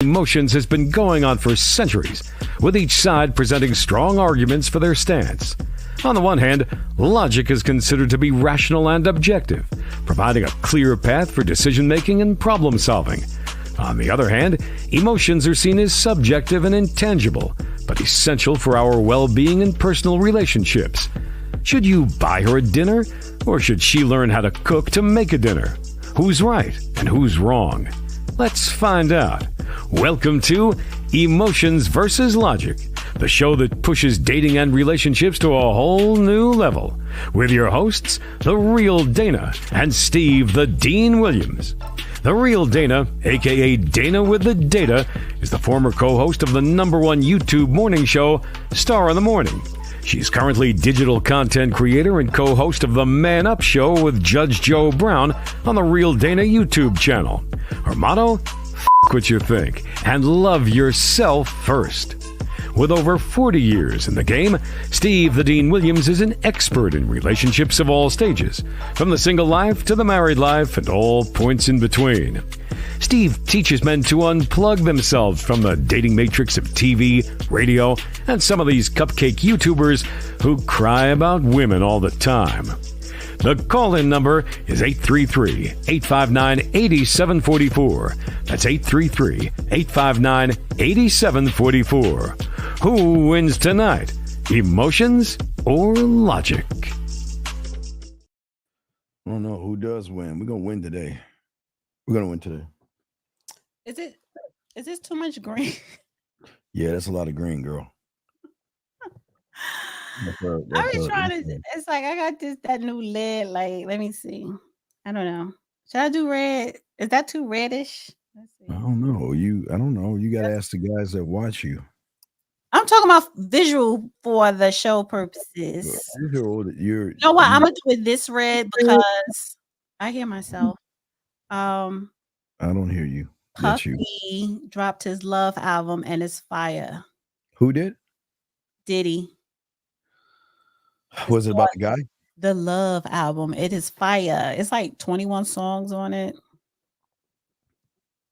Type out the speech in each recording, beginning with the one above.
Emotions has been going on for centuries, with each side presenting strong arguments for their stance. On the one hand, logic is considered to be rational and objective, providing a clear path for decision-making and problem-solving. On the other hand, emotions are seen as subjective and intangible, but essential for our well-being and personal relationships. Should you buy her a dinner, or should she learn how to cook to make a dinner? Who's right and who's wrong? Let's find out. Welcome to Emotions versus Logic, the show that pushes dating and relationships to a whole new level. With your hosts, The Real Dana and Steve the Dean Williams. The Real Dana, aka Dana with the Data, is the former co-host of the #1 YouTube morning show, Star in the Morning. She's currently digital content creator and co-host of the Man Up Show with Judge Joe Brown on the Real Dana YouTube channel. Her motto? F*** what you think and love yourself first. With over 40 years in the game, Steve the Dean Williams is an expert in relationships of all stages, from the single life to the married life and all points in between. Steve teaches men to unplug themselves from the dating matrix of TV, radio, and some of these cupcake YouTubers who cry about women all the time. The call-in number is 833-859-8744. That's 833-859-8744. Who wins tonight? Emotions or logic? I don't know who does win. We're going to win today. We're going to win today. Is this too much green? Yeah, that's a lot of green, girl. I was trying to. It's like I got that new lid. Like, let me see. I don't know. Should I do red? Is that too reddish? Let's see. I don't know. I don't know. You got to ask the guys that watch you. I'm talking about visual for the show purposes. You know what? I'm gonna do it this red because I hear myself. I don't hear you. Puffy dropped his Love album and it's fire. Who did? Diddy. Was it about the guy? The Love album. It is fire. It's like 21 songs on it.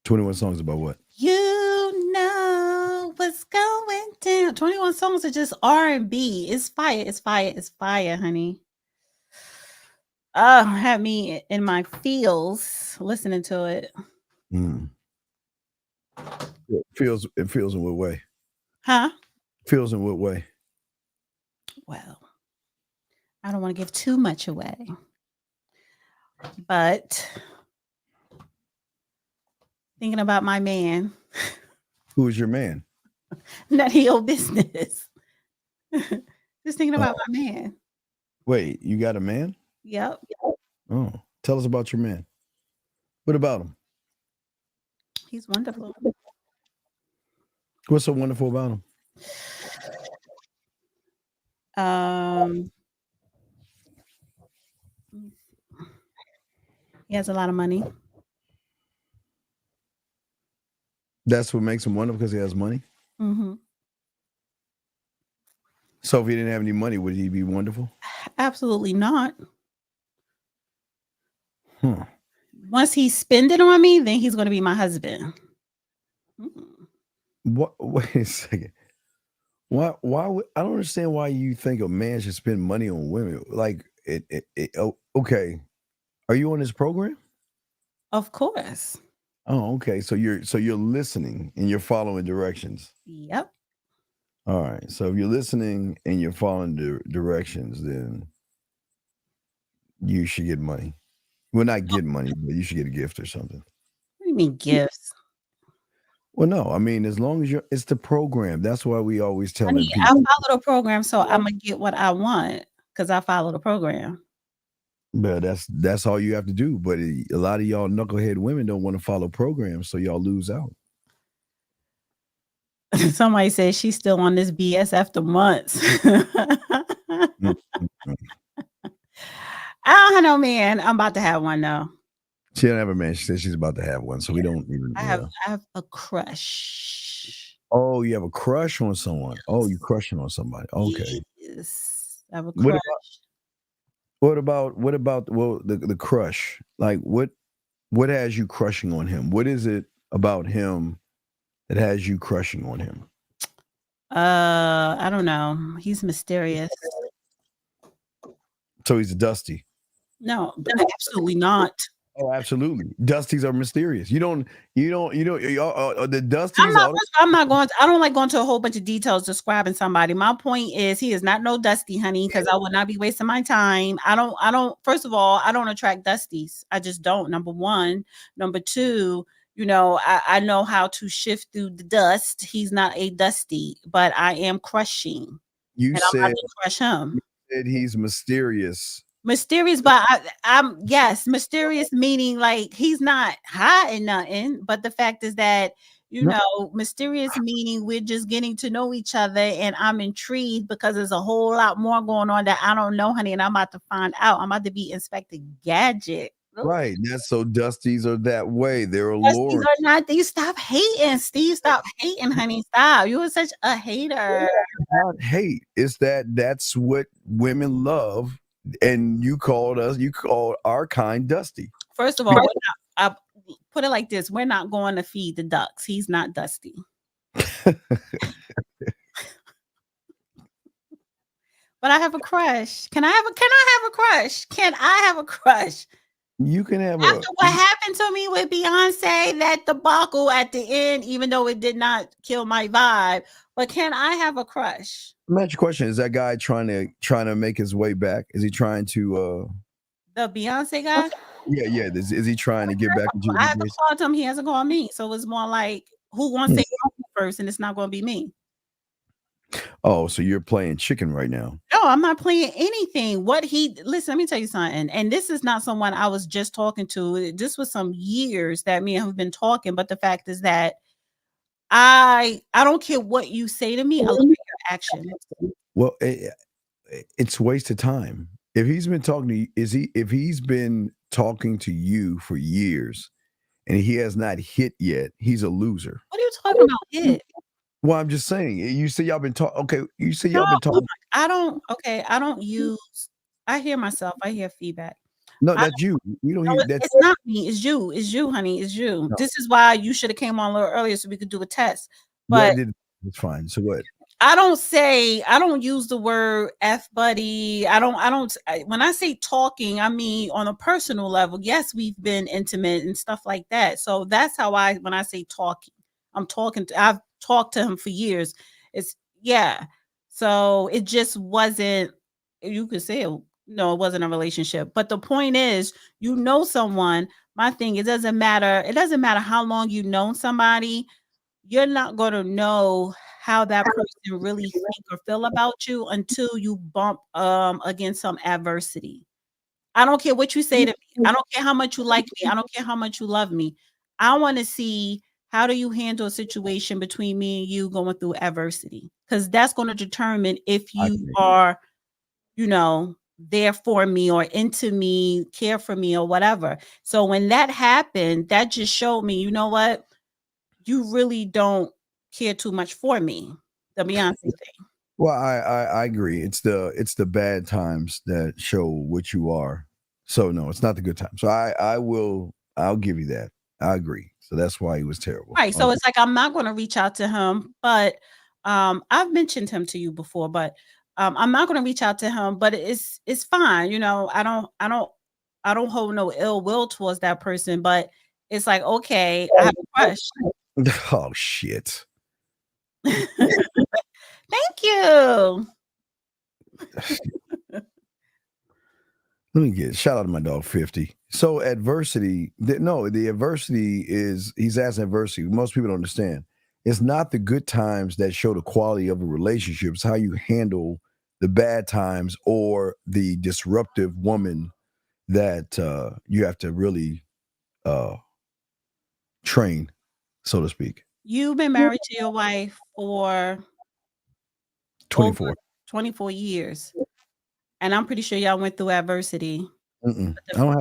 21 songs about what? You know what's going down. 21 songs are just R&B. It's fire. It's fire. It's fire, honey. Had me in my feels listening to it. It feels in what way? Huh? Feels in what way? Well, I don't want to give too much away, but thinking about my man. Who's your man? None of your business. Just thinking about my man. Wait, you got a man? Yep. Oh, tell us about your man. What about him? He's wonderful. What's so wonderful about him? He has a lot of money. That's what makes him wonderful, because he has money? Mm-hmm. So if he didn't have any money, would he be wonderful? Absolutely not. Once he spend it on me, then he's going to be my husband. What? Wait a second. Why? I don't understand why you think a man should spend money on women. Like okay. Are you on this program? Of course. Oh, okay. So you're listening and you're following directions. Yep. All right. So if you're listening and you're following directions, then you should get money. Well, not get money, but you should get a gift or something. What do you mean gifts? Well, no. I mean, as long as it's the program. That's why we always tell them. I follow the program, so I'm gonna get what I want because I follow the program. But that's all you have to do. But a lot of y'all knucklehead women don't want to follow programs, so y'all lose out. Somebody says she's still on this BS after months. I don't have no man. I'm about to have one though. She don't have a man. She says she's about to have one, so we don't even. I have a crush. Oh, you have a crush on someone. Oh, you're crushing on somebody. Okay. Yes, I have a crush. What about the crush? Like what has you crushing on him? What is it about him that has you crushing on him? I don't know. He's mysterious. So he's a Dusty. No, absolutely not. Oh, absolutely. Dusties are mysterious. The Dusties. I'm not going to, I don't like going to a whole bunch of details describing somebody. My point is he is not no Dusty, honey, because I would not be wasting my time. First of all, I don't attract Dusties. I just don't. Number one. Number two, I know how to shift through the dust. He's not a Dusty, but I am crushing. You and said I'm about to crush him. You said he's mysterious. Mysterious, but I'm yes, mysterious meaning like he's not hiding nothing. But the fact is that mysterious meaning we're just getting to know each other, and I'm intrigued because there's a whole lot more going on that I don't know, honey, and I'm about to find out. I'm about to be Inspector Gadget. Right. That's so Dusties are that way. They're a Dusties lord. are not. You stop hating, Steve. Stop hating, honey. Stop. You are such a hater. It's not hate. It's that's what women love. And you called our kind Dusty. First of all, I put it like this: we're not going to feed the ducks. He's not Dusty. But I have a crush. Can I have a crush? Can I have a crush? You can have After what happened to me with Beyonce, that debacle at the end, even though it did not kill my vibe, but can I have a crush? Match your question. Is that guy trying to make his way back? Is he trying to the Beyonce guy? Yeah. Is he trying to get back into I haven't called him, he hasn't called me. So it's more like who wants to say first, and it's not going to be me. Oh, so you're playing chicken right now. No, I'm not playing anything. Listen, let me tell you something. And this is not someone I was just talking to. This was some years that me and him have been talking. But the fact is that I don't care what you say to me. I look at your actions. Well, it's a waste of time. If he's been talking to you, if he's been talking to you for years and he has not hit yet, he's a loser. What are you talking about? Hit? Well, I'm just saying. You say y'all been talking. Okay, you say y'all been talking. I don't use. I hear myself. I hear feedback. No, that's you. You don't hear that. It's not me. It's you. It's you, honey. It's you. No. This is why you should have came on a little earlier so we could do a test. But it's fine. So what? I don't use the word F buddy. When I say talking, I mean on a personal level. Yes, we've been intimate and stuff like that. So that's how when I say talking, I've talked to him for years. So it just wasn't, you could say, no, it wasn't a relationship. But the point is, someone, my thing, it doesn't matter how long you've known somebody, you're not going to know how that person really think or feel about you until you bump against some adversity. I don't care what you say to me. I don't care how much you like me. I don't care how much you love me. I want to see, how do you handle a situation between me and you going through adversity? Because that's going to determine if you are, there for me or into me, care for me or whatever. So when that happened, that just showed me, you know what? You really don't care too much for me, the Beyonce thing. Well, I agree. It's the bad times that show what you are. So no, it's not the good times. So I'll give you that. I agree. So that's why he was terrible. Right. So it's like I'm not going to reach out to him, but I've mentioned him to you before, but I'm not going to reach out to him. But it's fine. I don't hold no ill will towards that person. But it's like, okay, I have a crush. Oh shit. Thank you. Let me get shout out to my dog 50. So adversity, the adversity is, he's asking adversity. Most people don't understand. It's not the good times that show the quality of a relationship. It's how you handle the bad times or the disruptive woman that you have to really train, so to speak. You've been married to your wife for 24 years. And I'm pretty sure y'all went through adversity. I don't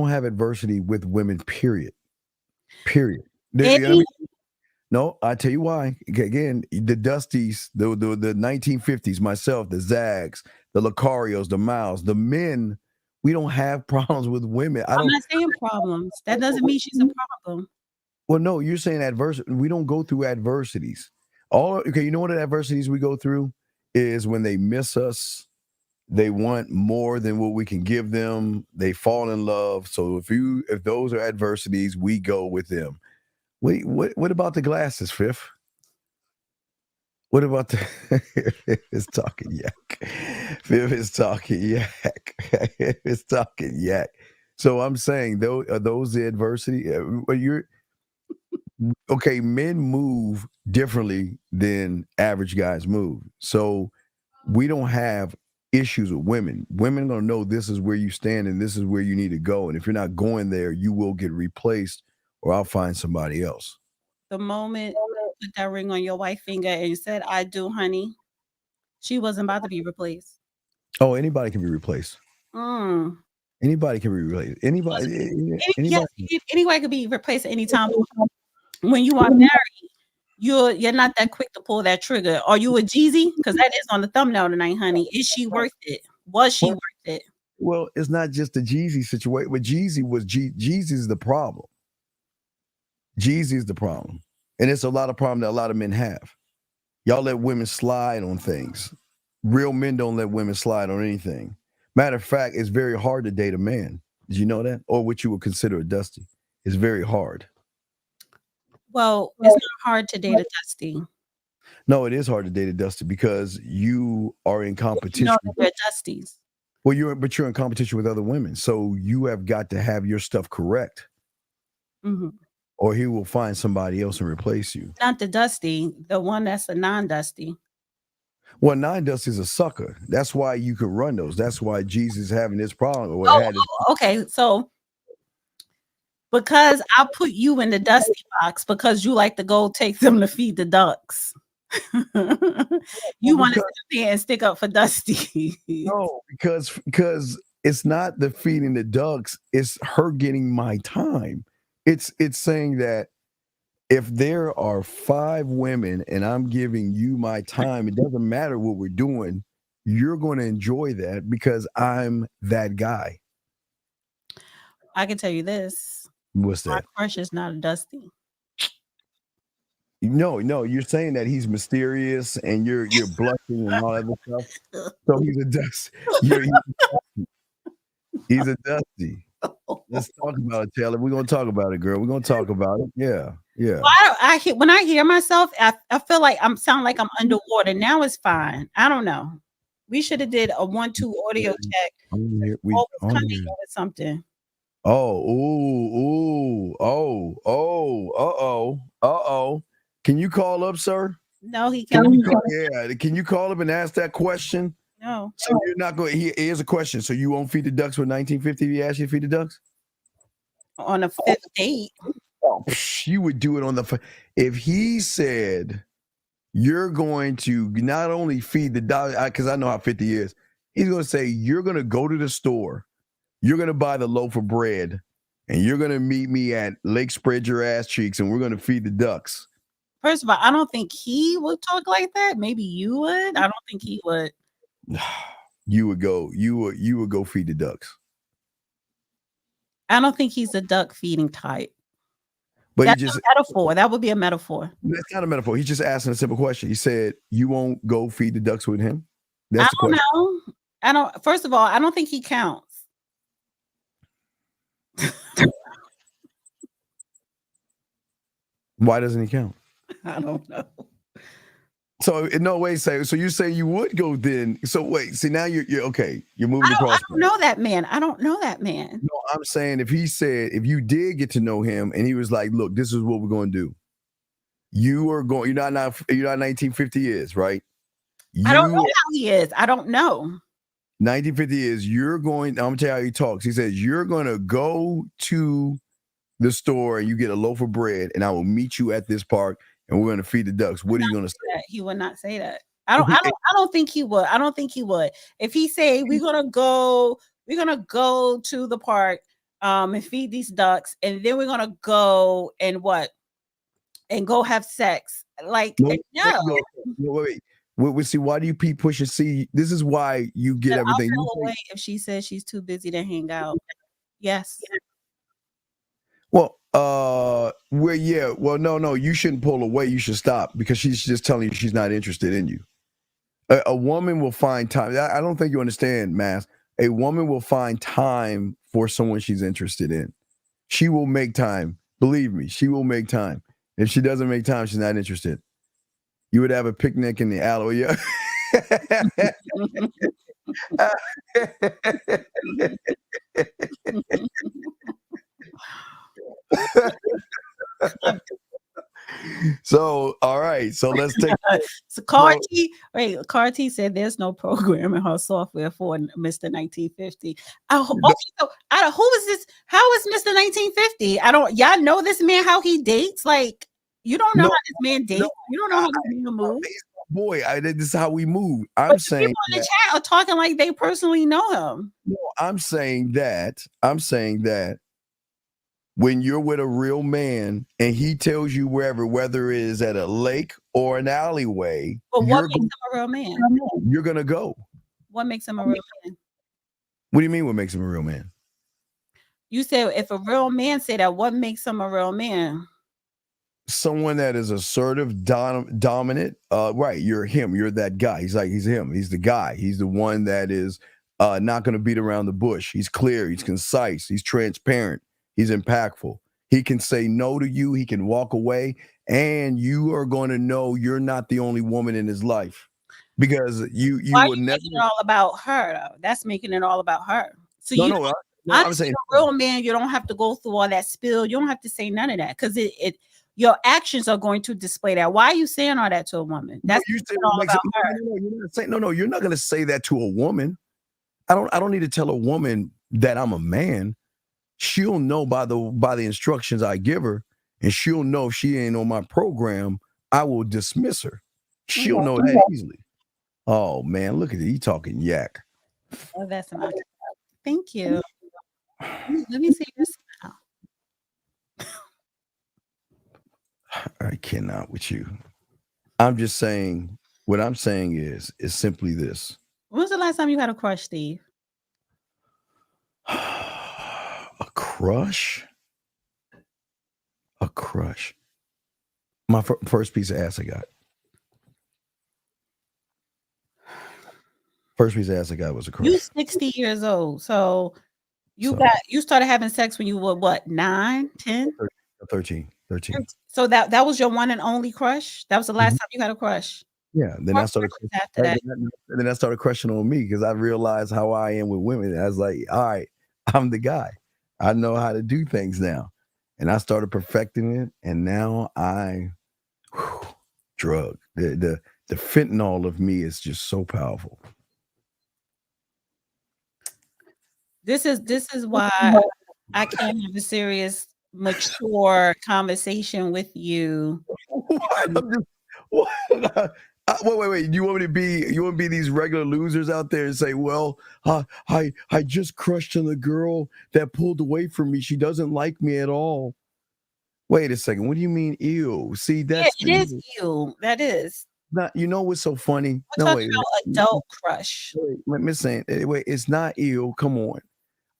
have adversity with women, period. No, I tell you why. Again, the Dusties, the 1950s, myself, the Zags, the Lucarios, the Miles, the men, we don't have problems with women. I'm not saying problems. That doesn't mean she's a problem. Well, no, you're saying adversity. We don't go through adversities. Okay, you know what adversities we go through is when they miss us. They want more than what we can give them. They fall in love. So if those are adversities, we go with them. Wait, what about the glasses, Fifth? What about the Fifth is talking yak? Fifth is talking yak. Fifth is talking yak. So I'm saying, are those the adversity? You're okay. Men move differently than average guys move. So we don't have issues with women. Women are gonna know this is where you stand and this is where you need to go. And if you're not going there, you will get replaced, or I'll find somebody else. The moment you put that ring on your wife's finger and you said, "I do, honey," she wasn't about to be replaced. Oh, anybody can be replaced. Mm. Anybody can be replaced. Anybody. Yes, anybody could be replaced at any time. When you are married, you're not that quick to pull that trigger. Are you a Jeezy? Because that is on the thumbnail tonight, honey. Is she worth it? Was she worth it? Well, it's not just the Jeezy situation, but Jeezy's the problem. Jeezy's the problem. And it's a lot of problem that a lot of men have. Y'all let women slide on things. Real men don't let women slide on anything. Matter of fact, it's very hard to date a man. Did you know that? Or what you would consider a Dusty. It's very hard. Well, it's not hard to date a Dusty. No, it is hard to date a Dusty because you are in competition. You know that they're Dusties. Well, you're in competition with other women. So you have got to have your stuff correct. Mm-hmm. Or he will find somebody else and replace you. Not the Dusty, the one that's a non-Dusty. Well, non-Dusty is a sucker. That's why you could run those. That's why Jesus having this problem. Okay. So because I put you in the Dusty box because you like to go take them to feed the ducks. You want to sit there and stick up for Dusty. No, because it's not the feeding the ducks, it's her getting my time. It's saying that if there are 5 women and I'm giving you my time, it doesn't matter what we're doing, you're going to enjoy that because I'm that guy. I can tell you this. What's that? My crush is not a Dusty. No, you're saying that he's mysterious and you're blushing and all that stuff. So he's a Dusty. He's a Dusty. Let's talk about it, Taylor. We're gonna talk about it, girl. We're gonna talk about it. Yeah. Well, when I hear myself, I feel like sound like I'm underwater. Now it's fine. I don't know. We should have did a 1-2 audio check. Coming with something. Can you call up, sir? No, he can't. Can you call up and ask that question? No. So you're not going. Here's a question. So you won't feed the ducks with 1950 if he asked you to feed the ducks? On a 5th date. You would do it on if he said you're going to not only feed the dog, because I know how 50 is, he's going to say you're going to go to the store, you're going to buy the loaf of bread, and you're going to meet me at Lake Spread Your Ass Cheeks, and we're going to feed the ducks. First of all, I don't think he would talk like that. Maybe you would. I don't think he would. You would go feed the ducks. I don't think he's a duck feeding type. But that's a metaphor. That would be a metaphor. That's not a metaphor. He's just asking a simple question. He said, "You won't go feed the ducks with him." That's the question. I don't. First of all, I don't think he counts. Why doesn't he count? I don't know. So in no way so you say you would go then. So wait, see now you're okay. You're moving across. I don't know that man. No, I'm saying if you did get to know him and he was like, look, this is what we're going to do. You're not 1950 is, right? I don't know how he is. I don't know. 1950 is I'm gonna tell you how he talks. He says, you're gonna go to the store and you get a loaf of bread and I will meet you at this park. And we're going to feed the ducks. What are you going to say? He would not say that. I don't think he would. I don't think he would. If he say we're gonna go to the park and feed these ducks, and then we're gonna go and go have sex. Like no. Wait. See, why do you push and see? This is why you get everything. I'll feel away if she says she's too busy to hang out. Yes. Well, No, you shouldn't pull away. You should stop because she's just telling you she's not interested in you. A woman will find time. I don't think you understand, Mass. A woman will find time for someone she's interested in. She will make time. Believe me, she will make time. If she doesn't make time, she's not interested. You would have a picnic in the alley. Yeah. So, all right. So let's take. So Carty said there's no program in her software for Mr. 1950. So who is this? How is Mr. 1950? Y'all know this man, how he dates? Like, you don't know how this man dates. You don't know how this man moves. Boy, this is how we move. I'm saying people in the chat are talking like they personally know him. No, I'm saying that when you're with a real man and he tells you whether it is at a lake or an alleyway, but what makes him a real man? You're gonna go. What makes him a real man? What do you mean? What makes him a real man? You said if a real man say that, what makes him a real man? Someone that is assertive, dominant. Right, you're him. You're that guy. He's him. He's the guy. He's the one that is not going to beat around the bush. He's clear. He's concise. He's transparent. He's impactful. He can say no to you. He can walk away, and you are going to know you're not the only woman in his life because you will never. Making it all about her, though. That's making it all about her. So I'm saying a real man. You don't have to go through all that spill. You don't have to say none of that because your actions are going to display that. Why are you saying all that to a woman? That's all about her. You're not going to say that to a woman. I don't need to tell a woman that I'm a man. She'll know by the instructions I give her, and she'll know if she ain't on my program, I will dismiss her. She'll know that easily. Oh man, look at it. He talking yak. Oh, that's not. Thank you. Let me see your smile. I cannot with you. I'm just saying, what I'm saying is simply this. When was the last time you had a crush, Steve? A crush? A crush. My first piece of ass I got. First piece of ass I got was a crush. You 60 years old. So you started having sex when you were what, 9, 10? 13. So that was your one and only crush? That was the last time you had a crush? Yeah. Then I started after that. And then I started crushing on me because I realized how I am with women. I was like, all right, I'm the guy. I know how to do things now. And I started perfecting it. And now drug. The fentanyl of me is just so powerful. This is why I can't have a serious, mature conversation with you. Wait. You want me to be these regular losers out there and say, well, I just crushed on the girl that pulled away from me. She doesn't like me at all. Wait a second. What do you mean, ew? See, that's it is ew. That is. Not, you know what's so funny? We're talking about adult crush. Wait, Miss Saint, wait, it's not ew. Come on.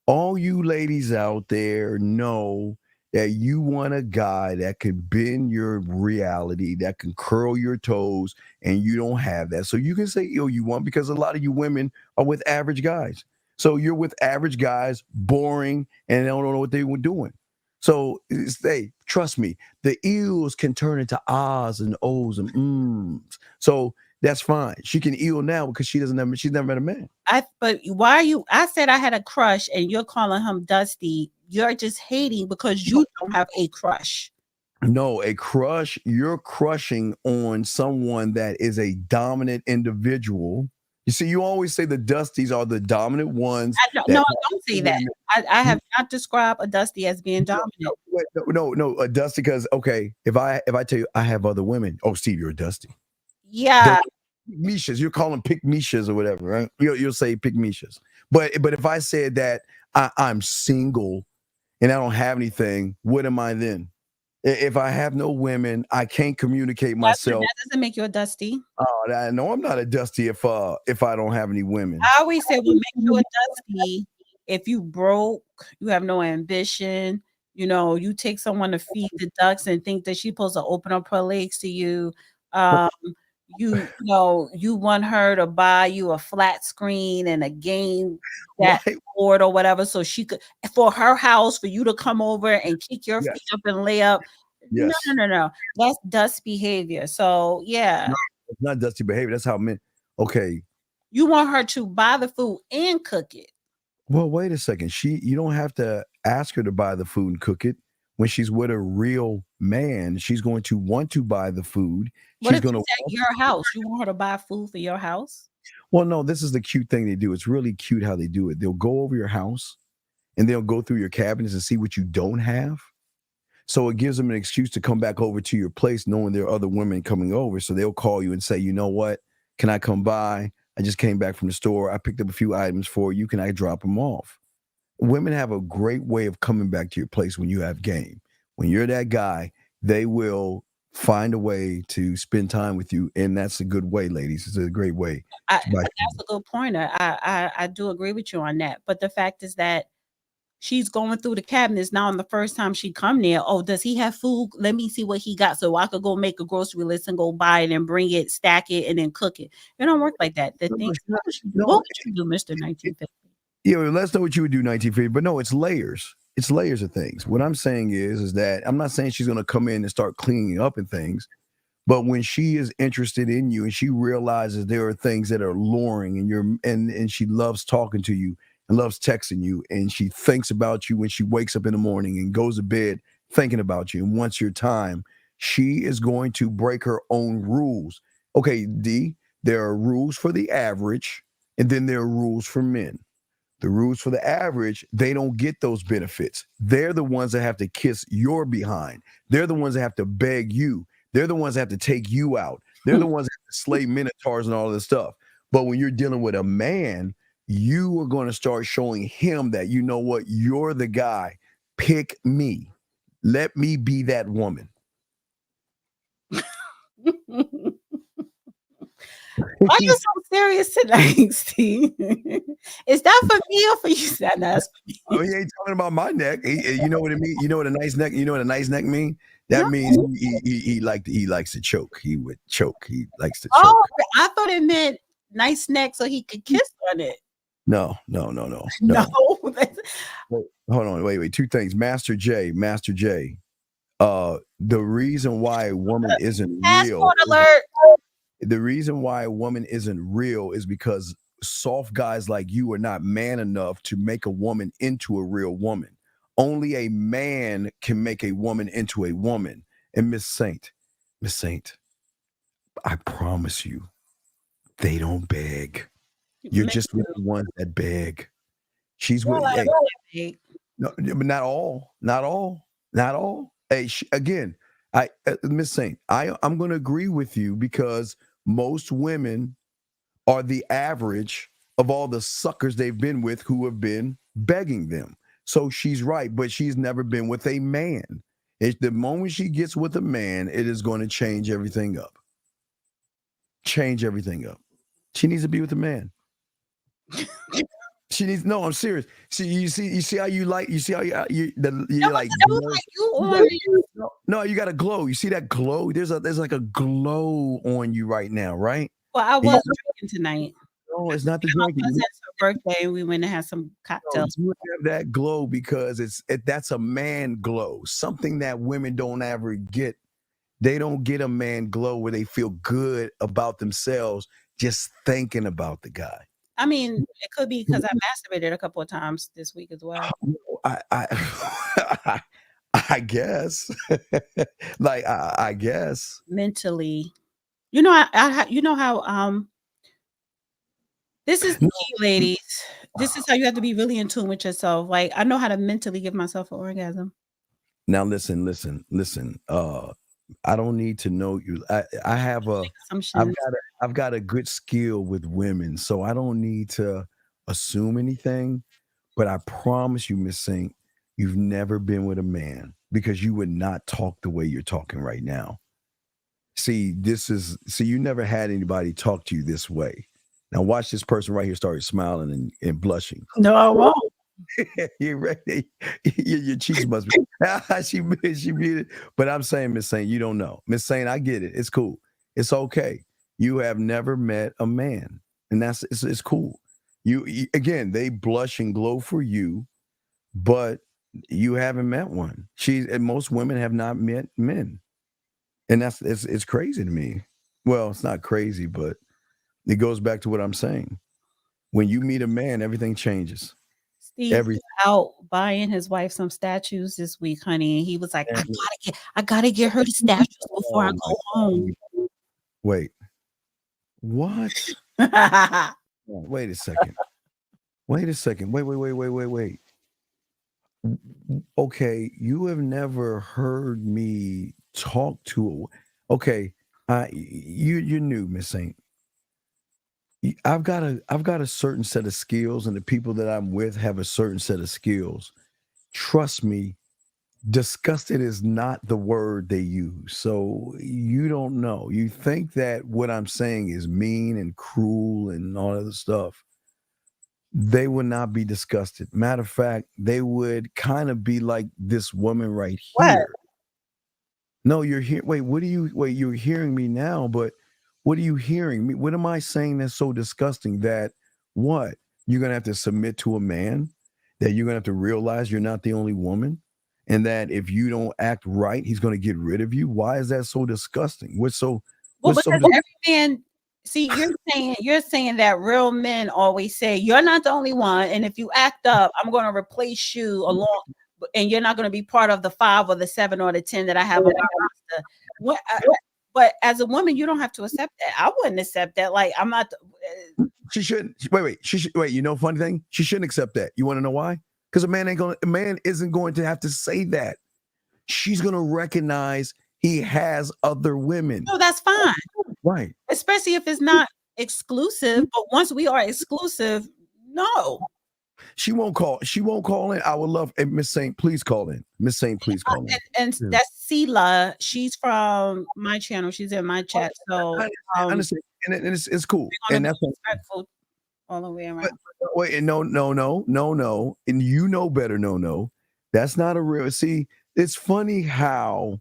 All you ladies out there know that you want a guy that can bend your reality, that can curl your toes, and you don't have that. So you can say, you want, because a lot of you women are with average guys. So you're with average guys, boring, and they don't know what they were doing. So trust me, the eels can turn into ahs and ohs and mms. So that's fine. She can eel now because she's never met a man. But why are you? I said I had a crush, and you're calling him Dusty. You're just hating because you don't have a crush. No, a crush. You're crushing on someone that is a dominant individual. You see, you always say the Dusties are the dominant ones. I don't say that. I have not described a Dusty as being dominant. No, a Dusty, because okay, if I tell you I have other women, oh, Steve, you're a Dusty. Yeah. Mishas, you're calling pick Mishas or whatever, right? You'll say pick Mishas. But if I said that I'm single and I don't have anything, what am I then? If I have no women, I can't communicate myself. That doesn't make you a Dusty. Oh, no, I'm not a Dusty if I don't have any women. I always say what makes you a Dusty if you broke, you have no ambition, You take someone to feed the ducks and think that she's supposed to open up her legs to you. Um, you want her to buy you a flat screen and a game that Right. board or whatever, so she could for her house for you to come over and kick your Yes. feet up and lay up. No, Yes. no, no, no. That's dust behavior. So yeah, No, it's not dusty behavior. That's how men. Okay. you want her to buy the food and cook it. Well, wait a second. You don't have to ask her to buy the food and cook it. When she's with a real man, she's going to want to buy the food. What She's if going to. it's at your house? You want her to buy food for your house? Well, no, this is the cute thing they do. It's really cute how they do it. They'll go over your house and they'll go through your cabinets and see what you don't have. So it gives them an excuse to come back over to your place knowing there are other women coming over. So they'll call you and say, you know what? Can I come by? I just came back from the store. I picked up a few items for you. Can I drop them off? Women have a great way of coming back to your place when you have game. When you're that guy, they will find a way to spend time with you. And that's a good way, ladies. It's a great way. That's a good pointer. I do agree with you on that. But the fact is that she's going through the cabinets now, and the first time she come there, oh, does he have food? Let me see what he got, so I could go make a grocery list and go buy it and bring it, stack it, and then cook it. It don't work like that. What would you do, Mr. 1950? Yeah, let's know what you would do, 1950. But no, it's layers. It's layers of things. What I'm saying is that I'm not saying she's going to come in and start cleaning up and things. But when she is interested in you and she realizes there are things that are luring and she loves talking to you and loves texting you, and she thinks about you when she wakes up in the morning and goes to bed thinking about you and wants your time, she is going to break her own rules. Okay, D, there are rules for the average, and then there are rules for men. The rules for the average, they don't get those benefits. They're the ones that have to kiss your behind. They're the ones that have to beg you. They're the ones that have to take you out. They're the ones that have to slay minotaurs and all this stuff. But when you're dealing with a man, you are going to start showing him that, you know what, you're the guy. Pick me. Let me be that woman. Why are you so serious tonight, Steve? Is that for me or for you? That's for me. Oh, he ain't talking about my neck. You know what it means? You know what a nice neck? You know what a nice neck means? That means he likes to choke. He would choke. He likes to choke. Oh, I thought it meant nice neck so he could kiss on it. No. No. Wait, hold on. Wait. Two things. Master J. The reason why a woman isn't real. Alert. The reason why a woman isn't real is because soft guys like you are not man enough to make a woman into a real woman. Only a man can make a woman into a woman. And Miss Saint, I promise you, they don't beg. You're just with the ones that beg. She's with no, but not all. Hey, again, Miss Saint, I'm going to agree with you because most women are the average of all the suckers they've been with who have been begging them. So she's right, but she's never been with a man. The moment she gets with a man, it is going to change everything up. She needs to be with a man. She needs. No, I'm serious. See, you see how you like. You see how you like. No, you got a glow. You see that glow? There's like a glow on you right now, right? Well, I was drinking tonight. No, it's not the drinking. It's her birthday. We went and had some cocktails. No, you have that glow because that's a man glow. Something that women don't ever get. They don't get a man glow where they feel good about themselves just thinking about the guy. I mean, it could be because I masturbated a couple of times this week as well. I guess. I guess. Mentally. You know, you know how this is the key, ladies. This is how you have to be really in tune with yourself. Like, I know how to mentally give myself an orgasm. Now listen. I don't need to know you. I've got a good skill with women, so I don't need to assume anything. But I promise you, Miss Saint, you've never been with a man because you would not talk the way you're talking right now. See, you never had anybody talk to you this way. Now watch this person right here start smiling and blushing. No, I won't. You're right. Your cheeks must be. she muted. But I'm saying, Miss Saint, you don't know. Miss Saint, I get it. It's cool. It's okay. You have never met a man, and it's cool. Again, they blush and glow for you, but you haven't met one. And most women have not met men, and it's crazy to me. Well, it's not crazy, but it goes back to what I'm saying. When you meet a man, everything changes. Steve was out buying his wife some statues this week, honey. And he was like, I gotta get her the statues before I go home. Wait. What? Wait a second. Wait a second. Wait. Okay, you have never heard me talk to okay. You're new, Miss Saint. I've got a certain set of skills, and the people that I'm with have a certain set of skills. Trust me, disgusted is not the word they use. So you don't know. You think that what I'm saying is mean and cruel and all other stuff. They would not be disgusted. Matter of fact, they would kind of be like this woman right here. What? No, you're here. Wait, you're hearing me now, but what are you hearing me? What am I saying that's so disgusting that what? You're going to have to submit to a man, that you're going to have to realize you're not the only woman, and that if you don't act right, he's going to get rid of you? Why is that so disgusting? Well, because every man, see, you're saying that real men always say, you're not the only one, and if you act up, I'm going to replace you along, and you're not going to be part of the 5 or the 7 or the 10 that I have on my roster. But as a woman, you don't have to accept that. I wouldn't accept that. Like, I'm not. She shouldn't. Wait. Wait. You know, funny thing. She shouldn't accept that. You want to know why? Because a man isn't going to have to say that. She's going to recognize he has other women. No, that's fine. Right. Especially if it's not exclusive. But once we are exclusive, no. She won't call in. I would love. And Miss Saint, please call in. Miss Saint, please call in. And that's Sela. She's from my channel. She's in my chat. So I understand. And it's cool. And that's respectful all the way around. Wait, no. And you know better. No. That's not a real. See, it's funny how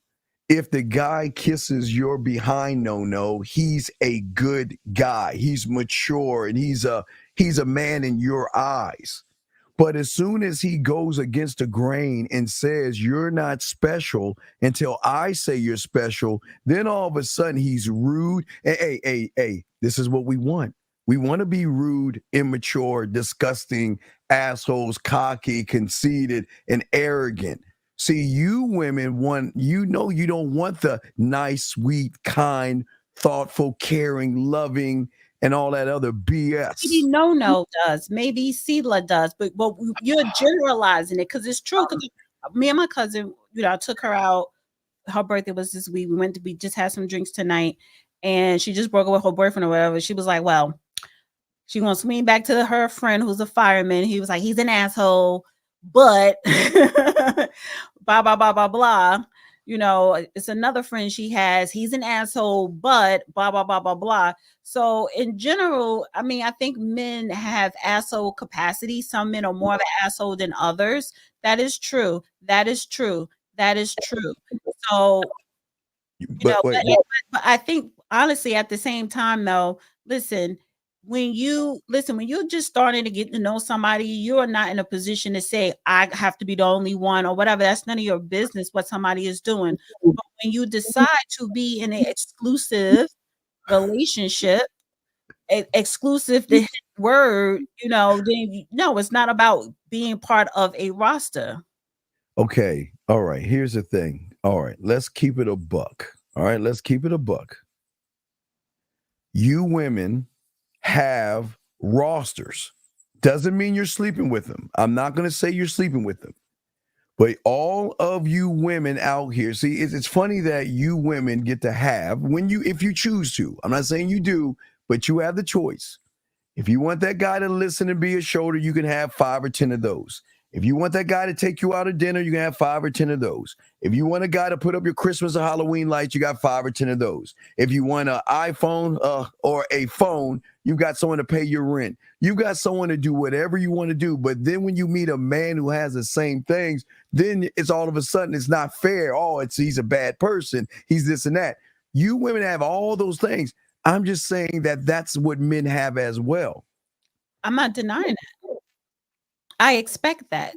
if the guy kisses your behind, no, he's a good guy. He's mature and he's a man in your eyes. But as soon as he goes against the grain and says you're not special until I say you're special, then all of a sudden he's rude. Hey, this is what we want. We want to be rude, immature, disgusting assholes, cocky, conceited, and arrogant. See, you women you don't want the nice, sweet, kind, thoughtful, caring, loving, and all that other BS. Maybe no does. Maybe Sela does. But you're generalizing it because it's true. Because me and my cousin, I took her out. Her birthday was this week. We just had some drinks tonight. And she just broke up with her boyfriend or whatever. She was like, well, she wants to swing back to her friend who's a fireman. He was like, he's an asshole. But blah, blah, blah, blah, blah. It's another friend she has. He's an asshole, but blah, blah, blah, blah, blah. So in general, I mean, I think men have asshole capacity. Some men are more of an asshole than others. That is true. So, but I think honestly, at the same time, though, listen, when you're just starting to get to know somebody, you're not in a position to say, I have to be the only one or whatever. That's none of your business what somebody is doing. But when you decide to be in an exclusive relationship, exclusive, the word, then it's not about being part of a roster. Okay. All right. Here's the thing. All right. Let's keep it a buck. All right. Let's keep it a buck. You women have rosters. Doesn't mean you're sleeping with them. I'm not going to say you're sleeping with them. But all of you women out here, see, it's funny that you women get to have if you choose to. I'm not saying you do, but you have the choice. If you want that guy to listen and be a shoulder, you can have 5 or 10 of those. If you want that guy to take you out to dinner, you can have 5 or 10 of those. If you want a guy to put up your Christmas or Halloween lights, you got 5 or 10 of those. If you want an iPhone or a phone, you got someone to pay your rent. You got someone to do whatever you want to do. But then when you meet a man who has the same things, then it's all of a sudden it's not fair. Oh, he's a bad person. He's this and that. You women have all those things. I'm just saying that that's what men have as well. I'm not denying that. I expect that.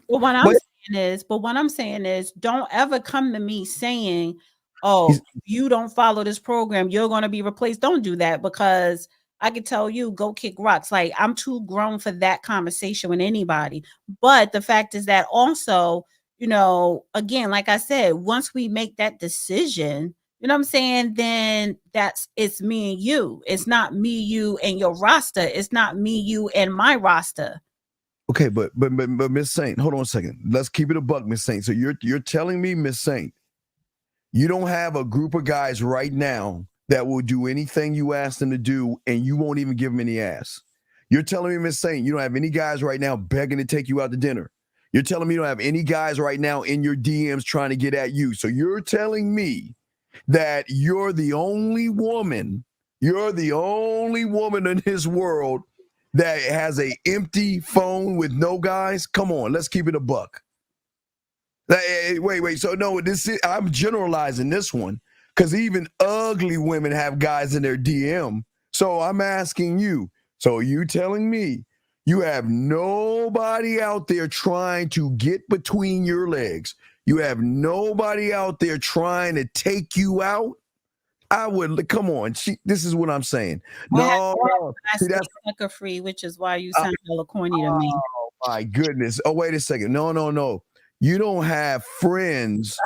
But what I'm saying is, don't ever come to me saying, "Oh, you don't follow this program, you're going to be replaced." Don't do that, because I can tell you, go kick rocks. Like, I'm too grown for that conversation with anybody. But the fact is that also, again, like I said, once we make that decision, you know what I'm saying, then it's me and you. It's not me, you, and your roster. It's not me, you, and my roster. Okay, but Miss Saint, hold on a second. Let's keep it a buck, Miss Saint. So you're telling me, Miss Saint, you don't have a group of guys right now that will do anything you ask them to do, and you won't even give them any ass. You're telling me, Miss Saint, you don't have any guys right now begging to take you out to dinner. You're telling me you don't have any guys right now in your DMs trying to get at you. So you're telling me that you're the only woman in this world that has a empty phone with no guys? Come on, let's keep it a buck. Wait. So no, I'm generalizing this one, because even ugly women have guys in their DM. So I'm asking you. So you telling me you have nobody out there trying to get between your legs? You have nobody out there trying to take you out? I would, come on. This is what I'm saying. No, that's sucker free, which is why you sound hella corny to me. Oh my goodness. Oh, wait a second. No. You don't have friends.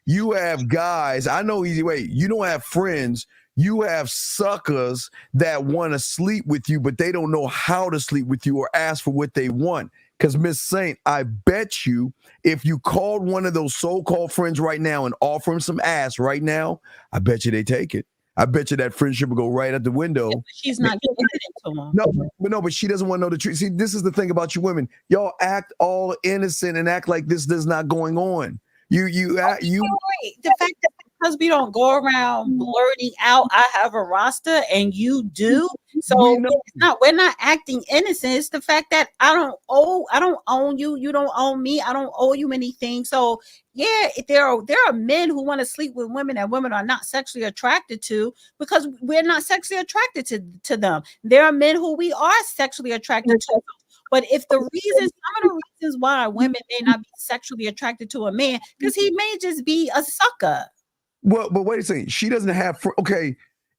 You have guys. I know easy way. You don't have friends. You have suckers that want to sleep with you, but they don't know how to sleep with you or ask for what they want. Because Miss Saint, I bet you if you called one of those so-called friends right now and offer them some ass right now, I bet you they take it. I bet you that friendship will go right out the window. Yeah, she's not giving it to him. No, but she doesn't want to know the truth. See, this is the thing about you women. Y'all act all innocent and act like this is not going on. The fact that because we don't go around blurting out, I have a roster and you do. So we're not acting innocent. It's the fact that I don't own you. You don't own me. I don't owe you anything. So yeah, there are men who want to sleep with women that women are not sexually attracted to, because we're not sexually attracted to them. There are men who we are sexually attracted to. But if some of the reasons why women may not be sexually attracted to a man, because he may just be a sucker. Well, but wait a second. She doesn't have. Okay,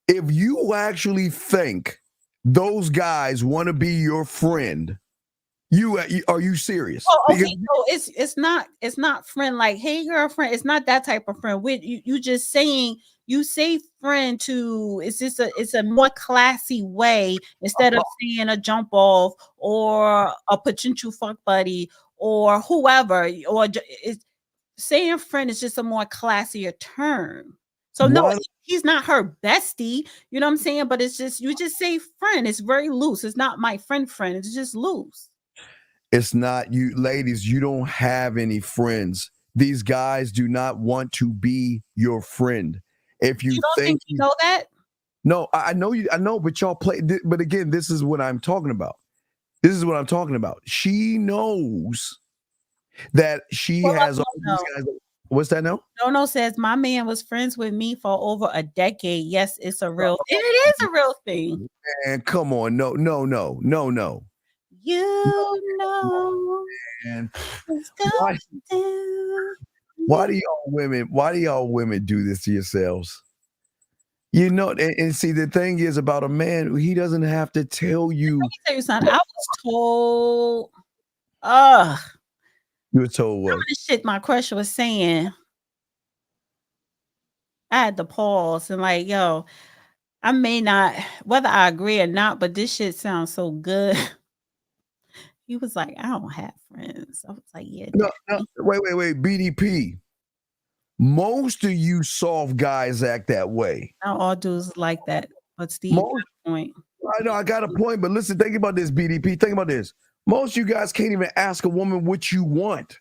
if you actually think those guys want to be your friend, are you serious? Oh, okay. So it's not friend like, hey girlfriend. It's not that type of friend. You just saying, you say friend to, it's a more classy way instead of saying a jump off or a potential fuck buddy or whoever, or saying friend is just a more classier term. So no, he's not her bestie, you know what I'm saying? But it's just, you just say friend. It's very loose. It's not my friend. It's just loose. It's not. You ladies, you don't have any friends. These guys do not want to be your friend. If you don't think you know that? No, I know, but y'all play. But again, this is what I'm talking about. She knows that she has all these guys. What's that now? No says my man was friends with me for over a decade. Yes, it's a real thing. It is a real thing. Man, come on. No. You know. Man. Why do y'all women do this to yourselves? You know, and see, the thing is about a man, he doesn't have to tell you. Let me tell you something. I was told, you were told what? The shit my crush was saying. I had to pause and like, yo, I may not, whether I agree or not, but this shit sounds so good. He was like, I don't have friends. I was like, yeah. No, wait. BDP. Most of you soft guys act that way. Not all dudes like that. But Steve, point. I know I got a point, but listen, think about this, BDP. Think about this. Most of you guys can't even ask a woman what you want.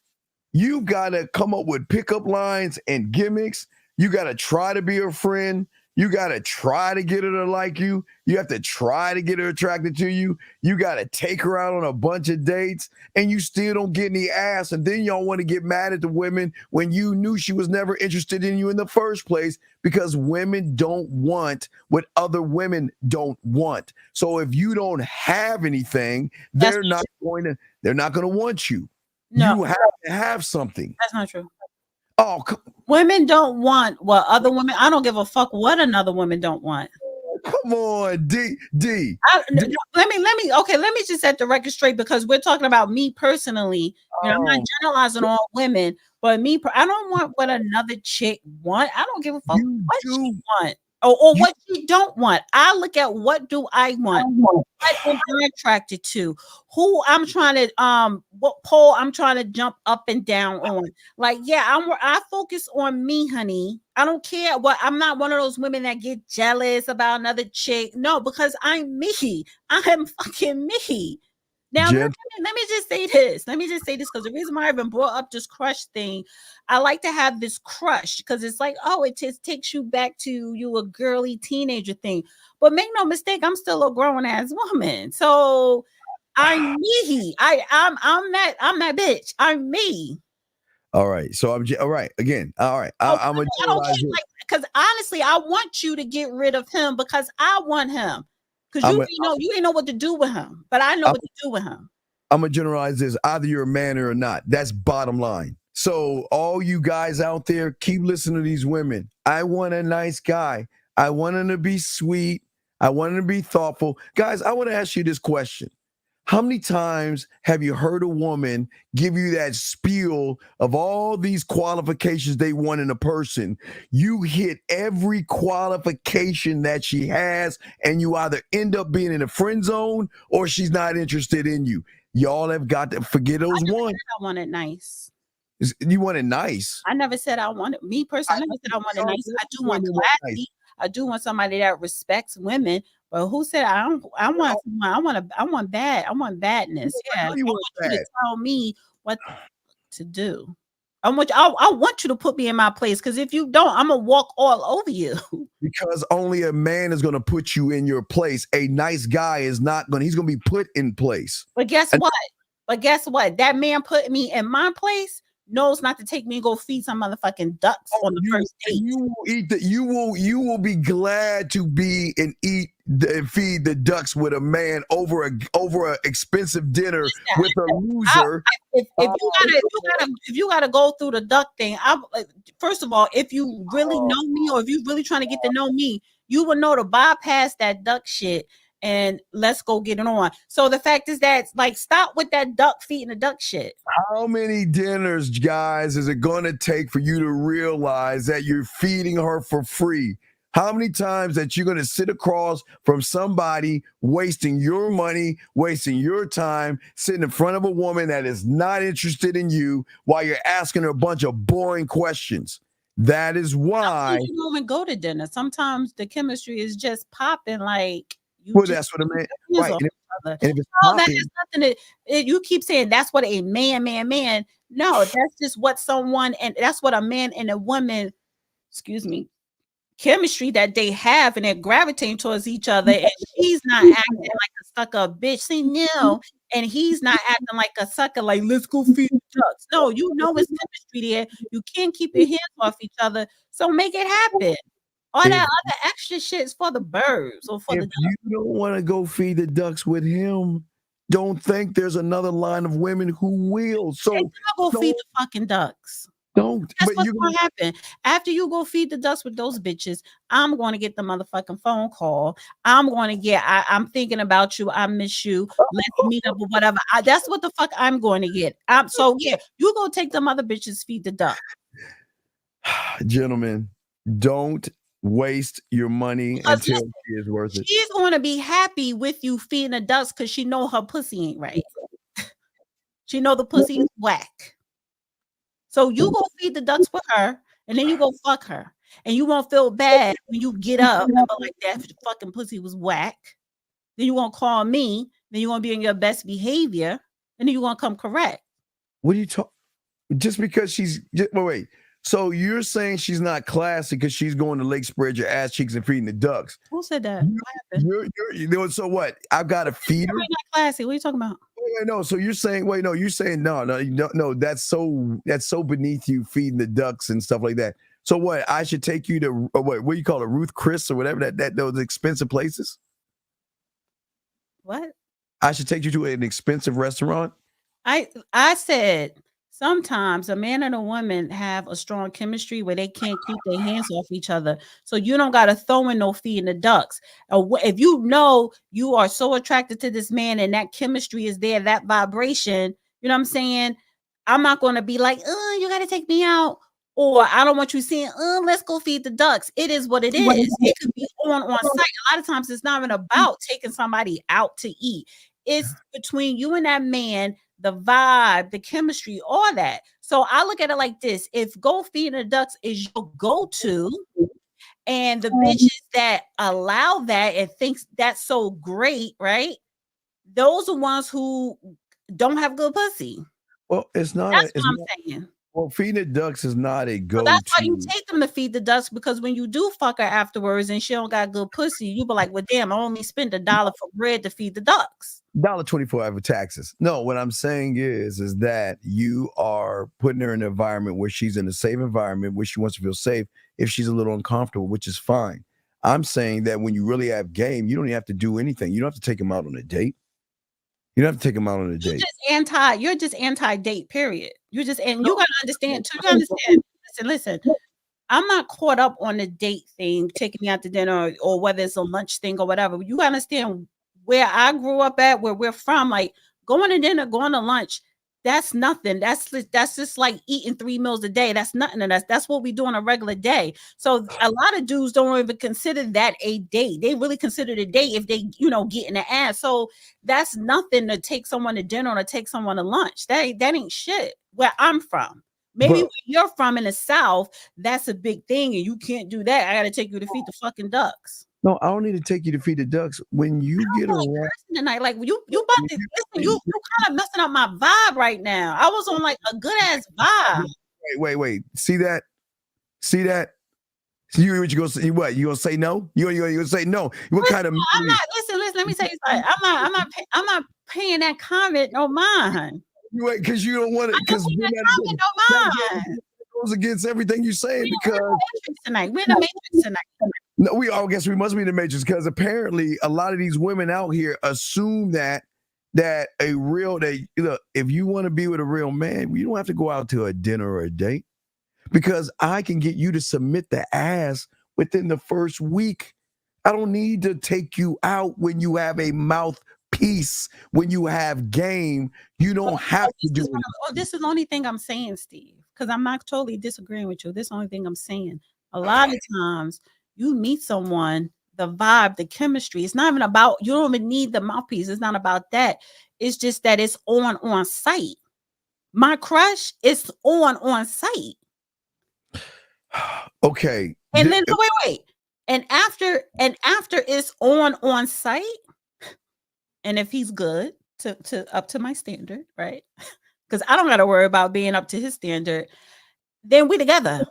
You've got to come up with pickup lines and gimmicks. You got to try to be her friend. You got to try to get her to like you. You have to try to get her attracted to you. You got to take her out on a bunch of dates, and you still don't get any ass. And then y'all want to get mad at the women when you knew she was never interested in you in the first place, because women don't want what other women don't want. So if you don't have anything, they're not going to want you. No. You have to have something. That's not true. Oh, women don't want what other women. I don't give a fuck what another woman don't want. Come on, D. Let me just set the record straight, because we're talking about me personally. You know, I'm not generalizing all women, but I don't want what another chick want. I don't give a fuck what she want or what she don't want. I look at what do I want. What am I attracted to? Who I'm trying to what pole I'm trying to jump up and down on. Like, yeah, I focus on me, honey. I don't care what. I'm not one of those women that get jealous about another chick. No, because I'm me. I am fucking me. Now, let me just say this. Let me just say this, because the reason why I even brought up this crush thing, I like to have this crush because it's like, oh, it just takes you back to you a girly teenager thing. But make no mistake, I'm still a grown ass woman. So I'm me. I'm that bitch. I'm me. All right. So I'm all right. Again. All right. I'm a because honestly, I want you to get rid of him because I want him. Because you didn't know what to do with him, but I know what to do with him. I'm gonna generalize this: either you're a man or not. That's bottom line. So all you guys out there, keep listening to these women. I want a nice guy. I want him to be sweet. I want him to be thoughtful. Guys, I want to ask you this question. How many times have you heard a woman give you that spiel of all these qualifications they want in a person? You hit every qualification that she has, and you either end up being in a friend zone or she's not interested in you. Y'all have got to forget those ones. I want it nice. You want it nice? I never said I want it. Me personally, I never said I want it nice. I do want classy. I do want somebody that respects women. But who said I want badness. Yeah. I want you to tell me what to do. I want you to put me in my place, because if you don't, I'm gonna walk all over you. Because only a man is gonna put you in your place. A nice guy is not gonna, he's gonna be put in place. But guess what? That man put me in my place knows not to take me and go feed some motherfucking ducks on the first date. You will be glad to be and eat and feed the ducks with a man over a expensive dinner with a loser. If you gotta go through the duck thing, first of all, if you really know me, or if you really trying to get to know me, you will know to bypass that duck shit and let's go get it on. So the fact is that, like, stop with that duck feeding the duck shit. How many dinners, guys, is it going to take for you to realize that you're feeding her for free? How many times that you're going to sit across from somebody wasting your money, wasting your time, sitting in front of a woman that is not interested in you while you're asking her a bunch of boring questions? That is why you don't even go to dinner. Sometimes the chemistry is just popping, like. That's what I meant. Right. And that has nothing to. You keep saying that's what a man. No, that's just what someone, and that's what a man and a woman, chemistry that they have, and they're gravitating towards each other. And she's not acting like a sucker bitch. See, no, and he's not acting like a sucker. Like, let's go feed the ducks. No, you know it's chemistry there. You can't keep your hands off each other. So make it happen. All that other extra shit is for the birds or for the ducks. If you don't want to go feed the ducks with him, don't think there's another line of women who will. So go feed the fucking ducks. Don't. That's what's going to happen. After you go feed the ducks with those bitches, I'm going to get the motherfucking phone call. I'm going to get, I'm thinking about you. I miss you. Let's meet up or whatever. That's what the fuck I'm going to get. So yeah, you go take them other bitches, feed the duck. Gentlemen, don't waste your money until she is worth it. She's going to be happy with you feeding the ducks because she know her pussy ain't right. She know the pussy is whack. So you go feed the ducks with her, and then you go fuck her, and you won't feel bad when you get up and go like that fucking pussy was whack. Then you won't call me. Then you're gonna be in your best behavior. and then you're gonna come correct. What are you talking? Just because she's wait. So you're saying she's not classy because she's going to Lake Spread your ass cheeks and feeding the ducks? Who said that? What happened? So what? I've got to feed her. Not classy. What are you talking about? Wait, no. So you're saying you're saying no. That's so beneath you feeding the ducks and stuff like that. So what? I should take you to what do you call it, Ruth Chris or whatever that those expensive places? What? I should take you to an expensive restaurant? I said sometimes a man and a woman have a strong chemistry where they can't keep their hands off each other. So you don't got to throw in no feeding the ducks. If you know you are so attracted to this man and that chemistry is there, that vibration, you know what I'm saying? I'm not going to be like, oh, you got to take me out. Or I don't want you saying, oh, let's go feed the ducks. It is what it is. It could be on site. A lot of times it's not even about taking somebody out to eat. It's between you and that man, the vibe, the chemistry, all that. So I look at it like this. If go feeding the ducks is your go-to, and the bitches that allow that and thinks that's so great, right? Those are ones who don't have good pussy. Well, it's not. That's what I'm saying. Well, feeding the ducks is not a go-to. Well, that's why you take them to feed the ducks, because when you do fuck her afterwards and she don't got good pussy, you be like, well, damn, I only spent $1 for bread to feed the ducks. $1.24 over taxes. No, what I'm saying is that you are putting her in an environment where she's in a safe environment where she wants to feel safe if she's a little uncomfortable, which is fine. I'm saying that when you really have game, you don't even have to do anything. You don't have to take them out on a date. You don't have to take them out on a date. You're just anti-date, period. You gotta understand too. You understand. Listen. I'm not caught up on the date thing, taking me out to dinner or whether it's a lunch thing or whatever. You gotta understand where I grew up at, where we're from. Like going to dinner, going to lunch, that's nothing. That's just like eating 3 meals a day. That's nothing. And that's what we do on a regular day. So a lot of dudes don't even consider that a date. They really consider it a date if they, get in the ass. So that's nothing to take someone to dinner or to take someone to lunch. That ain't shit where I'm from. Maybe where you're from in the South, that's a big thing, and you can't do that. I got to take you to feed the fucking ducks. No, I don't need to take you to feed the ducks. When you get around tonight, like you about to listen, you kind of messing up my vibe right now. I was on like a good ass vibe. Wait. See that? See what you gonna say? What you gonna say? No? You gonna say no? What kind of? I'm not. Listen. Let me tell you something. I'm not paying that comment no mind. Because you don't want it. Because that goes against everything you're saying. Because we're in the Matrix tonight. No, I guess we must be in the Matrix, because apparently a lot of these women out here assume that if you want to be with a real man, you don't have to go out to a dinner or a date, because I can get you to submit the ass within the first week. I don't need to take you out when you have a mouthpiece, when you have game. You don't have to do it. This is the only thing I'm saying, Steve, because I'm not totally disagreeing with you. This is the only thing I'm saying. A lot of times you meet someone, the vibe, the chemistry, it's not even about, you don't even need the mouthpiece. It's not about that. It's just that it's on site. My crush is on site. Okay. And then wait. And after it's on site, and if he's good to up to my standard, right? Because I don't got to worry about being up to his standard, then we're together.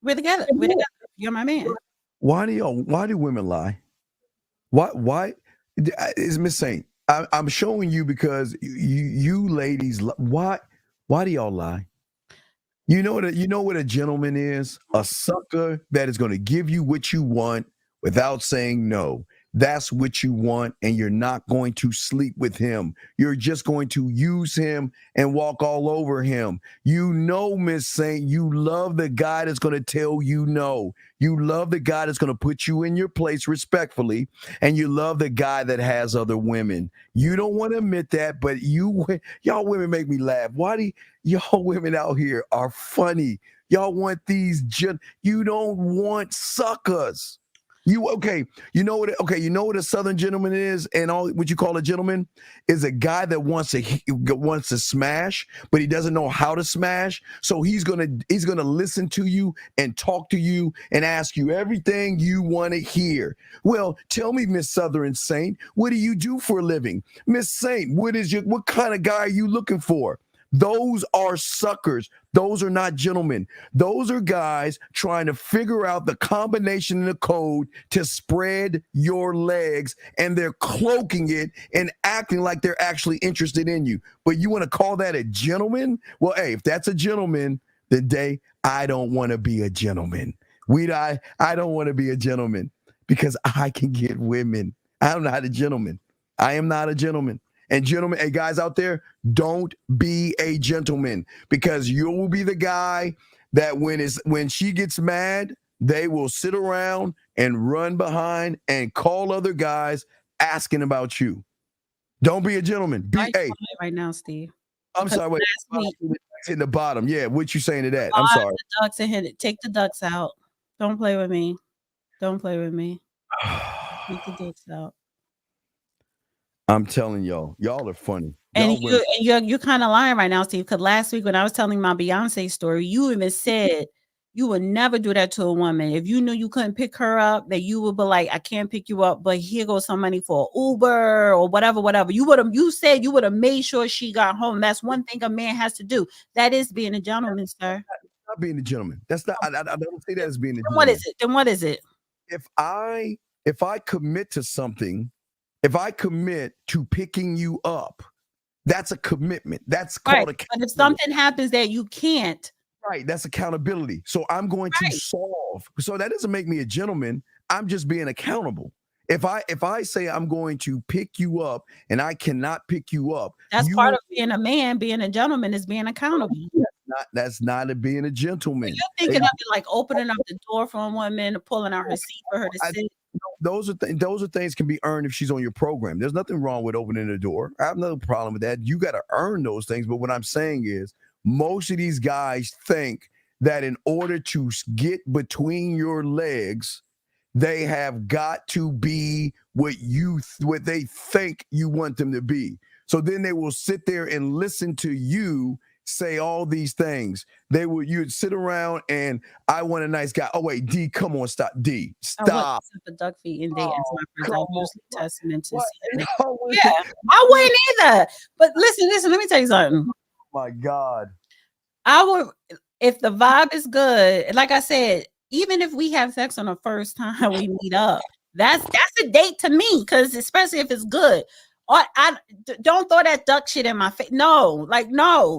We're together. You're my man. Why do women lie? Why is Miss Saint? I'm showing you because you ladies, why do y'all lie? You know what a gentleman is? A sucker that is going to give you what you want without saying no. That's what you want, and you're not going to sleep with him. You're just going to use him and walk all over him. Miss Saint, you love the guy that's going to tell you no. You love the guy that's going to put you in your place respectfully, and you love the guy that has other women. You don't want to admit that, but y'all women make me laugh. Why do y'all women out here are funny? Y'all want you don't want suckers. You know what? Okay, you know what a Southern gentleman is, and all what you call a gentleman is a guy that wants to smash, but he doesn't know how to smash. So he's gonna listen to you and talk to you and ask you everything you want to hear. Well, tell me, Miss Southern Saint, what do you do for a living, Miss Saint? What kind of guy are you looking for? Those are suckers. Those are not gentlemen. Those are guys trying to figure out the combination in the code to spread your legs, and they're cloaking it and acting like they're actually interested in you. But you want to call that a gentleman? Well, hey, if that's a gentleman, then I don't want to be a gentleman. I don't want to be a gentleman because I can get women. I'm not a gentleman. I am not a gentleman. And gentlemen, hey, guys out there, don't be a gentleman, because you will be the guy that when she gets mad, they will sit around and run behind and call other guys asking about you. Don't be a gentleman. Right now, Steve. I'm sorry. Wait, in the bottom. Yeah, what you saying to that? I'm sorry. The ducks and hit it. Take the ducks out. Don't play with me. Don't play with me. Take the ducks out. I'm telling y'all are funny. And you're kind of lying right now, Steve, because last week when I was telling my Beyonce story, you even said you would never do that to a woman. If you knew you couldn't pick her up, that you would be like, I can't pick you up, but here goes some money for Uber or whatever. You said you would have made sure she got home. That's one thing a man has to do. That is being a gentleman, sir. Not being a gentleman. That's not. I don't say that as being a gentleman. What is it? Then what is it? If I commit to something, if I commit to picking you up, that's a commitment. That's called accountability. But if something happens that you can't, right, that's accountability. So I'm going to solve. So that doesn't make me a gentleman. I'm just being accountable. If I say I'm going to pick you up and I cannot pick you up, that's part of being a man. Being a gentleman is being accountable. That's not being a gentleman. You're thinking of it like opening up the door for a woman, pulling out her seat for her to sit. Those are things can be earned if she's on your program. There's nothing wrong with opening the door. I have no problem with that. You got to earn those things. But what I'm saying is, most of these guys think that in order to get between your legs, they have got to be what they think you want them to be. So then they will sit there and listen to you say all these things. You'd sit around and I want a nice guy. Oh wait, D, come on, stop. D, stop. The duck feet and dating testament to yeah, I wouldn't either. But listen, let me tell you something. Oh my God. I would, if the vibe is good, like I said, even if we have sex on the first time we meet up, that's a date to me, because especially if it's good. I don't throw that duck shit in my face. No,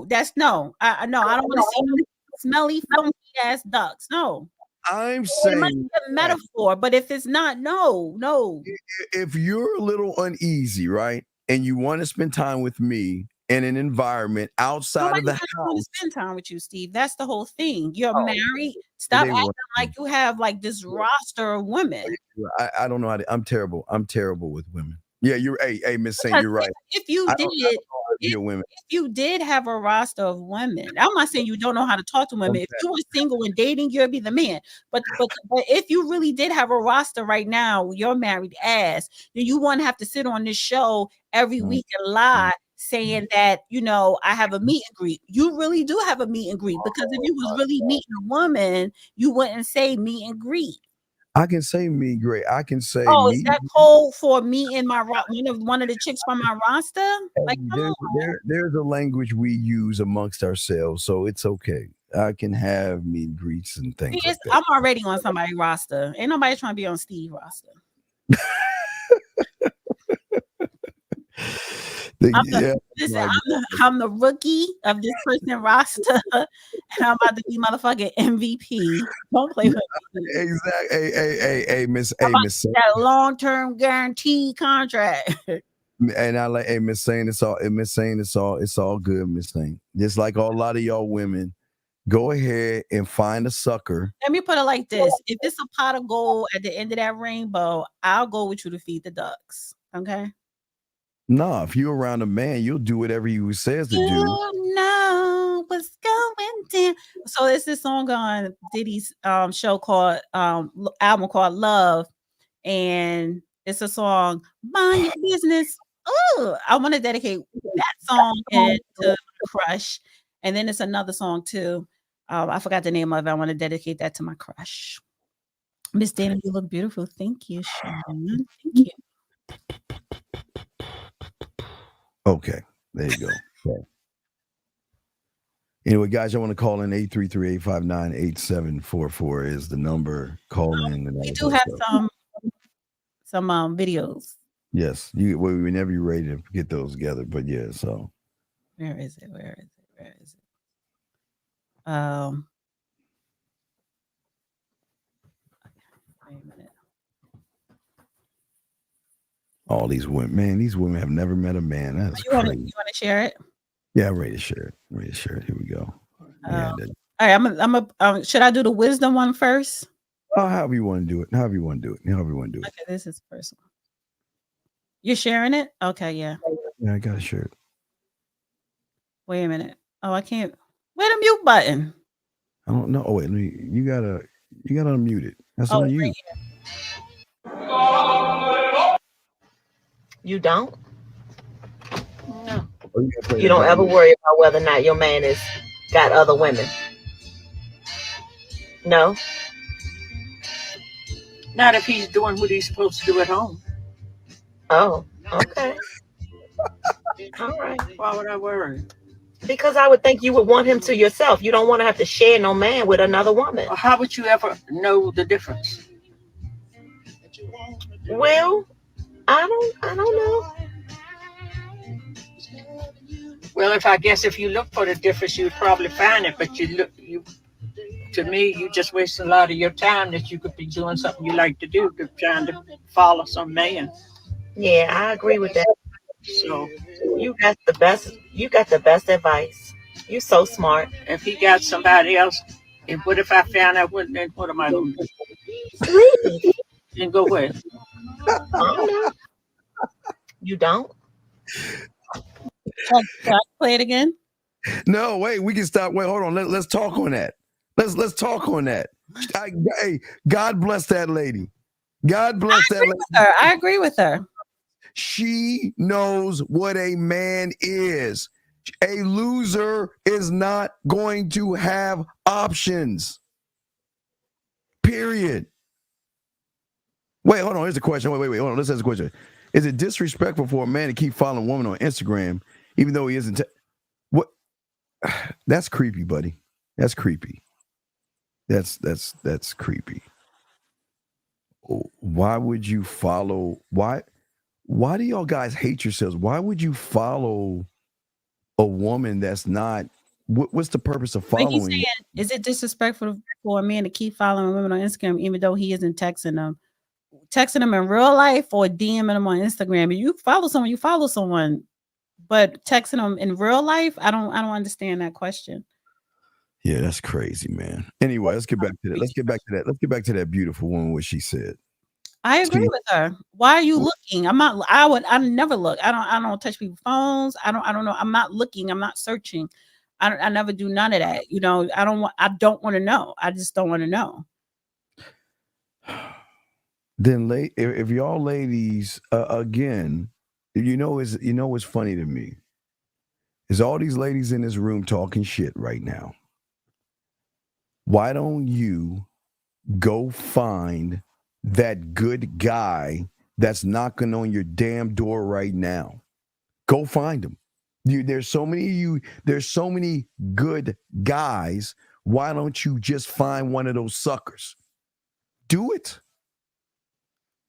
that's no. I don't want to see smelly, funky ass ducks. No. I'm saying it might be a metaphor, but if it's not, no. If you're a little uneasy, right, and you want to spend time with me in an environment outside of the house, want to spend time with you, Steve. That's the whole thing. You're married. Stop acting like you have like this roster of women. I don't know how to. I'm terrible. I'm terrible with women. Yeah, hey, Miss Saint, you're right. If you did have a roster of women, I'm not saying you don't know how to talk to women. If you were single and dating, you'd be the man. But if you really did have a roster right now, you're married ass, then you wouldn't have to sit on this show every week and lie saying that, I have a meet and greet. You really do have a meet and greet, because if you was really meeting a woman, you wouldn't say meet and greet. I can say me great. I can say. Oh, is that code for me and my one of the chicks from my roster? Like, there's a language we use amongst ourselves, so it's okay. I can have meet and greets and things. Like that. I'm already on somebody's roster. Ain't nobody trying to be on Steve's roster. I'm the rookie of this person roster, and I'm about to be motherfucking MVP. Don't play with me. Exactly. Hey, Miss. That long-term guarantee contract. And I like, hey, Miss Saint, it's all good, Miss Saint. Just like a lot of y'all women, go ahead and find a sucker. Let me put it like this: if it's a pot of gold at the end of that rainbow, I'll go with you to feed the ducks. Okay. No, if you're around a man, you'll do whatever he says to do. You know what's going down. So it's this song on Diddy's show called album called Love, and it's a song, Mind Your Business. Oh, I want to dedicate that song and to my crush. And then it's another song too. I forgot the name of it. I want to dedicate that to my crush. Miss Dana, you look beautiful. Thank you, Sharon. Thank you. Okay, there you go. Okay. Anyway, guys, I want to call in 833-859-8744 is the number. Call in. And we do have some videos. Yes, whenever you're ready to get those together. But yeah, so where is it? Wait a minute. All these women have never met a man. That's crazy. You want to share it? Yeah, I'm ready to share it. Here we go. All right, should I do the wisdom one first? Oh, however you want to do it. Okay, this is the first one. You're sharing it? Okay, yeah. Yeah, I gotta share it. Wait a minute. Oh, I can't. Where's the mute button? I don't know. Oh, wait, you gotta unmute it. That's on you. Right, you don't? No. You don't ever worry about whether or not your man has got other women? No? Not if he's doing what he's supposed to do at home. Oh, okay. All right. Why would I worry? Because I would think you would want him to yourself. You don't want to have to share no man with another woman. Well, how would you ever know the difference? Well, I don't know. Well, if you look for the difference, you'd probably find it. But to me, you just waste a lot of your time that you could be doing something you like to do, trying to follow some man. Yeah, I agree with that. So you got the best advice. You're so smart. If he got somebody else, and what if I found out what am I going to do? Leave. And go where? I don't know. You don't? Can I play it again? No, wait, we can stop. Wait, hold on. Let's talk on that. Let's talk on that. Hey, God bless that lady. God bless that lady. I agree with her. She knows what a man is. A loser is not going to have options. Period. Wait, hold on. Here's a question. Wait. Hold on. Let's ask a question. Is it disrespectful for a man to keep following a woman on Instagram, even though he isn't? What? That's creepy, buddy. That's creepy. That's creepy. Why would you follow? Why do y'all guys hate yourselves? Why would you follow a woman that's not? What's the purpose of following? Like he's saying, is it disrespectful for a man to keep following women on Instagram, even though he isn't texting them in real life or DMing them on Instagram? You follow someone, but texting them in real life, I don't understand that question. Yeah, that's crazy, man. Anyway, let's get back to that. Let's get back to that beautiful woman, what she said. I agree with her. Why are you looking? I never look. I don't touch people's phones. I don't know. I'm not looking. I'm not searching. I never do none of that. I don't want to know. I just don't want to know. Then if y'all ladies, again, what's funny to me is all these ladies in this room talking shit right now. Why don't you go find that good guy that's knocking on your damn door right now? Go find him. There's so many good guys. Why don't you just find one of those suckers? Do it.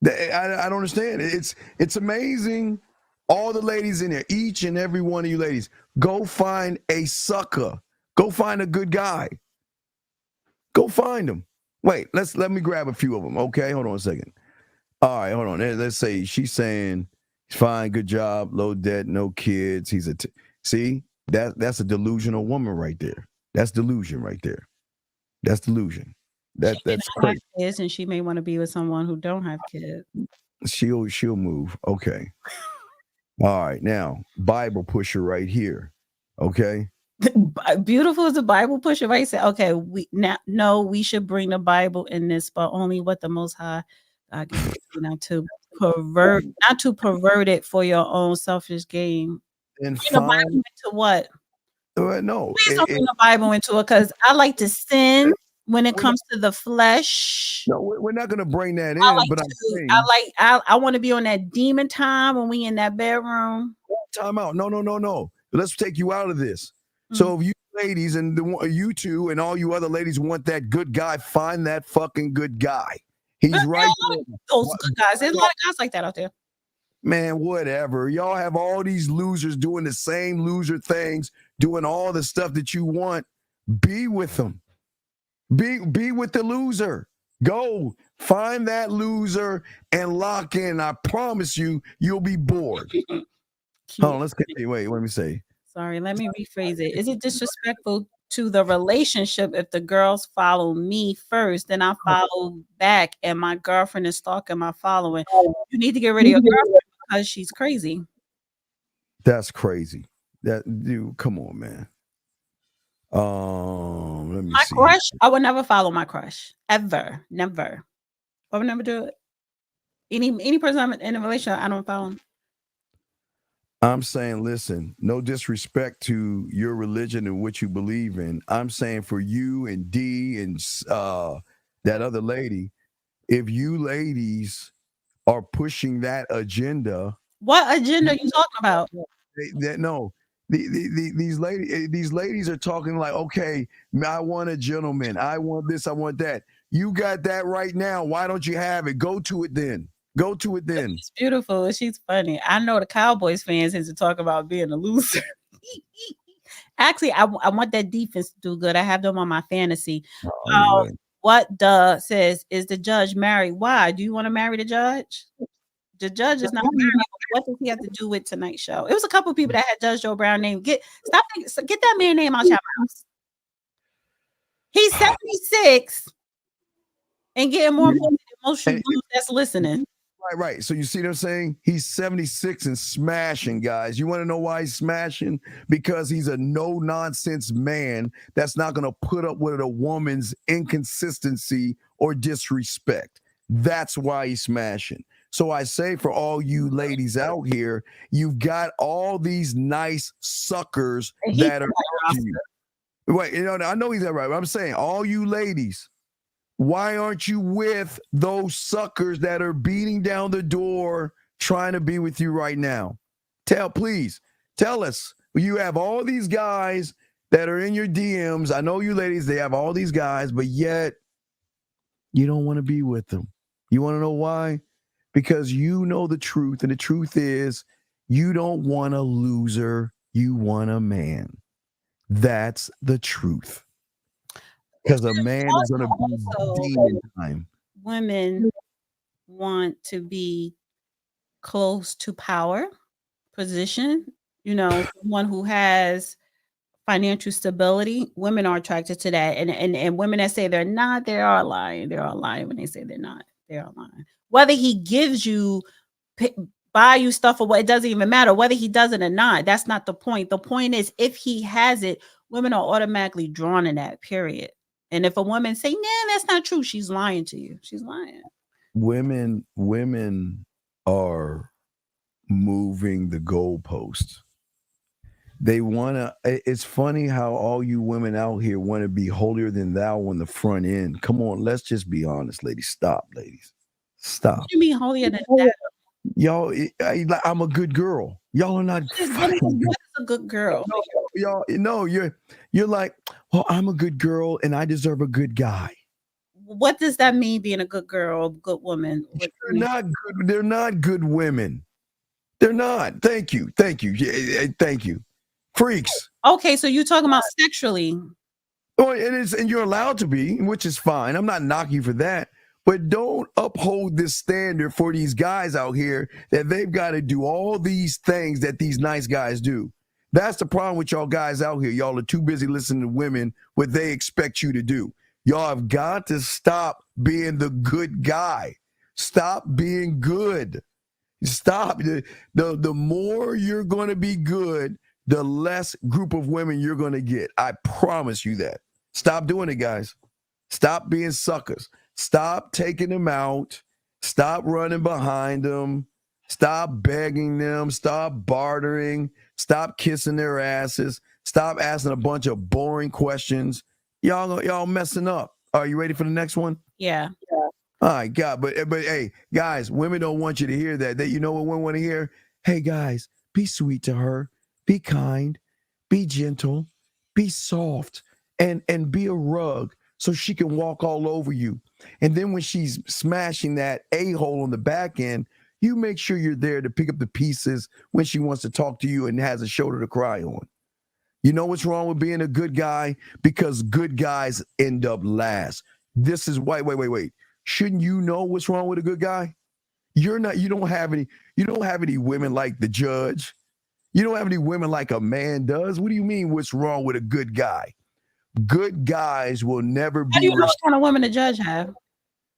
I don't understand. It's amazing. All the ladies in there, each and every one of you ladies, go find a sucker. Go find a good guy. Go find them. Wait, let me grab a few of them. Okay, hold on a second. All right, hold on. Let's say she's saying, fine, good job, low debt, no kids. See, that's a delusional woman right there. That's delusion right there. That's delusion. That's crazy. Kids, and she may want to be with someone who don't have kids. She'll move. Okay. All right. Now, Bible pusher right here. Okay. Beautiful is a Bible pusher, right? Say, okay, we should bring the Bible in this, but only what the Most High I guess not to pervert it for your own selfish gain. And Bring the Bible find into what? no. Please don't bring the Bible into it because I like to sin when it We're comes to the flesh. No, we're not going to bring that I in. like But to. I'm saying, I want to be on that demon time when we in that bedroom. time out. No. Let's take you out of this. Mm. So if you ladies and you two and all you other ladies want that good guy, find that fucking good guy. He's right. Those good guys. There's a lot of guys like that out there. Man, whatever. Y'all have all these losers doing the same loser things, doing all the stuff that you want. Be with them. Be with the loser. Go find that loser and lock in. I promise you, you'll be bored. Hold on, let's continue. Wait, let me say. Sorry, let me rephrase it. Is it disrespectful to the relationship if the girls follow me first, then I follow back, and my girlfriend is stalking my following? You need to get rid of your girlfriend because she's crazy. That's crazy. That dude, come on, man. Let me see. My crush, I would never follow my crush. Ever. Never. I would never do it. Any person I'm in a relationship, I don't follow him. I'm saying, listen, no disrespect to your religion and what you believe in. I'm saying for you and D and that other lady, if you ladies are pushing that agenda. What agenda are you talking about? These ladies are talking like, okay, I want a gentleman. I want this. I want that. You got that right now. Why don't you have it? Go to it then. She's beautiful. She's funny. I know the Cowboys fans is to talk about being a loser. Actually, I want that defense to do good. I have them on my fantasy. What says, is the judge married? Why? Do you want to marry the judge? The judge is not married. What does he have to do with tonight's show? It was a couple of people that had Judge Joe Brown name. Get that man name out your mouth. He's 76 and getting more than most you that's listening. Right. So you see what I'm saying? He's 76 and smashing, guys. You want to know why he's smashing? Because he's a no-nonsense man that's not going to put up with a woman's inconsistency or disrespect. That's why he's smashing. So I say for all you ladies out here, you've got all these nice suckers that are to you. Wait, I know he's that right. But I'm saying all you ladies, why aren't you with those suckers that are beating down the door trying to be with you right now? Please tell us. You have all these guys that are in your DMs. I know you ladies, they have all these guys, but yet you don't want to be with them. You want to know why? Because you know the truth, and the truth is you don't want a loser. You want a man. That's the truth. Because a man is going to be demon time. Women want to be close to power, position, someone who has financial stability. Women are attracted to that. And women that say they're not, they are lying. They are lying when they say they're not. They are lying. Whether he gives you, buy you stuff or what, it doesn't even matter. Whether he does it or not, that's not the point. The point is, if he has it, women are automatically drawn in that, period. And if a woman say, nah, that's not true, she's lying to you. She's lying. Women are moving the goalposts. They want to, it's funny how all you women out here want to be holier than thou on the front end. Come on, let's just be honest, ladies. Stop, ladies. Stop. What do you mean holier than thou? Y'all, I'm a good girl. Y'all are not. What is a good girl? You're like, well, I'm a good girl and I deserve a good guy. What does that mean, being a good girl, good woman? They're not good. They're not good women. They're not. Thank you. Thank you. Freaks. Okay, so you're talking about sexually. Oh, it is, and you're allowed to be, which is fine. I'm not knocking you for that. But don't uphold this standard for these guys out here that they've got to do all these things that these nice guys do. That's the problem with y'all guys out here. Y'all are too busy listening to women, what they expect you to do. Y'all have got to stop being the good guy. Stop being good. Stop. The more you're going to be good, the less group of women you're going to get. I promise you that. Stop doing it, guys. Stop being suckers. Stop taking them out. Stop running behind them. Stop begging them. Stop bartering. Stop kissing their asses. Stop asking a bunch of boring questions. Y'all messing up. Are you ready for the next one? Yeah. All right, God, but hey, guys, women don't want you to hear that. You know what women want to hear? Hey, guys, be sweet to her. Be kind. Be gentle. Be soft. And be a rug so she can walk all over you. And then when she's smashing that a-hole on the back end, you make sure you're there to pick up the pieces when she wants to talk to you and has a shoulder to cry on. You know what's wrong with being a good guy? Because good guys end up last. This is wait. Shouldn't you know what's wrong with a good guy? You don't have any women like the judge. You don't have any women like a man does. What do you mean what's wrong with a good guy? Good guys will never be. How do you know what kind of women the judge have?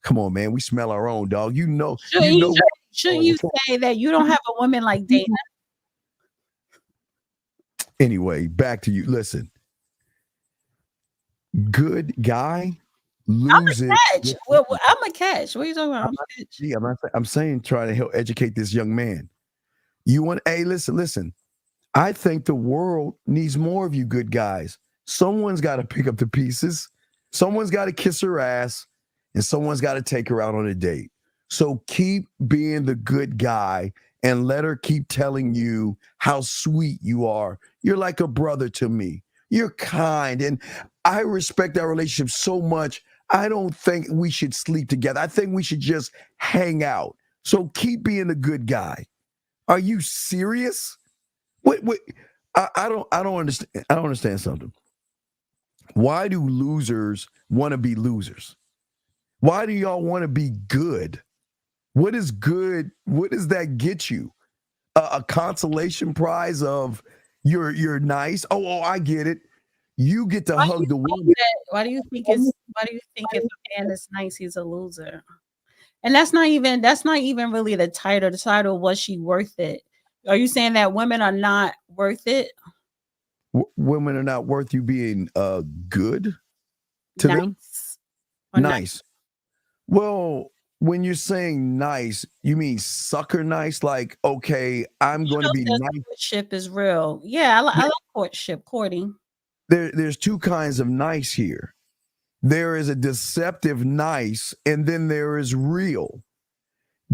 Come on, man. We smell our own, dog. Shouldn't you say that you don't have a woman like Dana? Anyway, back to you. Listen. Good guy loses. I'm a catch. I'm a catch. What are you talking about? I'm saying try to help educate this young man. Listen. I think the world needs more of you good guys. Someone's got to pick up the pieces. Someone's got to kiss her ass. And someone's got to take her out on a date. So keep being the good guy and let her keep telling you how sweet you are. You're like a brother to me. You're kind. And I respect that relationship so much. I don't think we should sleep together. I think we should just hang out. So keep being a good guy. Are you serious? What? I don't understand. I don't understand something. Why do losers want to be losers? Why do y'all want to be good? What is good? What does that get you? A consolation prize of you're nice? Oh, I get it. You get to hug the woman. Why do you think if a man is nice, he's a loser? And that's not even really the title. The title, was she worth it? Are you saying that women are not worth it? Women are not worth you being good to them? Nice. Well, when you're saying nice, you mean sucker nice? Like, okay, I'm going to be nice. Courtship is real. Yeah, I like courtship, courting. There's two kinds of nice here. There is a deceptive nice, and then there is real.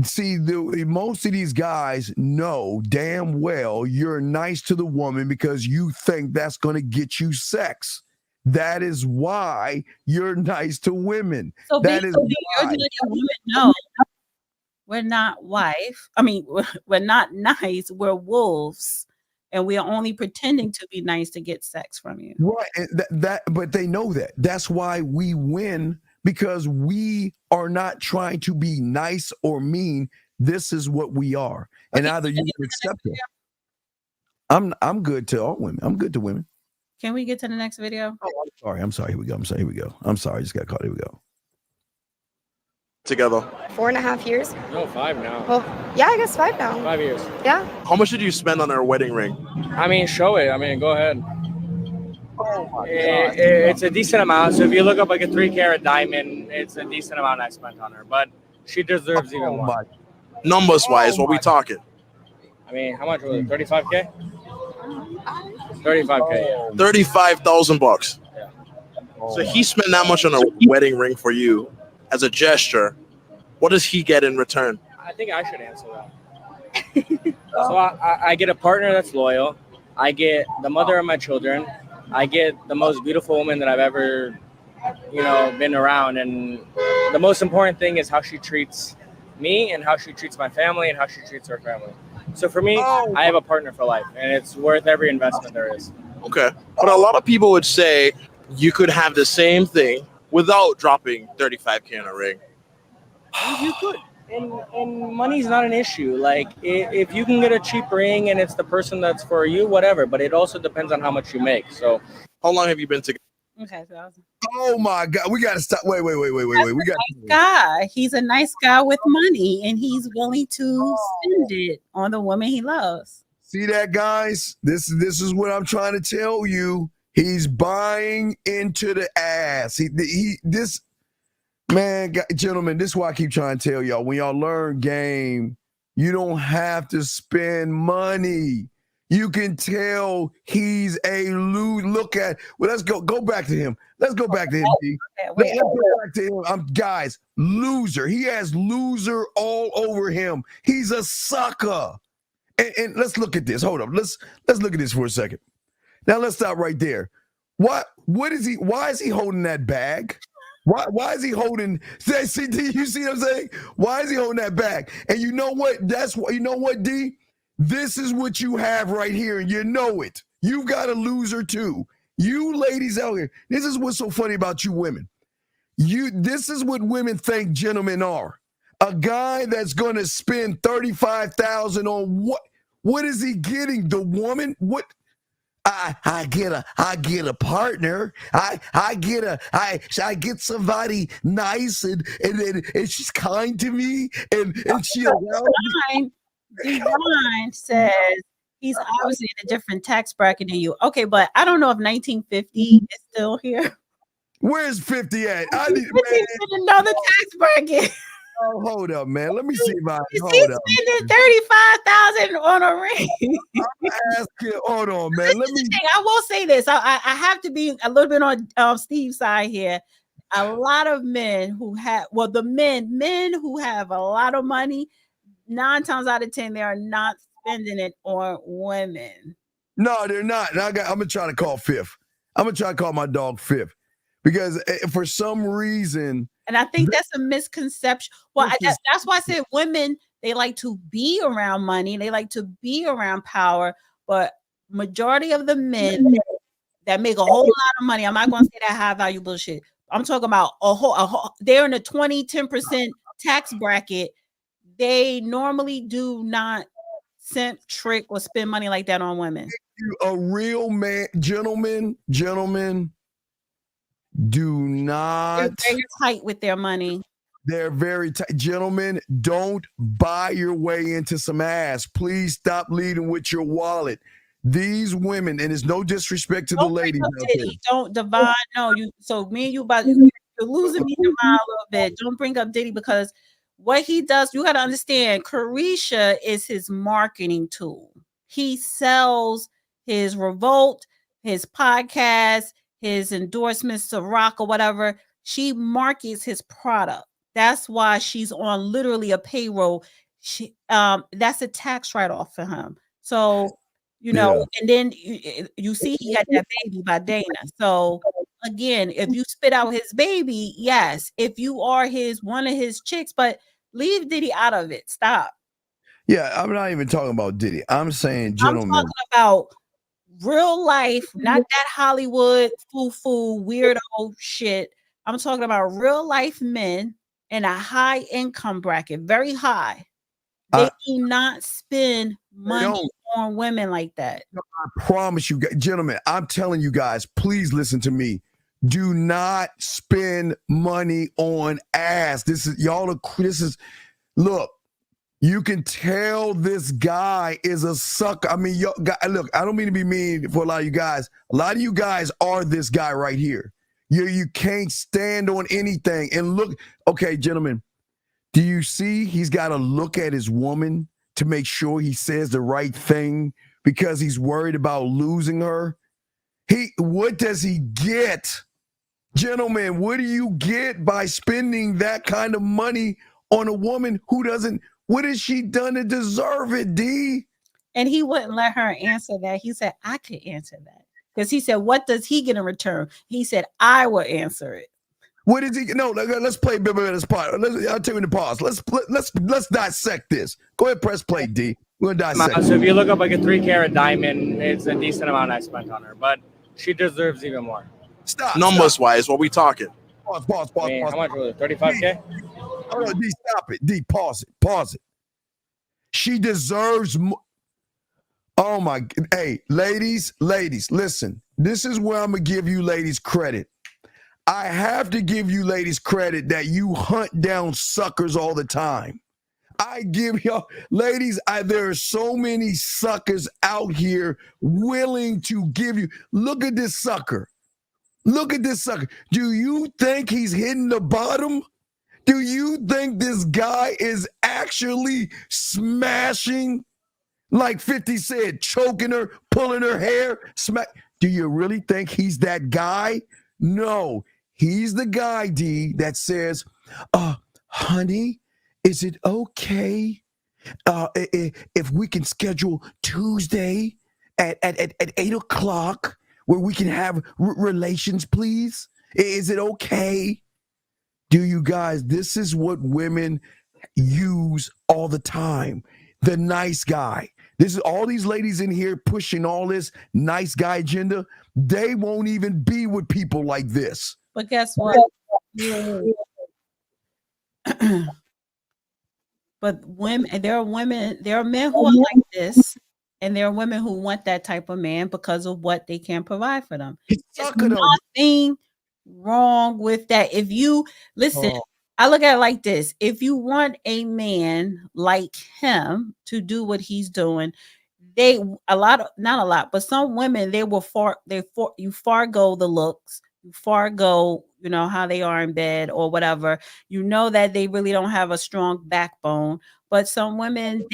See, most of these guys know damn well you're nice to the woman because you think that's going to get you sex. That is why you're nice to women. So that is why. Women know we're not wife. I mean, we're not nice. We're wolves, and we are only pretending to be nice to get sex from you. Right. But they know that. That's why we win, because we are not trying to be nice or mean. This is what we are, and either you can accept it. I'm good to all women. I'm good to women. Can we get to the next video? Oh, I'm sorry. Here we go. I'm sorry. I just got caught. Here we go. Together. 4.5 years. No, 5 now. Well, yeah, I guess 5 now. 5 years. Yeah. How much did you spend on her wedding ring? I mean, show it. I mean, go ahead. Oh my God. It's a decent amount. So if you look up like a 3-carat diamond, it's a decent amount I spent on her. But she deserves even more. Numbers wise, what we talking? I mean, how much was it? 35K? 35K, yeah. $35,000. Yeah. So he spent that much on a wedding ring for you as a gesture. What does he get in return? I think I should answer that. So I get a partner that's loyal. I get the mother of my children. I get the most beautiful woman that I've ever, been around. And the most important thing is how she treats me and how she treats my family and how she treats her family. So for me, I have a partner for life, and it's worth every investment there is. Okay. But a lot of people would say you could have the same thing without dropping $35K on a ring. You could. And money's not an issue. Like, if you can get a cheap ring and it's the person that's for you, whatever. But it also depends on how much you make. So how long have you been together? Okay, so oh my God, we got to stop. Wait. We got nice guy. He's a nice guy with money, and he's willing to spend it on the woman he loves. See that, guys? This is what I'm trying to tell you. He's buying into the ass. Man, gentlemen, this is why I keep trying to tell y'all. When y'all learn game, you don't have to spend money. You can tell he's a loser. Look at, well, let's go back to him. Let's go back to him, D. Let's go back to him. Guys, loser. He has loser all over him. He's a sucker. And let's look at this. Hold up. Let's look at this for a second. Now let's stop right there. Why is he holding that bag? Why is he holding? See, D, you see what I'm saying? Why is he holding that bag? And you know what? You know what, D? This is what you have right here, and you know it. You've got a loser too. You ladies out here, this is what's so funny about you women. This is what women think gentlemen are. A guy that's going to spend $35,000 on what? What is he getting? The woman? What? I get a partner. I get somebody nice and she's kind to me and she allows me. Divine says he's obviously in a different tax bracket than you. Okay, but I don't know if 1950 is still here. Where's 50 at? I need another tax bracket. Oh, hold up, man. Let me see my. He's spending $35,000 on a ring. Hold on, man. I will say this. I have to be a little bit on Steve's side here. A lot of men who have, men who have a lot of money, 9 times out of 10, they are not spending it on women. No, they're not. I'm gonna try to call Fifth. I'm gonna try to call my dog Fifth because for some reason. And I think that's a misconception. Well, that's why I said women, they like to be around money. They like to be around power. But majority of the men that make a whole lot of money, I'm not going to say that high value bullshit. I'm talking about they're in a 10% tax bracket. They normally do not simp, trick, or spend money like that on women. A real man, gentlemen, do not. They're very tight with their money. They're very tight. Gentlemen, don't buy your way into some ass. Please stop leading with your wallet. These women, and it's no disrespect to the ladies out there. Don't, Devon. No, so me and you're losing me, Devon, a little bit. Don't bring up Diddy because what he does, you got to understand, Carisha is his marketing tool. He sells his Revolt, his podcast, his endorsements to Rock or whatever. She markets his product. That's why she's on literally a payroll. That's a tax write-off for him. So, and then you see he had that baby by Dana. So again, if you spit out his baby, yes. If you are one of his chicks, but leave Diddy out of it. Stop. Yeah, I'm not even talking about Diddy. I'm saying, gentlemen. I'm talking about real life, not that Hollywood foo-foo weirdo shit. I'm talking about real life men in a high income bracket, very high. They do not spend money on women like that. I promise you, gentlemen, I'm telling you guys, please listen to me. Do not spend money on ass. Look. You can tell this guy is a sucker. I mean, look, I don't mean to be mean for a lot of you guys. A lot of you guys are this guy right here. You can't stand on anything. And look, okay, gentlemen, do you see he's got to look at his woman to make sure he says the right thing because he's worried about losing her? What does he get? Gentlemen, what do you get by spending that kind of money on a woman who doesn't? What has she done to deserve it, D? And he wouldn't let her answer that. He said, I could answer that. Because he said, what does he get in return? He said, I will answer it. What is he? No, let's play this part. I'll tell you the pause. Let's dissect this. Go ahead, press play, D. We're gonna dissect. So if you look up like a 3-carat diamond, it's a decent amount I spent on her, but she deserves even more. Stop. Numbers wise, what we talking? Pause. How much was it? 35K? Oh, D, stop it. D, pause it. She deserves more. Oh my, hey, ladies, listen. This is where I'm gonna give you ladies credit. I have to give you ladies credit that you hunt down suckers all the time. I give y'all, ladies, there are so many suckers out here willing to give you. Look at this sucker. Do you think he's hitting the bottom? Do you think this guy is actually smashing, like 50 said, choking her, pulling her hair, smack? Do you really think he's that guy? No, he's the guy, D, that says, honey, is it okay if we can schedule Tuesday at 8 o'clock where we can have relations, please? Is it okay? Do you guys, this is what women use all the time. The nice guy. This is all these ladies in here pushing all this nice guy agenda. They won't even be with people like this. But guess what? But there are men who are like this, and there are women who want that type of man because of what they can provide for them. There's nothing wrong with that. If you listen, I look at it like this: if you want a man like him to do what he's doing, not a lot, but some women, you forego the looks, you forego, how they are in bed or whatever. You know that they really don't have a strong backbone. But some women,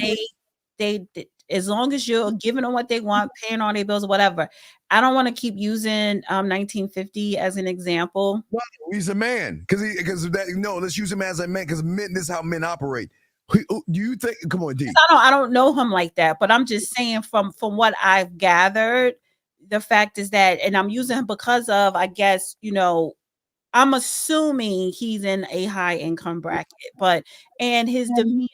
they as long as you're giving them what they want, paying all their bills or whatever. I don't want to keep using 1950 as an example. Well, he's a man because of that. No, let's use him as a man because men. This is how men operate. Do you think? Come on, D. I don't know him like that, but I'm just saying from what I've gathered, the fact is that, and I'm using him because of, I guess, I'm assuming he's in a high income bracket, and his demeanor,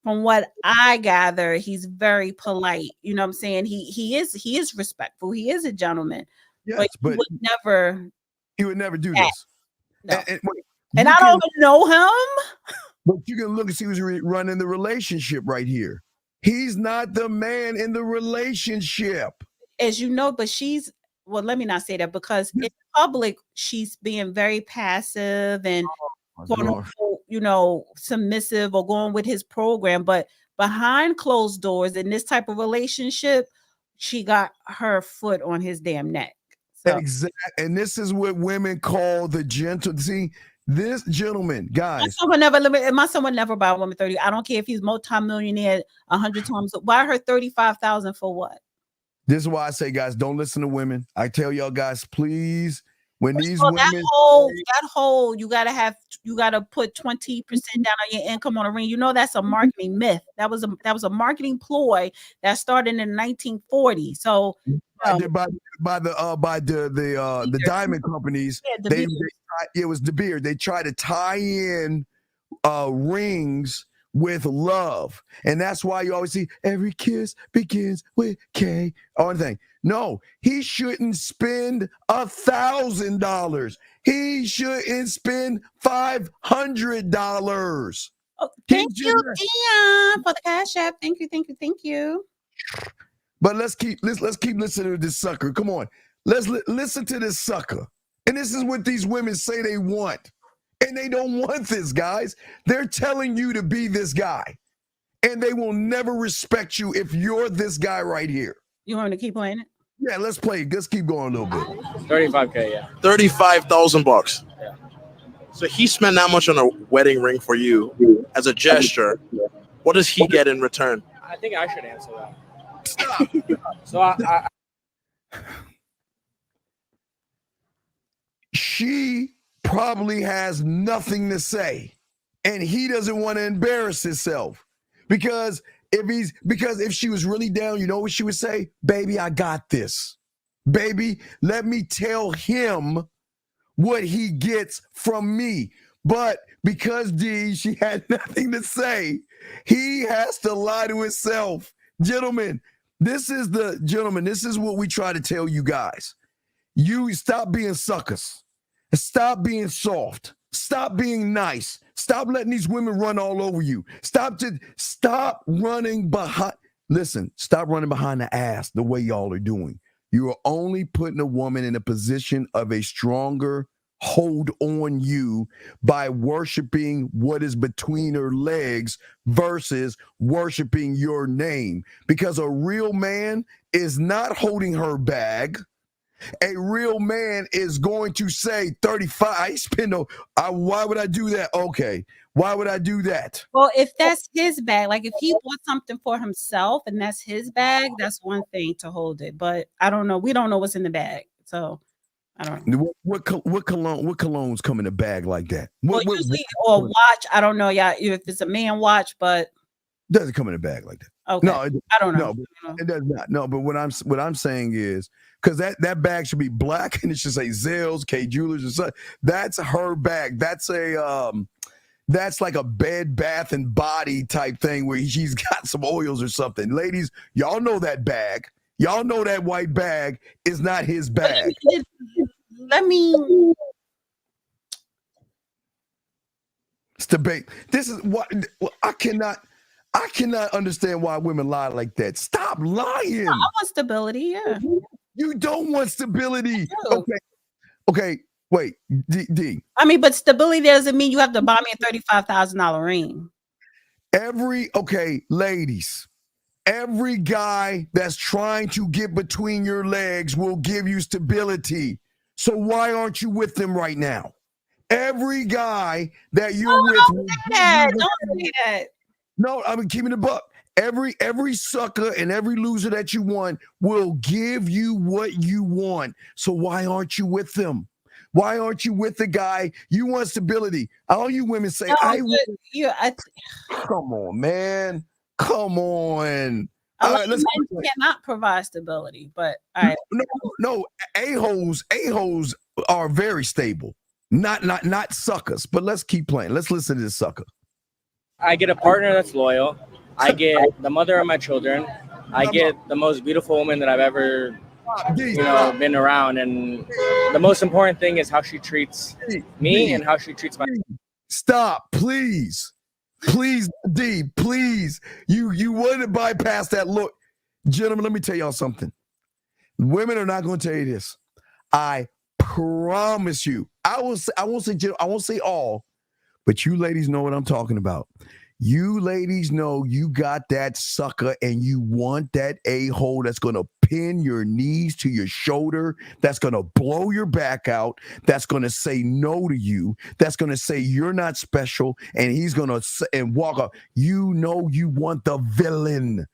from what I gather, he's very polite. You know what I'm saying? He is respectful. He is a gentleman. Yes, but he would never do this. No. And I don't even know him. But you can look and see who's running the relationship right here. He's not the man in the relationship. As you know, but let me not say that, because in public, she's being very passive and submissive or going with his program. But behind closed doors in this type of relationship, she got her foot on his damn neck. So. Exactly. And this is what women call the gentle. See, this gentleman, guys. My son would never buy a woman 30. I don't care if he's multimillionaire 100 times. Buy her 35,000 for what? This is why I say, guys, don't listen to women. I tell y'all guys, please, when these women that whole you gotta put 20% down on your income on a ring. That's a marketing myth. That was a marketing ploy that started in 1940. So by the diamond companies, it was De Beers. They tried to tie in rings with love, and that's why you always see every kiss begins with K or anything. No, he shouldn't spend $1,000. He shouldn't spend $500. Oh, thank you, Dion, for the cash app. Thank you. But let's keep listening to this sucker. Come on, let's listen to this sucker. And this is what these women say they want. And they don't want this, guys. They're telling you to be this guy. And they will never respect you if you're this guy right here. You want me to keep playing it? Yeah, let's play. Let's keep going a little bit. $35K, yeah. $35,000. Yeah. So he spent that much on a wedding ring for you as a gesture. What does he get in return? I think I should answer that. Stop. So She probably has nothing to say, and he doesn't want to embarrass himself because if she was really down, you know what she would say? Baby, I got this. Baby, let me tell him what he gets from me. But because she had nothing to say, he has to lie to himself. Gentlemen, this is what we try to tell you guys. You stop being suckers. Stop being soft. Stop being nice. Stop letting these women run all over you. Stop running behind. Listen, stop running behind the ass the way y'all are doing. You are only putting a woman in a position of a stronger hold on you by worshiping what is between her legs versus worshiping your name. Because a real man is not holding her bag. A real man is going to say 35. I spend no. Why would I do that? Okay. Why would I do that? Well, if that's his bag, like if he bought something for himself and that's his bag, that's one thing to hold it. But I don't know. We don't know what's in the bag, so I don't know. What colognes come in a bag like that? Usually, or watch. I don't know, if it's a man watch, but doesn't come in a bag like that. Okay. No, I don't know. No, it does not. No, but what I'm saying is because that bag should be black and it should say Zales, K Jewelers, or something. That's her bag. That's like a Bed Bath and Body type thing where she's got some oils or something. Ladies, y'all know that bag. Y'all know that white bag is not his bag. Let me. It's debate. This is what I cannot understand why women lie like that. Stop lying. I want stability. Yeah. You don't want stability. Okay. Wait, D. I mean, but stability doesn't mean you have to buy me a $35,000 ring. Ladies, every guy that's trying to get between your legs will give you stability. So why aren't you with them right now? Every guy that you're with. Don't say that. No, I'm keeping the buck. Every sucker and every loser that you want will give you what you want. So why aren't you with them? Why aren't you with the guy? You want stability. All you women say, come on, man. Come on. Men cannot provide stability, but all right. No. A-holes are very stable. Not suckers. But let's keep playing. Let's listen to this sucker. I get a partner that's loyal. I get the mother of my children. I get the most beautiful woman that I've ever, been around. And the most important thing is how she treats me and how she treats my. Stop, please, D, please. You wouldn't bypass that look, gentlemen. Let me tell y'all something. Women are not going to tell you this. I promise you. I won't say all, but you ladies know what I'm talking about. You ladies know you got that sucker and you want that a-hole that's going to pin your knees to your shoulder, that's going to blow your back out, that's going to say no to you, that's going to say you're not special, and he's going to walk up. You know you want the villain.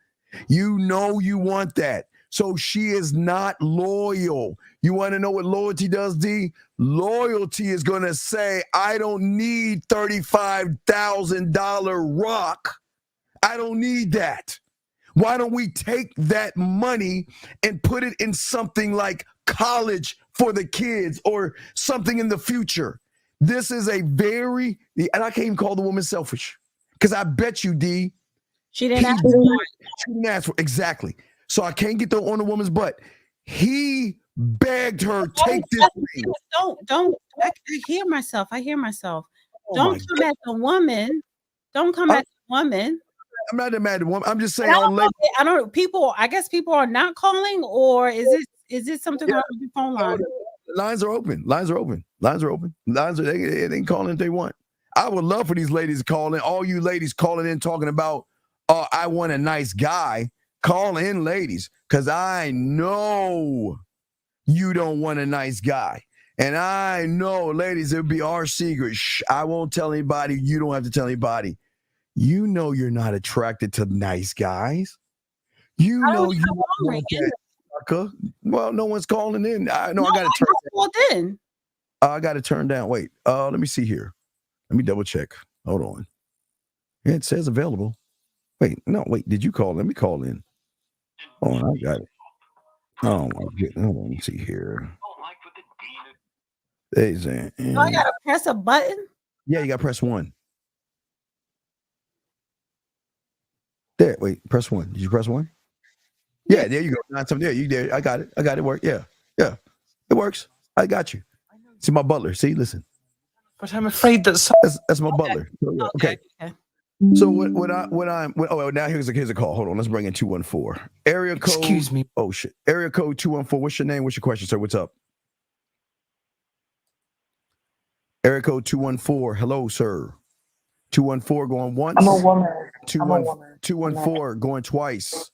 You know you want that. So she is not loyal. You want to know what loyalty does, D? Loyalty is going to say, I don't need $35,000 rock. I don't need that. Why don't we take that money and put it in something like college for the kids or something in the future? This is and I can't even call the woman selfish because I bet you, D. She didn't ask for it. She didn't ask for it. Exactly. So I can't get on the woman's butt. He begged her, take this ring. Don't. I hear myself. Don't come at the woman. Don't come at the woman. I'm not mad at the woman. I'm just saying. I don't. People. I guess people are not calling, or is it something wrong with the phone line? Lines are open. They can call in if they want. I would love for these ladies calling. All you ladies calling in talking about, I want a nice guy. Call in, ladies, because I know you don't want a nice guy. And I know, ladies, it'll be our secret. Shh, I won't tell anybody. You don't have to tell anybody. You know you're not attracted to nice guys. You know you want that sucker. Well, no one's calling in. I got to turn down. I got to turn down. Wait, let me see here. Let me double check. Hold on. Yeah, it says available. Wait, did you call? Let me call in. Oh, I got it. Oh, my goodness. Let me see here. I gotta press a button? Yeah, you gotta press 1. There, wait, press 1. Did you press 1? Yeah, there you go. There, you there. I got it. Work. Yeah. It works. I got you. See my butler. See, listen. But I'm afraid that's my butler. Okay. So now here's a call. Hold on, let's bring in 214. Area code. Excuse me. Oh shit. Area code 214. What's your name? What's your question, sir? What's up? Area code 214. Hello, sir. 214 going once. I'm a woman. 214 going twice.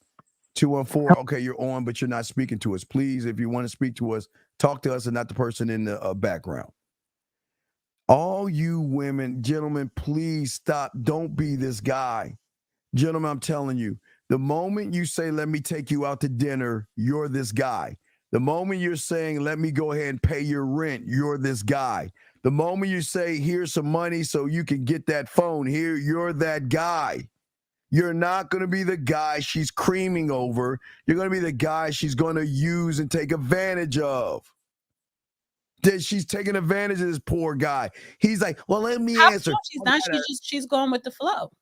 214. Okay, you're on, but you're not speaking to us. Please, if you want to speak to us, Talk to us and not the person in the background. All you women, gentlemen, please stop. Don't be this guy. Gentlemen, I'm telling you, the moment you say, let me take you out to dinner, you're this guy. The moment you're saying, let me go ahead and pay your rent, you're this guy. The moment you say, here's some money so you can get that phone, here, you're that guy. You're not going to be the guy she's creaming over. You're going to be the guy she's going to use and take advantage of. That she's taking advantage of this poor guy. He's like, well, let me answer. She's not. She's going with the flow.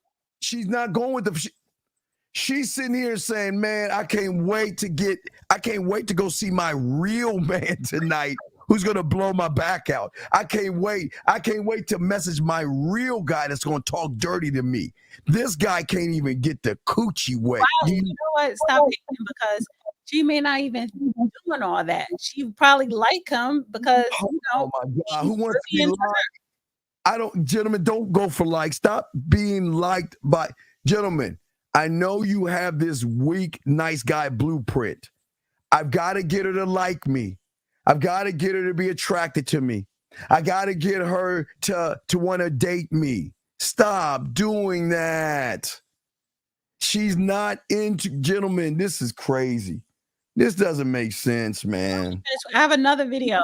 She's not going with the. She's sitting here saying, man, I can't wait to go see my real man tonight who's going to blow my back out. I can't wait. I can't wait to message my real guy that's going to talk dirty to me. This guy can't even get the coochie wet. Wow, you know what? Stop hating, because she may not even be doing all that. She probably like him because, you know. Oh my God. Who wants to be liked? Gentlemen, don't go for likes. Stop being liked by, gentlemen, I know you have this weak, nice guy blueprint. I've got to get her to like me. I've got to get her to be attracted to me. I got to get her to want to date me. Stop doing that. She's not into, gentlemen, this is crazy. This doesn't make sense, man. I have another video.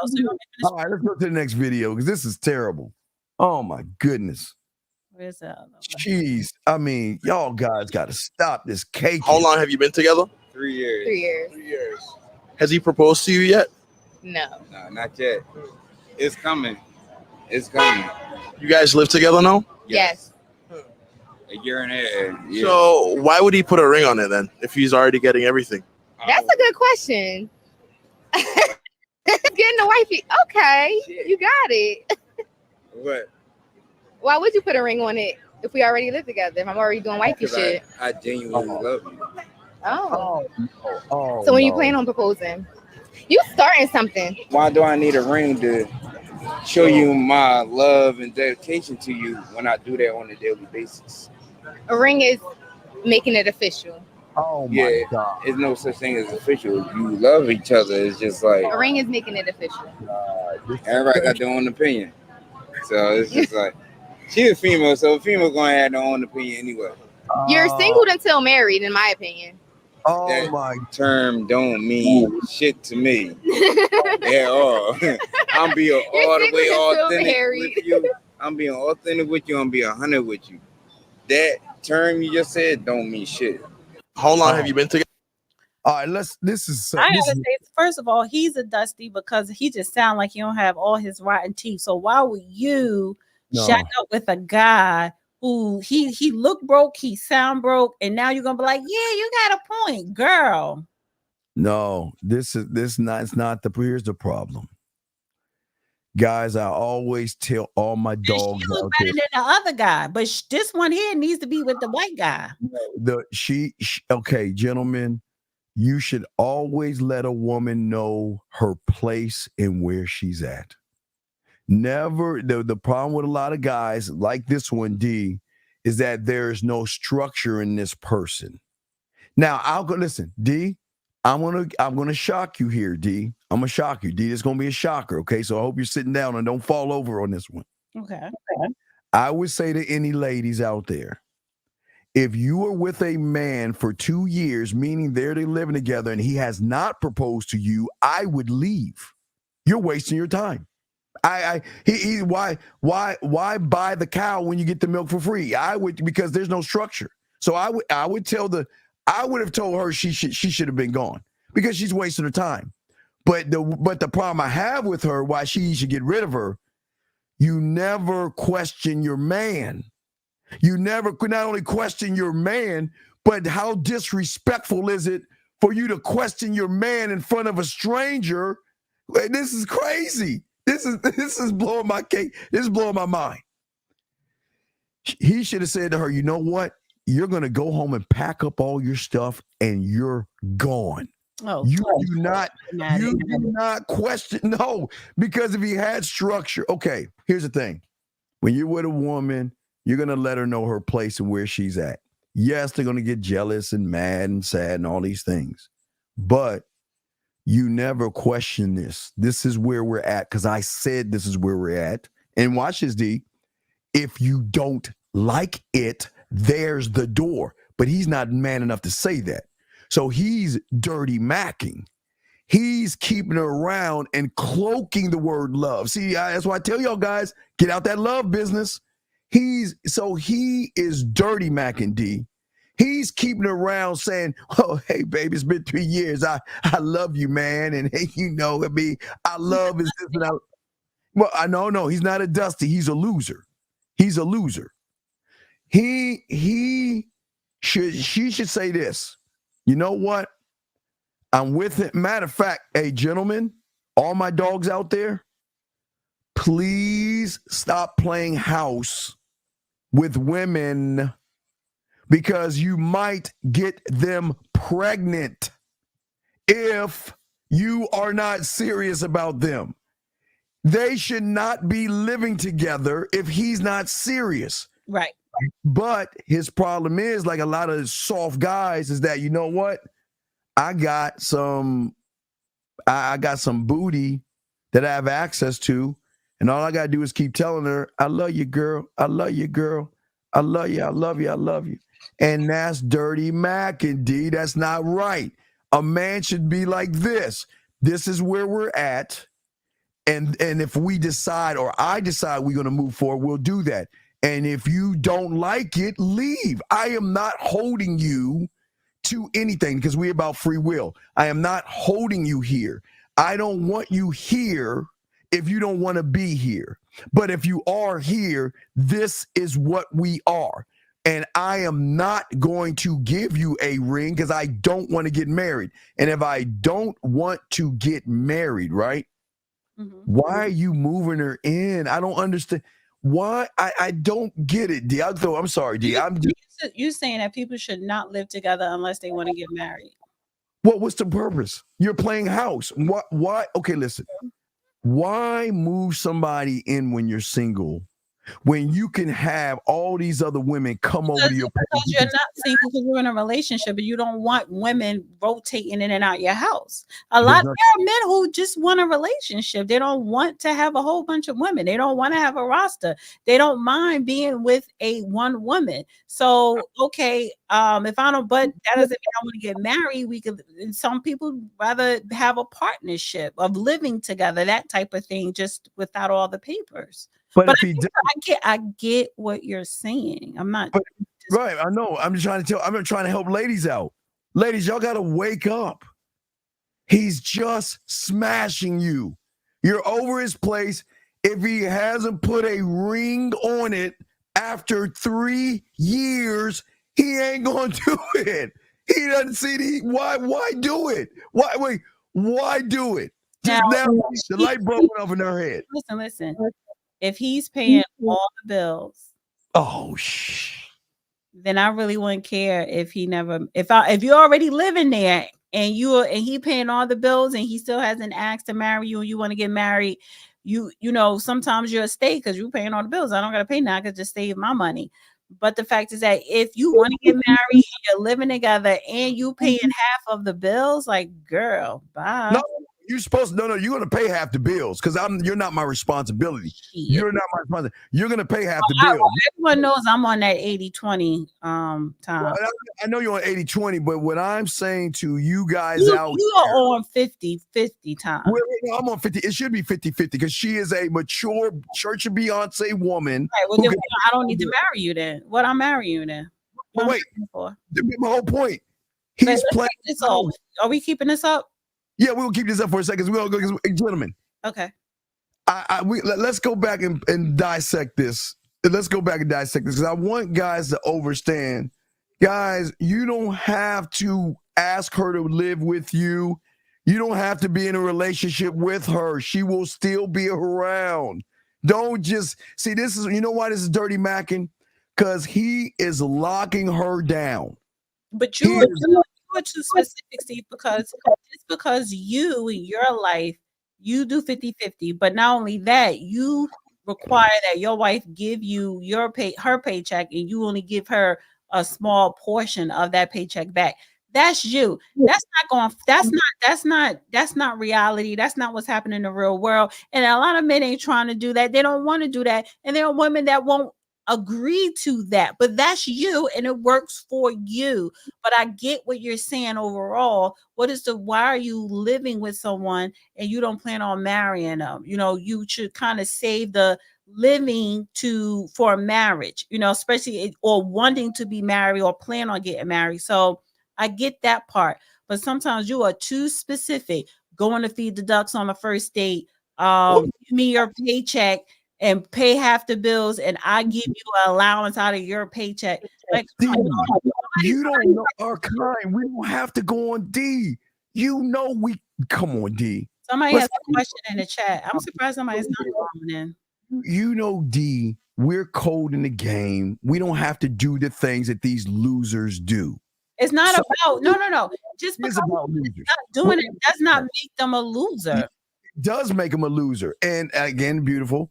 All right, let's go to the next video because this is terrible. Oh, my goodness. Where's that? Jeez. I mean, y'all guys got to stop this cake. How long have you been together? 3 years. 3 years. 3 years. Has he proposed to you yet? No. No, not yet. It's coming. It's coming. You guys live together now? Yes. A year and a half. Yeah. So why would he put a ring on it then if he's already getting everything? That's a good question. Getting a wifey. Okay, you got it. What? Why would you put a ring on it if we already live together? If I'm already doing wifey shit. I genuinely love you. Oh. So when you plan on proposing? You starting something. Why do I need a ring to show you my love and dedication to you when I do that on a daily basis? A ring is making it official. Oh my God. There's no such thing as official. You love each other. It's just like A ring is making it official. everybody got their own opinion. So it's just like she's a female, so a female gonna have their own opinion anyway. You're single until married, in my opinion. Oh That my term don't mean shit to me at all. I'm being all the way authentic with you. I'm being authentic with you. I'm being 100 with you. That term you just said don't mean shit. How long have you been together? All right, I gotta say, first of all, he's a dusty because he just sounds like he don't have all his rotten teeth. So why would you shack up with a guy who he look broke, he sound broke, and now you're gonna be like, yeah, you got a point, girl. No, it's not here's the problem. Guys, I always tell all my dogs she look out better there, than the other guy, but this one here needs to be with the white guy. Okay, gentlemen, you should always let a woman know her place and where she's at. Never, the problem with a lot of guys like this one, D, is that there's no structure in this person. Now, I'll go listen, D. I'm gonna shock you here, D. I'm gonna shock you, D. It's gonna be a shocker, okay? So I hope you're sitting down and don't fall over on this one. Okay. I would say to any ladies out there, if you are with a man for 2 years, meaning they're living together, and he has not proposed to you, I would leave. You're wasting your time. Why buy the cow when you get the milk for free? I would, because there's no structure. So I would have told her she should have been gone because she's wasting her time. But the problem I have with her, why she should get rid of her, you never question your man. You never could not only question your man, but how disrespectful is it for you to question your man in front of a stranger? This is crazy. This is blowing my cake. This is blowing my mind. He should have said to her, you know what? You're going to go home and pack up all your stuff and you're gone. Oh, you do not question. No, because if he had structure, okay, here's the thing. When you're with a woman, you're going to let her know her place and where she's at. Yes, they're going to get jealous and mad and sad and all these things. But you never question this. This is where we're at because I said this is where we're at. And watch this, D. If you don't like it, there's the door. But he's not man enough to say that. So he's dirty macking. He's keeping her around and cloaking the word love. See, that's why I tell y'all guys, get out that love business. He is dirty macking, D. He's keeping her around saying, oh, hey, baby, it's been 3 years. I love you, man. And hey, you know, I love is this and I. Well, I know, no, he's not a Dusty. He's a loser. He's a loser. She should say this. You know what? I'm with it. Matter of fact, hey, gentlemen, all my dogs out there, please stop playing house with women because you might get them pregnant if you are not serious about them. They should not be living together if he's not serious. Right. But his problem is, like a lot of soft guys, is that, you know what? I got some booty that I have access to, and all I got to do is keep telling her, I love you, girl. I love you, girl. I love you. I love you. I love you. And that's dirty Mac, indeed. That's not right. A man should be like this. This is where we're at. And if we decide, or I decide we're going to move forward, we'll do that. And if you don't like it, leave. I am not holding you to anything because we're about free will. I am not holding you here. I don't want you here if you don't want to be here. But if you are here, this is what we are. And I am not going to give you a ring because I don't want to get married. And if I don't want to get married, right? Mm-hmm. Why are you moving her in? I don't understand. Why? I don't get it, D. I'm sorry, D. You're saying that people should not live together unless they want to get married. What's the purpose? You're playing house. Why? Okay, listen. Why move somebody in when you're single when you can have all these other women come over to your place? Because you're not single because you're in a relationship, but you don't want women rotating in and out your house. There are men who just want a relationship. They don't want to have a whole bunch of women. They don't want to have a roster. They don't mind being with one woman. So, okay, if I don't, but that doesn't mean I want to get married. We could. Some people rather have a partnership of living together, that type of thing, just without all the papers. But I get what you're saying. I'm not right. I know. I'm trying to help ladies out. Ladies, y'all gotta wake up. He's just smashing you. You're over his place. If he hasn't put a ring on it after 3 years, he ain't gonna do it. He doesn't see why do it? Why do it? Just now the light bulb went off in her head. Listen. If he's paying all the bills, then I really wouldn't care if he never. If you're already living there and he paying all the bills and he still hasn't asked to marry you and you want to get married, you know sometimes you'll stay because you're paying all the bills. I don't gotta pay now. I could just save my money. But the fact is that if you want to get married, you're living together and you paying half of the bills, like girl, bye. No. You're supposed to, no, you're going to pay half the bills because you're not my responsibility. You're not my responsibility. You're going to pay half the bills. Everyone knows I'm on that 80-20 time. Well, I know you're on 80-20, but what I'm saying to you guys out you are on 50-50 time. Well, I'm on 50. It should be 50-50 because she is a mature Church of Beyonce woman. Right, well, then I don't need to marry you then. What I'm marrying you then? Well, wait, my whole point. He's playing. Are we keeping this up? Yeah, we'll keep this up for a second. We'll go, gentlemen. Okay. Let's go back and dissect this. Let's go back and dissect this because I want guys to understand. Guys, you don't have to ask her to live with you. You don't have to be in a relationship with her. She will still be around. Don't just see this is, you know why this is dirty macking? Because he is locking her down. But you are too specific, Steve, because just because you in your life, you do 50-50, but not only that, you require that your wife give you her paycheck and you only give her a small portion of that paycheck back. That's you. That's not reality. That's not what's happening in the real world. And a lot of men ain't trying to do that. They don't want to do that. And there are women that won't agree to that. But that's you and it works for you. But I get what you're saying overall. Why are you living with someone and you don't plan on marrying them? You should kind of save the living for a marriage, especially or wanting to be married or plan on getting married. So I get that part, but sometimes you are too specific. Going to feed the ducks on the first date. Give me your paycheck and pay half the bills, and I give you an allowance out of your paycheck. Like, you don't know our kind. We don't have to go on D. Come on, D. Somebody has a question in the chat. I'm surprised somebody's not calling in. D, we're cold in the game. We don't have to do the things that these losers do. It's not about no. Just because they're not doing it does not make them a loser. It does make them a loser. And again, beautiful.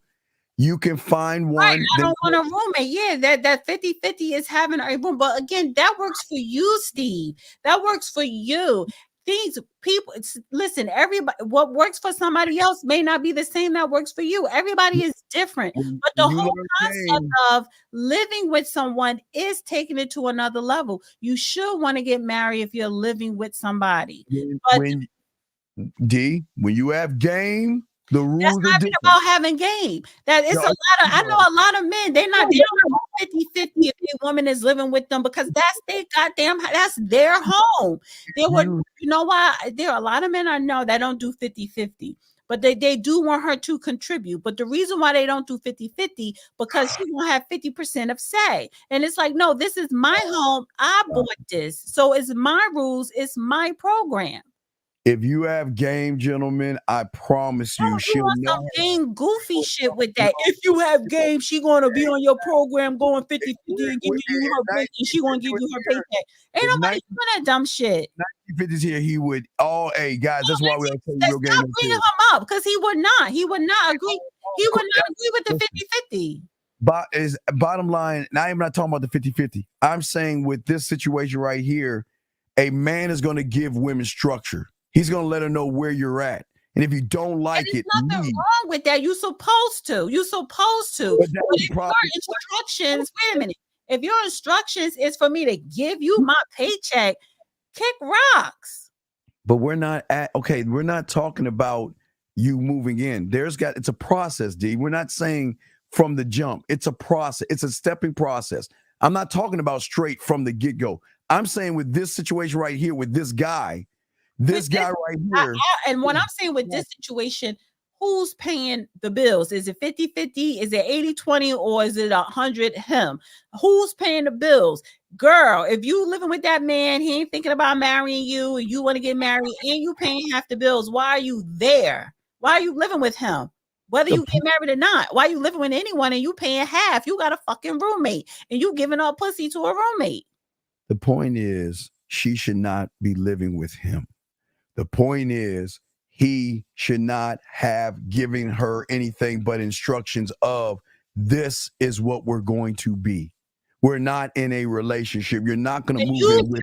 You can find one. Right, I don't want a roommate. Yeah, that 50-50 is having a room. But again, that works for you, Steve. That works for you. Listen, everybody, what works for somebody else may not be the same that works for you. Everybody is different. But the whole concept of living with someone is taking it to another level. You should want to get married if you're living with somebody. When you have game, the rules that's not even about having game. I know a lot of men, they don't have 50-50 if a woman is living with them because that's their home. You know why? There are a lot of men I know that don't do 50-50, but they do want her to contribute. But the reason why they don't do 50-50 because she won't have 50% of say. And it's like, no, this is my home. I bought this. So it's my rules. It's my program. If you have game, gentlemen, I promise you, she'll know. Some game goofy shit with that. If you have game, she gonna be on your program going 50-50 and giving you her paycheck, and she gonna give you her paycheck. Ain't nobody doing that dumb shit. 50's here. He would. Hey guys, that's why we don't play real game. Bringing him up because he would not. He would not agree. He would not agree with the 50-50. Bottom line. Now I'm not talking about the 50-50. I'm saying with this situation right here, a man is going to give women structure. He's going to let her know where you're at. And if you don't like it, nothing wrong with that. You're supposed to. But if your instructions, wait a minute. If your instructions is for me to give you my paycheck, kick rocks. But we're not talking about you moving in. It's a process, D. We're not saying from the jump. It's a process. It's a stepping process. I'm not talking about straight from the get-go. I'm saying with this situation right here, with this guy, right here. And what I'm saying with this situation, who's paying the bills? Is it 50-50? Is it 80-20? Or is it 100 him? Who's paying the bills? Girl, if you living with that man, he ain't thinking about marrying you and you want to get married and you paying half the bills. Why are you there? Why are you living with him? Whether you get married or not, why are you living with anyone and you paying half? You got a fucking roommate and you giving up pussy to a roommate. The point is, she should not be living with him. The point is, he should not have given her anything but instructions of this is what we're going to be. We're not in a relationship. You're not going to move in with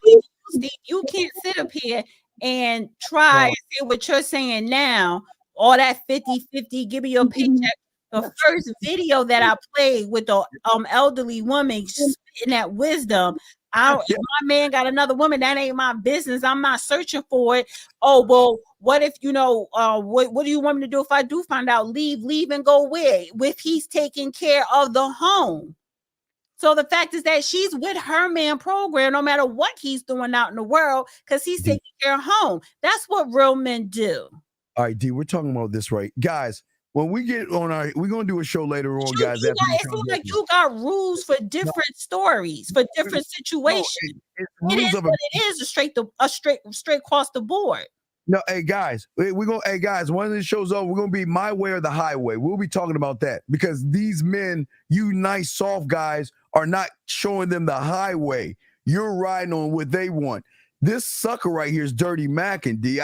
Steve, you can't sit up here and try and say what you're saying now. All that 50-50, give me your paycheck. The first video that I played with the elderly woman spitting that wisdom. If my man got another woman, that ain't my business. I'm not searching for it. Oh, well, what if, what do you want me to do if I do find out? Leave and go where? If he's taking care of the home. So the fact is that she's with her man program, no matter what he's doing out in the world, because he's taking care of home. That's what real men do. All right, D, we're talking about this, right? Guys, when we get on we're going to do a show later on, guys. It feels like you got rules for different stories, for different situations. It is what it is, straight across the board. No, hey guys, one of the shows over, we're gonna be My Way or the Highway. We'll be talking about that because these men, you nice soft guys, are not showing them the highway. You're riding on what they want. This sucker right here is Dirty Mac and D.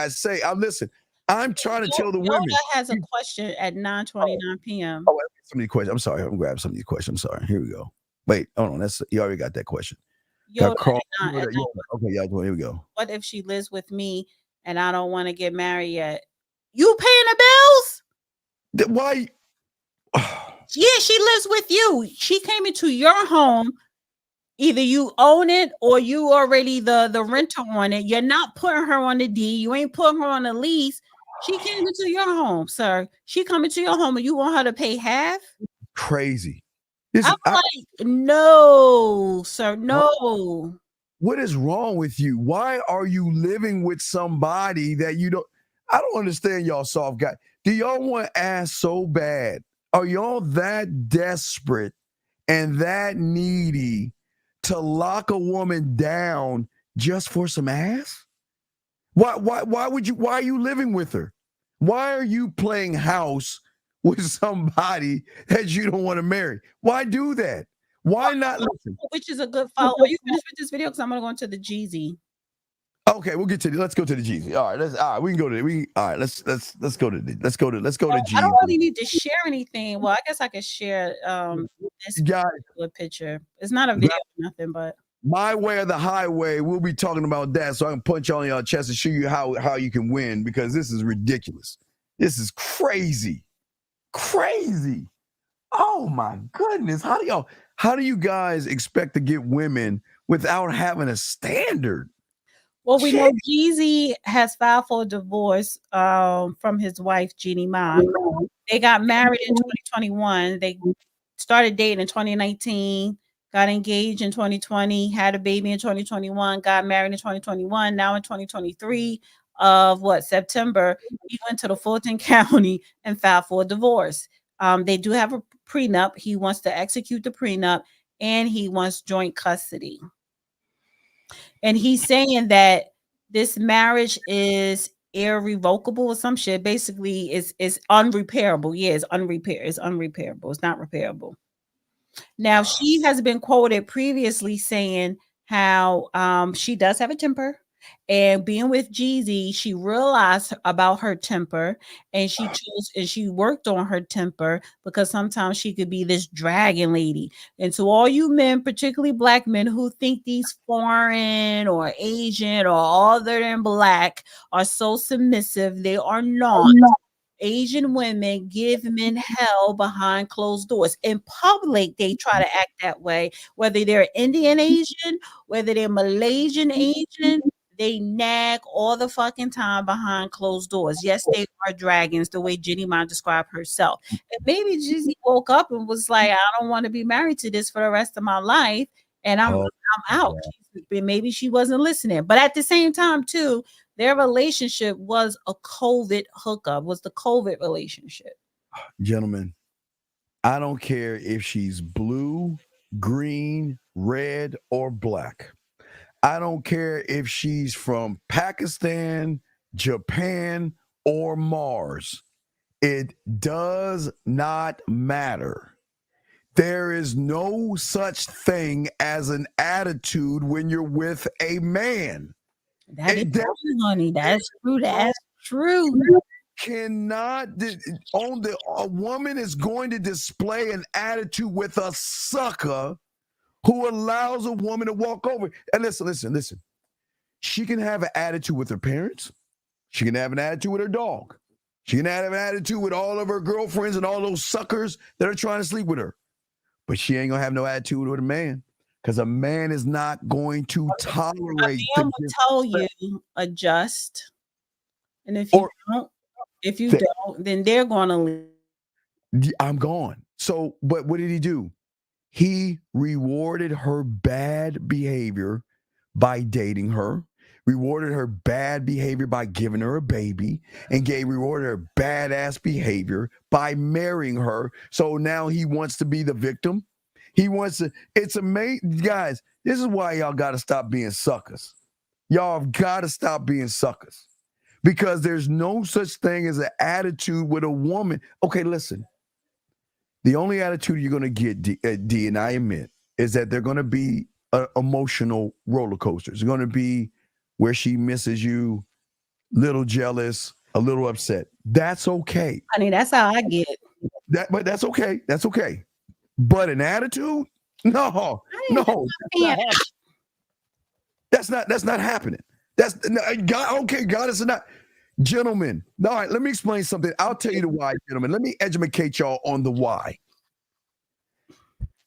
Listen. I'm trying to tell the women. Yoda has a question at 9:29 p.m. Oh, somebody question. I'm sorry. I'm grabbing some of these questions. I'm sorry. Here we go. Wait, hold on. You already got that question. Yoda, Okay, yeah, well, here we go. what if she lives with me and I don't want to get married yet? You paying the bills? Why? Yeah, she lives with you. She came into your home. Either you own it or you already the renter on it. You're not putting her on the deed. You ain't putting her on the lease. She came into your home, sir. She come into your home and you want her to pay half? Crazy. I'm like, no, sir, no. What is wrong with you? Why are you living with somebody that you don't? I don't understand y'all soft guys. Do y'all want ass so bad? Are y'all that desperate and that needy to lock a woman down just for some ass? Why are you living with her? Why are you playing house with somebody that you don't want to marry? Why do that? Why not listen? Which is a good follow. Are you finished with this video? Because I'm gonna go into the Jeezy. Okay, let's go to the Jeezy. All right, we can go to all right, let's go to Jeezy. I don't really need to share anything. Well, I guess I could share this particular picture. It's not a video or nothing, but my way or the highway, we'll be talking about that so I can punch on your chest and show you how you can win, because this is ridiculous. This is crazy. Crazy. Oh my goodness. How do you guys expect to get women without having a standard? Well, we know Jeezy has filed for a divorce from his wife, Jeannie Mai. They got married in 2021. They started dating in 2019, got engaged in 2020, had a baby in 2021, got married in 2021. Now in 2023 of September, he went to the Fulton County and filed for a divorce. They do have a prenup. He wants to execute the prenup and he wants joint custody. And he's saying that this marriage is irrevocable or some shit. Basically, it's unrepairable. Yeah, it's unrepairable. It's not repairable. Now, she has been quoted previously saying how she does have a temper. And being with Jeezy, she realized about her temper and she worked on her temper, because sometimes she could be this dragon lady. And to all you men, particularly black men who think these foreign or Asian or other than black are so submissive, they are not. Asian women give men hell behind closed doors. In public, they try to act that way, whether they're Indian Asian, whether they're Malaysian Asian. They nag all the fucking time behind closed doors. Yes, they are dragons, the way Jeannie Mai described herself. And maybe Jeezy woke up and was like, I don't want to be married to this for the rest of my life, and I'm out. Maybe she wasn't listening. But at the same time, too, their relationship was a COVID hookup, was the COVID relationship. Gentlemen, I don't care if she's blue, green, red, or black. I don't care if she's from Pakistan, Japan, or Mars. It does not matter. There is no such thing as an attitude when you're with a man. That is true, honey. That's true. That's true. A woman is going to display an attitude with a sucker who allows a woman to walk over. And listen. She can have an attitude with her parents. She can have an attitude with her dog. She can have an attitude with all of her girlfriends and all those suckers that are trying to sleep with her. But she ain't going to have no attitude with a man, because a man is not going to tolerate. A man will tell you adjust. And if you don't, then they're going to leave. I'm gone. So, but what did he do? He rewarded her bad behavior by dating her, rewarded her bad behavior by giving her a baby, and rewarded her badass behavior by marrying her. So now he wants to be the victim. It's amazing. Guys, this is why y'all got to stop being suckers. Y'all have got to stop being suckers, because there's no such thing as an attitude with a woman. Okay, listen. The only attitude you're going to get, D, and I admit, is that they're going to be emotional roller coasters. They're going to be where she misses you, little jealous, a little upset. That's okay. Honey, that's how I get. But that's okay. That's okay. But an attitude? No. That's not happening. That's God. Okay, God is not. Gentlemen, all right, let me explain something. I'll tell you the why, gentlemen. Let me educate y'all on the why.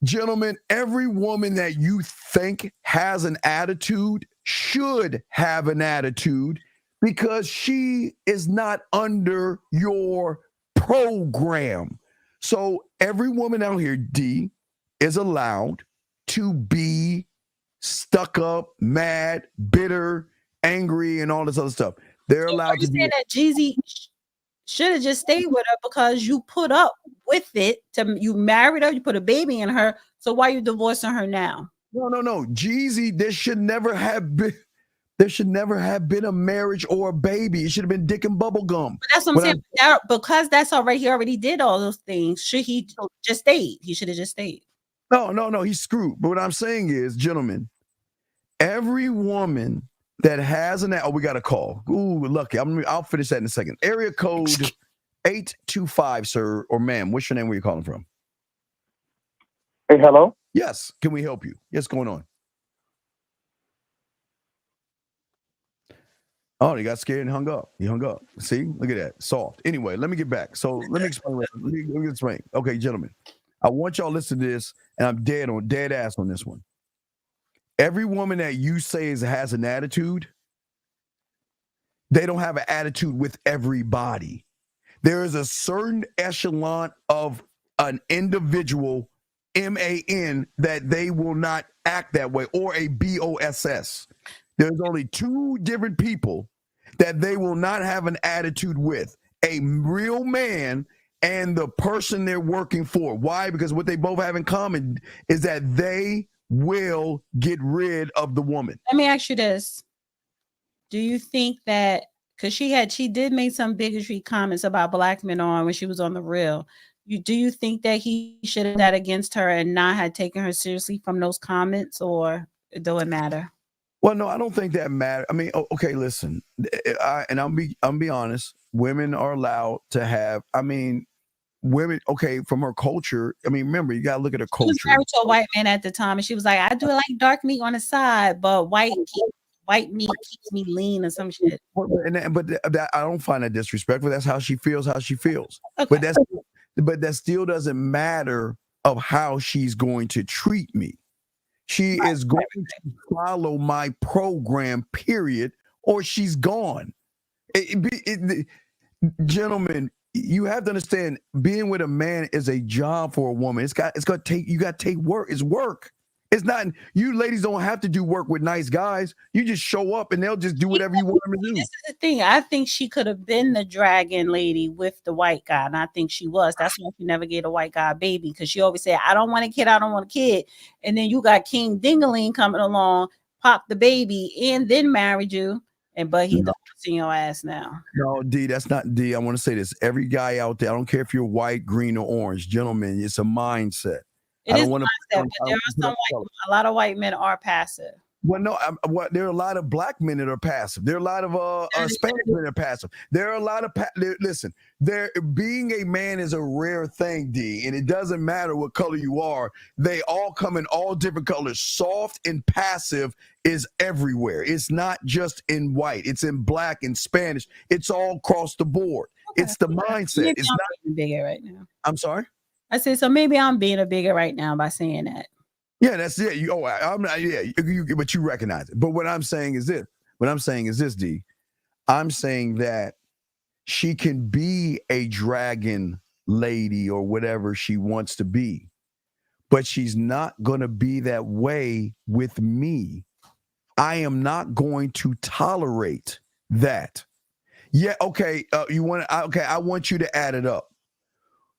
Gentlemen, every woman that you think has an attitude should have an attitude because she is not under your program. So every woman out here, D, is allowed to be stuck up, mad, bitter, angry, and all this other stuff. They're allowed to be. That Jeezy should have just stayed with her because you put up with it. You married her, you put a baby in her. So why are you divorcing her now? No. Jeezy, there should never have been a marriage or a baby. It should have been dick and bubble gum. But that's what I'm saying. Because that's already, he already did all those things. Should he just stayed? He should have just stayed. No, he's screwed. But what I'm saying is, gentlemen, every woman that has we got a call. Ooh, lucky. I'll finish that in a second. Area code 825, sir or ma'am. What's your name? Where you calling from? Hey, hello. Yes. Can we help you? What's going on? Oh, he got scared and hung up. He hung up. See, look at that. Soft. Anyway, let me get back. So let me explain. Let me explain. Okay, gentlemen, I want y'all to listen to this, and I'm dead ass on this one. Every woman that you say has an attitude, they don't have an attitude with everybody. There is a certain echelon of an individual, MAN, that they will not act that way, or a BOSS. There's only two different people that they will not have an attitude with: a real man and the person they're working for. Why? Because what they both have in common is that they will get rid of the woman. Let me ask you this. Do you think that, because she did make some bigotry comments about black men when she was on The Real, do you think that he should have that against her and not had taken her seriously from those comments, or do it matter? Well, no, I don't think that matters. I mean, okay, listen, I'll be honest. Women are allowed to have. I mean, women. Okay, from her culture. I mean, remember, you gotta look at her culture. She was married to a white man at the time, and she was like, "I do like dark meat on the side, but white meat keeps me lean," or some shit. But I don't find that disrespectful. That's how she feels. Okay. But that still doesn't matter of how she's going to treat me. She is going to follow my program, period, or she's gone. Gentlemen, you have to understand, being with a man is a job for a woman. You got to take work. It's work. It's not, you ladies don't have to do work with nice guys. You just show up and they'll just do whatever you want them to do. This is the thing. I think she could have been the dragon lady with the white guy. And I think she was. That's why she never gave a white guy a baby. Because she always said, I don't want a kid. I don't want a kid. And then you got King Dingaling coming along, popped the baby, and then married you. But he don't see your ass now. No, D, that's not D. I want to say this. Every guy out there, I don't care if you're white, green, or orange, gentlemen, it's a mindset. It is mindset, but there are a lot of white men are passive. Well, no, there are a lot of black men that are passive. There are a lot of Spanish men that are passive. There are a lot of listen. Being a man is a rare thing, D, and it doesn't matter what color you are. They all come in all different colors. Soft and passive is everywhere. It's not just in white. It's in black and Spanish. It's all across the board. Okay. It's the mindset. Maybe it's I'm not being bigger right now. I'm sorry. I said, so maybe I'm being a bigger right now by saying that. Yeah, that's it. I'm not. Yeah, but you recognize it. But what I'm saying is this. D. I'm saying that she can be a dragon lady or whatever she wants to be, but she's not going to be that way with me. I am not going to tolerate that. Yeah. Okay. I want you to add it up.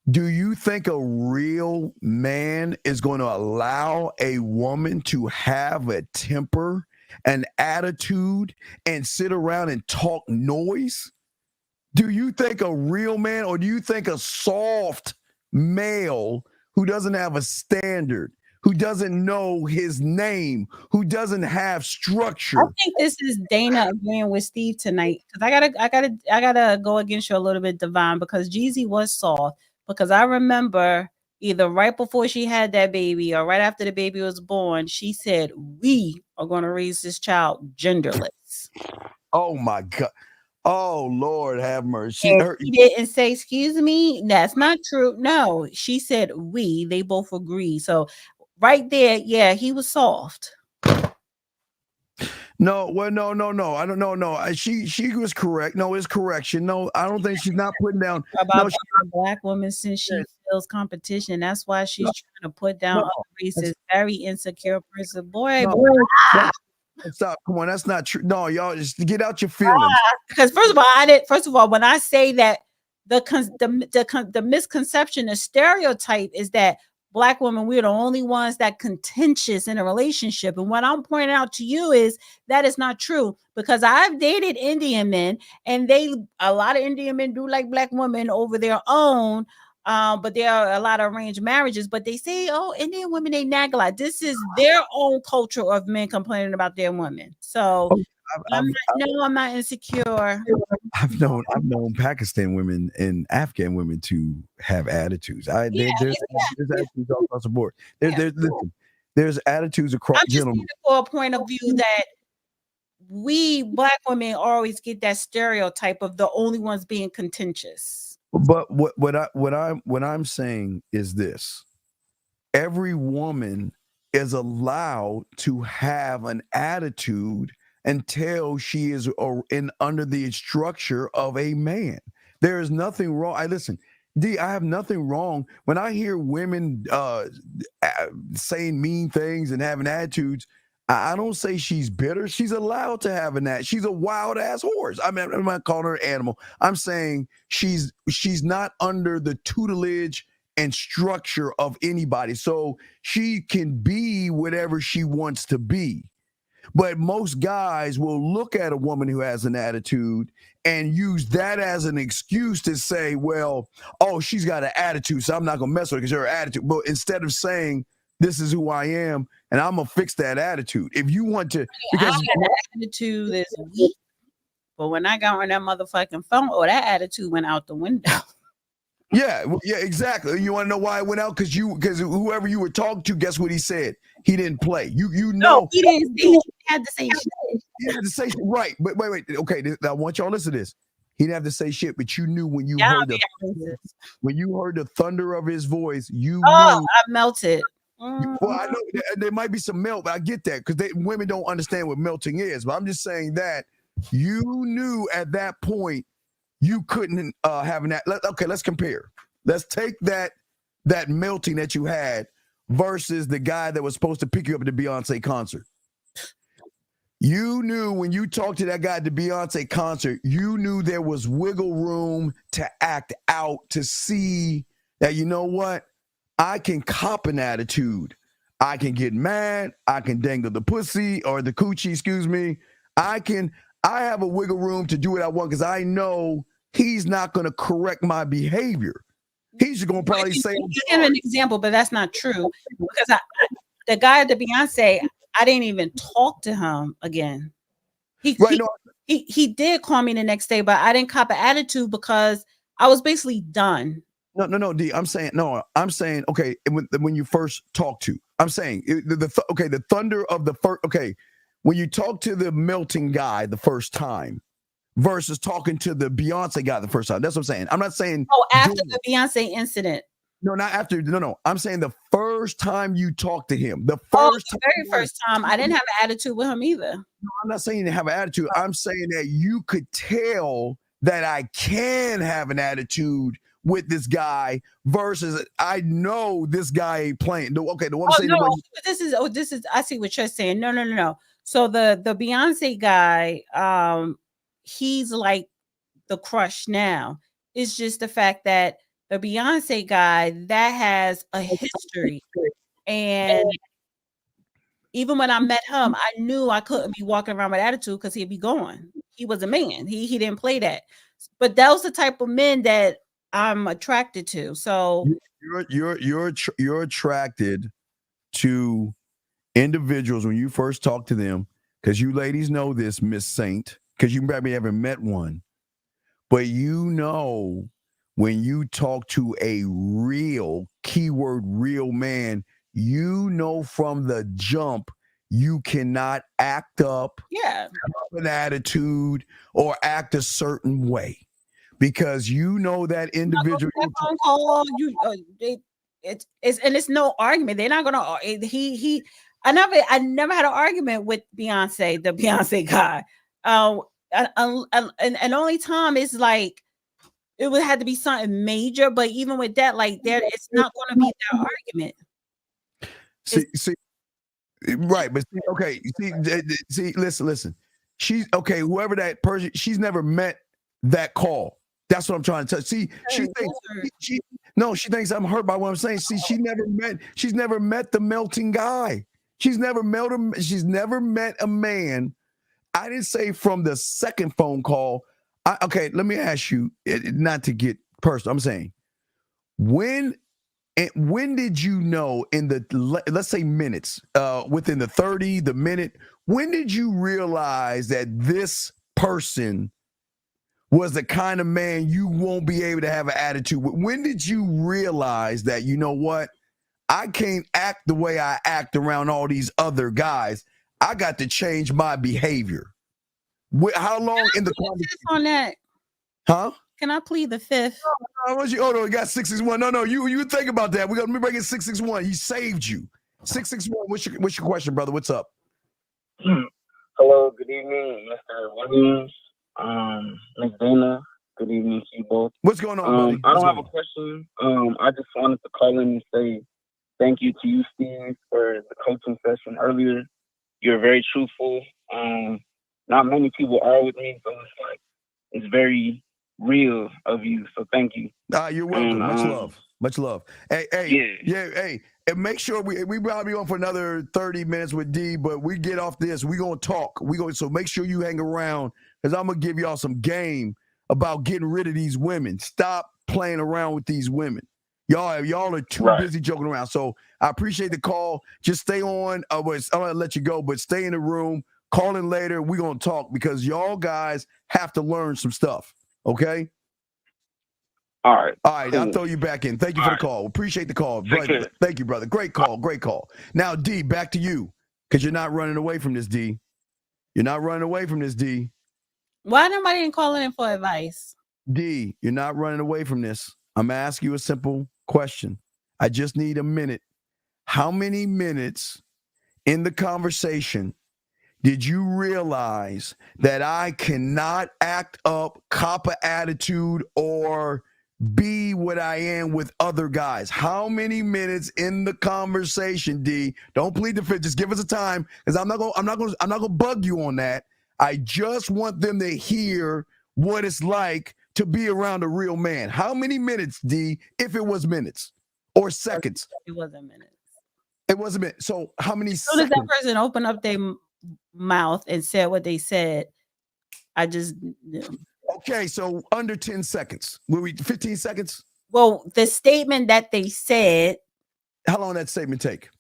Do you think a real man is going to allow a woman to have a temper, an attitude, and sit around and talk noise? Do you think a real man, or do you think a soft male who doesn't have a standard, who doesn't know his name, who doesn't have structure? I think this is Dana agreeing with Steve tonight, because I gotta go against you a little bit, Devon, because Jeezy was soft. Because I remember either right before she had that baby or right after the baby was born, she said, we are going to raise this child genderless. Oh my God. Oh Lord, have mercy. She didn't say, excuse me. That's not true. No, she said we. They both agree. So right there, yeah, he was soft. No, well, no. I don't know. No, she was correct. No, it's correction. No, I don't think she's not putting down. About a black woman since she feels competition. That's why she's trying to put down other races. Very insecure person. Boy. Stop. Come on, that's not true. No, y'all just get out your feelings. Because first of all, when I say that the misconception, the stereotype is that Black women, we're the only ones that contentious in a relationship. And what I'm pointing out to you is that is not true, because I've dated Indian men, and a lot of Indian men do like Black women over their own. But there are a lot of arranged marriages, but they say, oh, Indian women, they nag a lot. This is their own culture of men complaining about their women. So I'm not insecure. I've known Pakistan women and Afghan women to have attitudes. There's attitudes all across the board. There's attitudes across. I'm just for a point of view that we Black women always get that stereotype of the only ones being contentious. But what I'm saying is this: every woman is allowed to have an attitude until she is under the structure of a man. There is nothing wrong. I have nothing wrong when I hear women saying mean things and having attitudes. I don't say she's bitter. She's allowed to have an attitude. She's a wild ass horse. I'm not calling her an animal. I'm saying she's not under the tutelage and structure of anybody. So she can be whatever she wants to be. But most guys will look at a woman who has an attitude and use that as an excuse to say, well, oh, she's got an attitude, so I'm not going to mess with her because her attitude. But instead of saying, this is who I am, and I'm going to fix that attitude. If you want to. Because that attitude is weak. But when I got on that motherfucking phone, that attitude went out the window. Yeah, exactly. You want to know why it went out? Because whoever you were talking to, guess what he said? He didn't play. You know. No, he didn't. He had to say shit. He had to say shit. Right. But wait. Okay, I want y'all to listen to this. He didn't have to say shit, but you knew when you heard the thunder of his voice, you knew. I melted. Well, I know there might be some melt, but I get that because women don't understand what melting is. But I'm just saying that you knew at that point you couldn't have an. Okay, let's compare. Let's take that melting that you had versus the guy that was supposed to pick you up at the Beyonce concert. You knew when you talked to that guy at the Beyonce concert, you knew there was wiggle room to act out, to see that, you know what? I can cop an attitude. I can get mad. I can dangle the pussy or the coochie, excuse me. I have a wiggle room to do what I want because I know he's not going to correct my behavior. He's going to probably say. You give an example, but that's not true because the guy at the Beyonce, I didn't even talk to him again. He did call me the next day, but I didn't cop an attitude because I was basically done. No, D. I'm saying okay. When you first talk to, I'm saying the thunder of the first. Okay, when you talk to the melting guy the first time versus talking to the Beyonce guy the first time. That's what I'm saying. I'm not saying. Oh, after the Beyonce incident. No, not after. No. I'm saying the first time you talked to him. The very first time. I didn't have an attitude with him either. No, I'm not saying you have an attitude. I'm saying that you could tell that I can have an attitude with this guy versus I know this guy ain't playing. Okay, the one saying this is I see what you're saying. No. So the Beyonce guy, he's like the crush now. It's just the fact that the Beyonce guy that has a history, and even when I met him, I knew I couldn't be walking around with attitude because he'd be gone. He was a man. He didn't play that. But that was the type of men that I'm attracted to. So you're attracted to individuals when you first talk to them, because you ladies know this, Miss Saint, because you probably haven't met one, but you know when you talk to a real, keyword real man, you know from the jump you cannot act up, Yeah, have an attitude, or act a certain way because you know that individual. that phone call, it's no argument. They're not gonna. I never had an argument with Beyonce, the Beyonce guy. And only time is like it would have to be something major. But even with that, like it's not going to be that argument. See, right? But okay, listen. She's okay. Whoever that person, she's never met that call. That's what I'm trying to tell. See, she thinks I'm hurt by what I'm saying. See, she's never met the melting guy. She's never met a man. I didn't say from the second phone call. Okay, let me ask you, not to get personal. I'm saying, when did you know in the, let's say minutes, within the 30, the minute, when did you realize that this person was the kind of man you won't be able to have an attitude with? When did you realize that, you know what, I can't act the way I act around all these other guys. I got to change my behavior. How long in the conversation on that? Huh? Can I plead the fifth? Oh no, you got 661. No, you think about that. Let me bring in 661. He saved you. 661. What's your question, brother? What's up? Hello, good evening, Mr. Williams. Miss Dana. Good evening to you both. What's going on, buddy? I don't have a question. I just wanted to call in and say thank you to you, Steve, for the coaching session earlier. You're very truthful. Not many people are with me, so it's very real of you. So thank you. You're welcome. Much love. Hey, and make sure we probably on for another 30 minutes with D, but we get off this. We're gonna talk. So make sure you hang around because I'm gonna give y'all some game about getting rid of these women. Stop playing around with these women. Y'all are too busy joking around. So I appreciate the call. Just stay on. I'm gonna let you go, but stay in the room. Call in later. We're gonna talk because y'all guys have to learn some stuff. Okay. All right. Cool. I'll throw you back in. Thank you for the call. Appreciate the call. Thank you, brother. Great call. Now, D, back to you because you're not running away from this, D. You're not running away from this, D. Why nobody ain't calling in for advice? D, you're not running away from this. I'm asking you a simple question. I just need a minute. How many minutes in the conversation did you realize that I cannot act up, cop a attitude, or be what I am with other guys? How many minutes in the conversation, D? Don't plead the fifth. Just give us a time, because I'm not gonna bug you on that. I just want them to hear what it's like to be around a real man. How many minutes, D? If it was minutes or seconds, it wasn't minutes. It wasn't minutes. So how many? As soon as that person opened up their mouth and said what they said, I just knew. Okay, so under 10 seconds. Were we 15 seconds? Well, the statement that they said. How long did that statement take?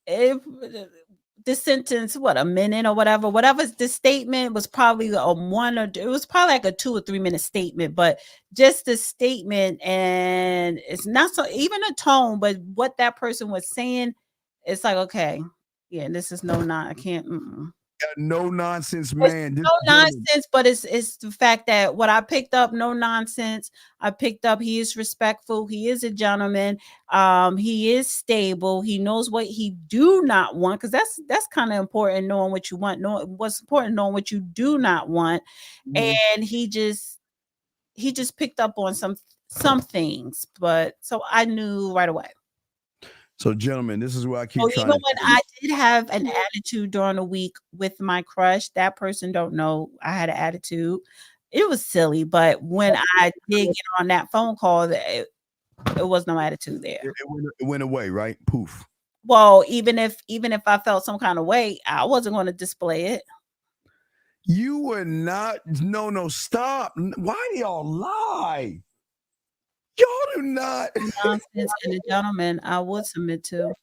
The sentence, a minute or whatever. Whatever the statement was, probably it was probably like a 2 or 3 minute statement, but just the statement, and it's not so even a tone, but what that person was saying, it's like, okay, yeah, this is I can't. No nonsense, man. No nonsense, but it's the fact that what I picked up, no nonsense. I picked up he is respectful. He is a gentleman. He is stable. He knows what he do not want, because that's kind of important, knowing what you want. What's important, knowing what you do not want. And he just picked up on some things, but so I knew right away. So, gentlemen, this is where I keep trying. Even when I did have an attitude during the week with my crush, that person don't know I had an attitude. It was silly, but when I did get on that phone call, it was no attitude there. It went away, right? Poof. Well, even if I felt some kind of way, I wasn't going to display it. You were not. No, stop. Why do y'all lie? Y'all do not. Nonsense and a gentleman I would submit to.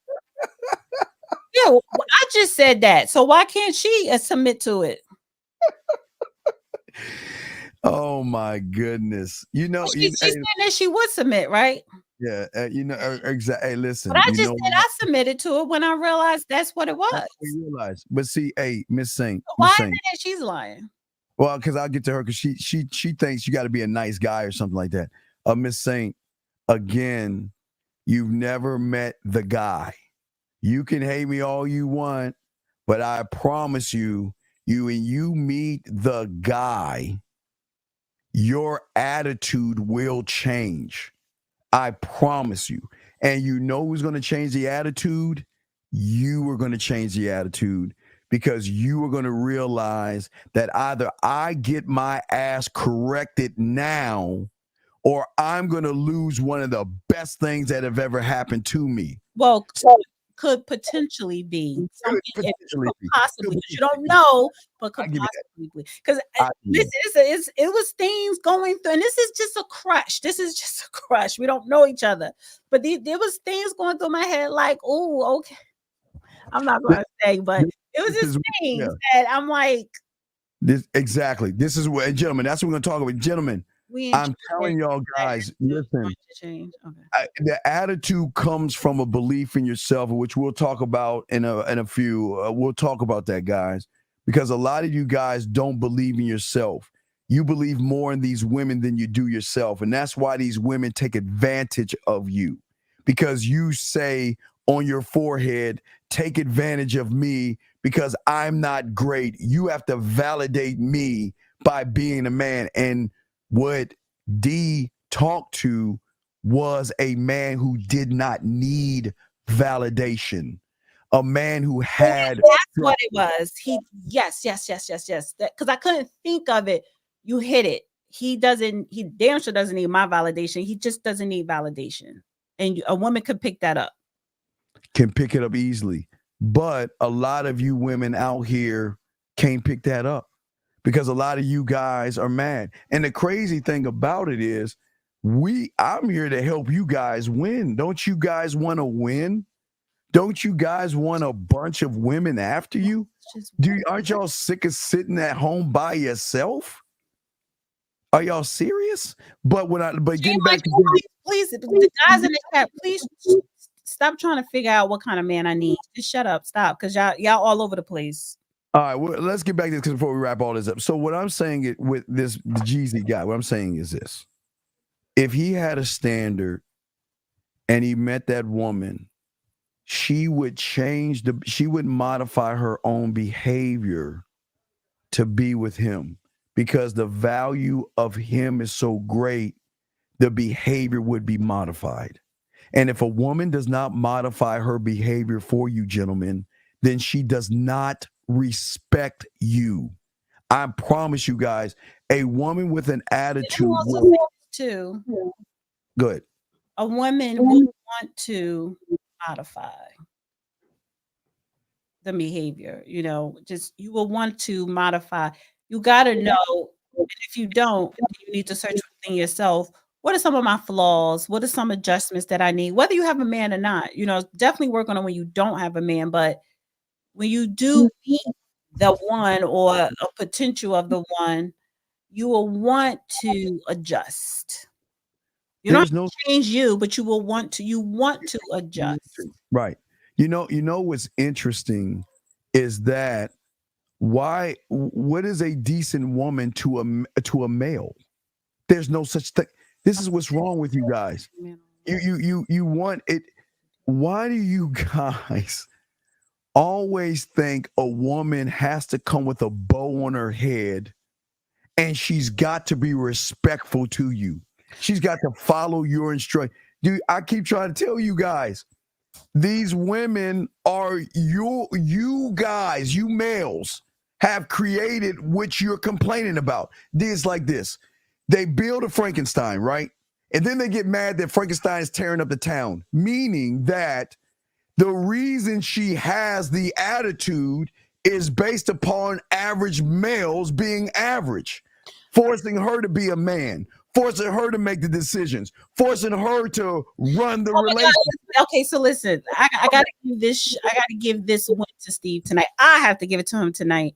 Yeah, I just said that. So why can't she submit to it? Oh my goodness. She said that she would submit, right? Yeah, exactly. Hey, listen, But I just said I submitted to it when I realized that's what it was. Realize, but see, hey, Miss Saint, Why Miss is Saint. it that she's lying? Well, because I'll get to her because she thinks you got to be a nice guy or something like that. Miss Saint, again, you've never met the guy. You can hate me all you want, but I promise you, when you meet the guy, your attitude will change. I promise you. And you know who's going to change the attitude? You are going to change the attitude because you are going to realize that either I get my ass corrected now or I'm going to lose one of the best things that have ever happened to me. Well, could potentially be something possibly, but you don't know, but could possibly be. Because it was things going through, and this is just a crush. This is just a crush. We don't know each other, but there was things going through my head like, oh, okay. I'm not going to say, but it was just things that I'm like. Exactly. This is what, gentlemen, that's what we're going to talk about. Gentlemen, I'm telling y'all guys, listen, the attitude comes from a belief in yourself, which we'll talk about in a few. We'll talk about that, guys, because a lot of you guys don't believe in yourself. You believe more in these women than you do yourself. And that's why these women take advantage of you, because you say on your forehead, take advantage of me because I'm not great. You have to validate me by being a man. And what D talked to was a man who did not need validation, a man who had. That's what it was. Yes. Because I couldn't think of it. You hit it. He damn sure doesn't need my validation. He just doesn't need validation. And a woman could pick that up. Can pick it up easily. But a lot of you women out here can't pick that up, because a lot of you guys are mad. And the crazy thing about it is I'm here to help you guys win. Don't you guys want to win? Don't you guys want a bunch of women after you? Aren't y'all sick of sitting at home by yourself? Are y'all serious? But getting back to please, the guys in the chat, please stop trying to figure out what kind of man I need. Just shut up. Stop. Because y'all all over the place. All right, well, let's get back to this before we wrap all this up. So what I'm saying with the Jeezy guy, what I'm saying is this. If he had a standard and he met that woman, she would modify her own behavior to be with him, because the value of him is so great, the behavior would be modified. And if a woman does not modify her behavior for you, gentlemen, then she does not respect you. I promise you guys, a woman with an attitude too. Good. A woman will want to modify the behavior, you will want to modify. You got to know, and if you don't, you need to search within yourself. What are some of my flaws? What are some adjustments that I need? Whether you have a man or not, definitely work on it when you don't have a man. But when you do meet the one or a potential of the one, you will want to adjust. You don't change you, but you want to adjust. Right. You know what's interesting is that what is a decent woman to a male? There's no such thing. This is what's wrong with you guys. You want it. Why do you guys always think a woman has to come with a bow on her head and she's got to be respectful to you? She's got to follow your instruction. Dude, I keep trying to tell you guys, these women are you guys, you males have created what you're complaining about. This like this. They build a Frankenstein, right? And then they get mad that Frankenstein is tearing up the town, meaning that the reason she has the attitude is based upon average males being average, forcing her to be a man, forcing her to make the decisions, forcing her to run the relationship. Okay, so listen, I gotta give this one to Steve tonight. I have to give it to him tonight.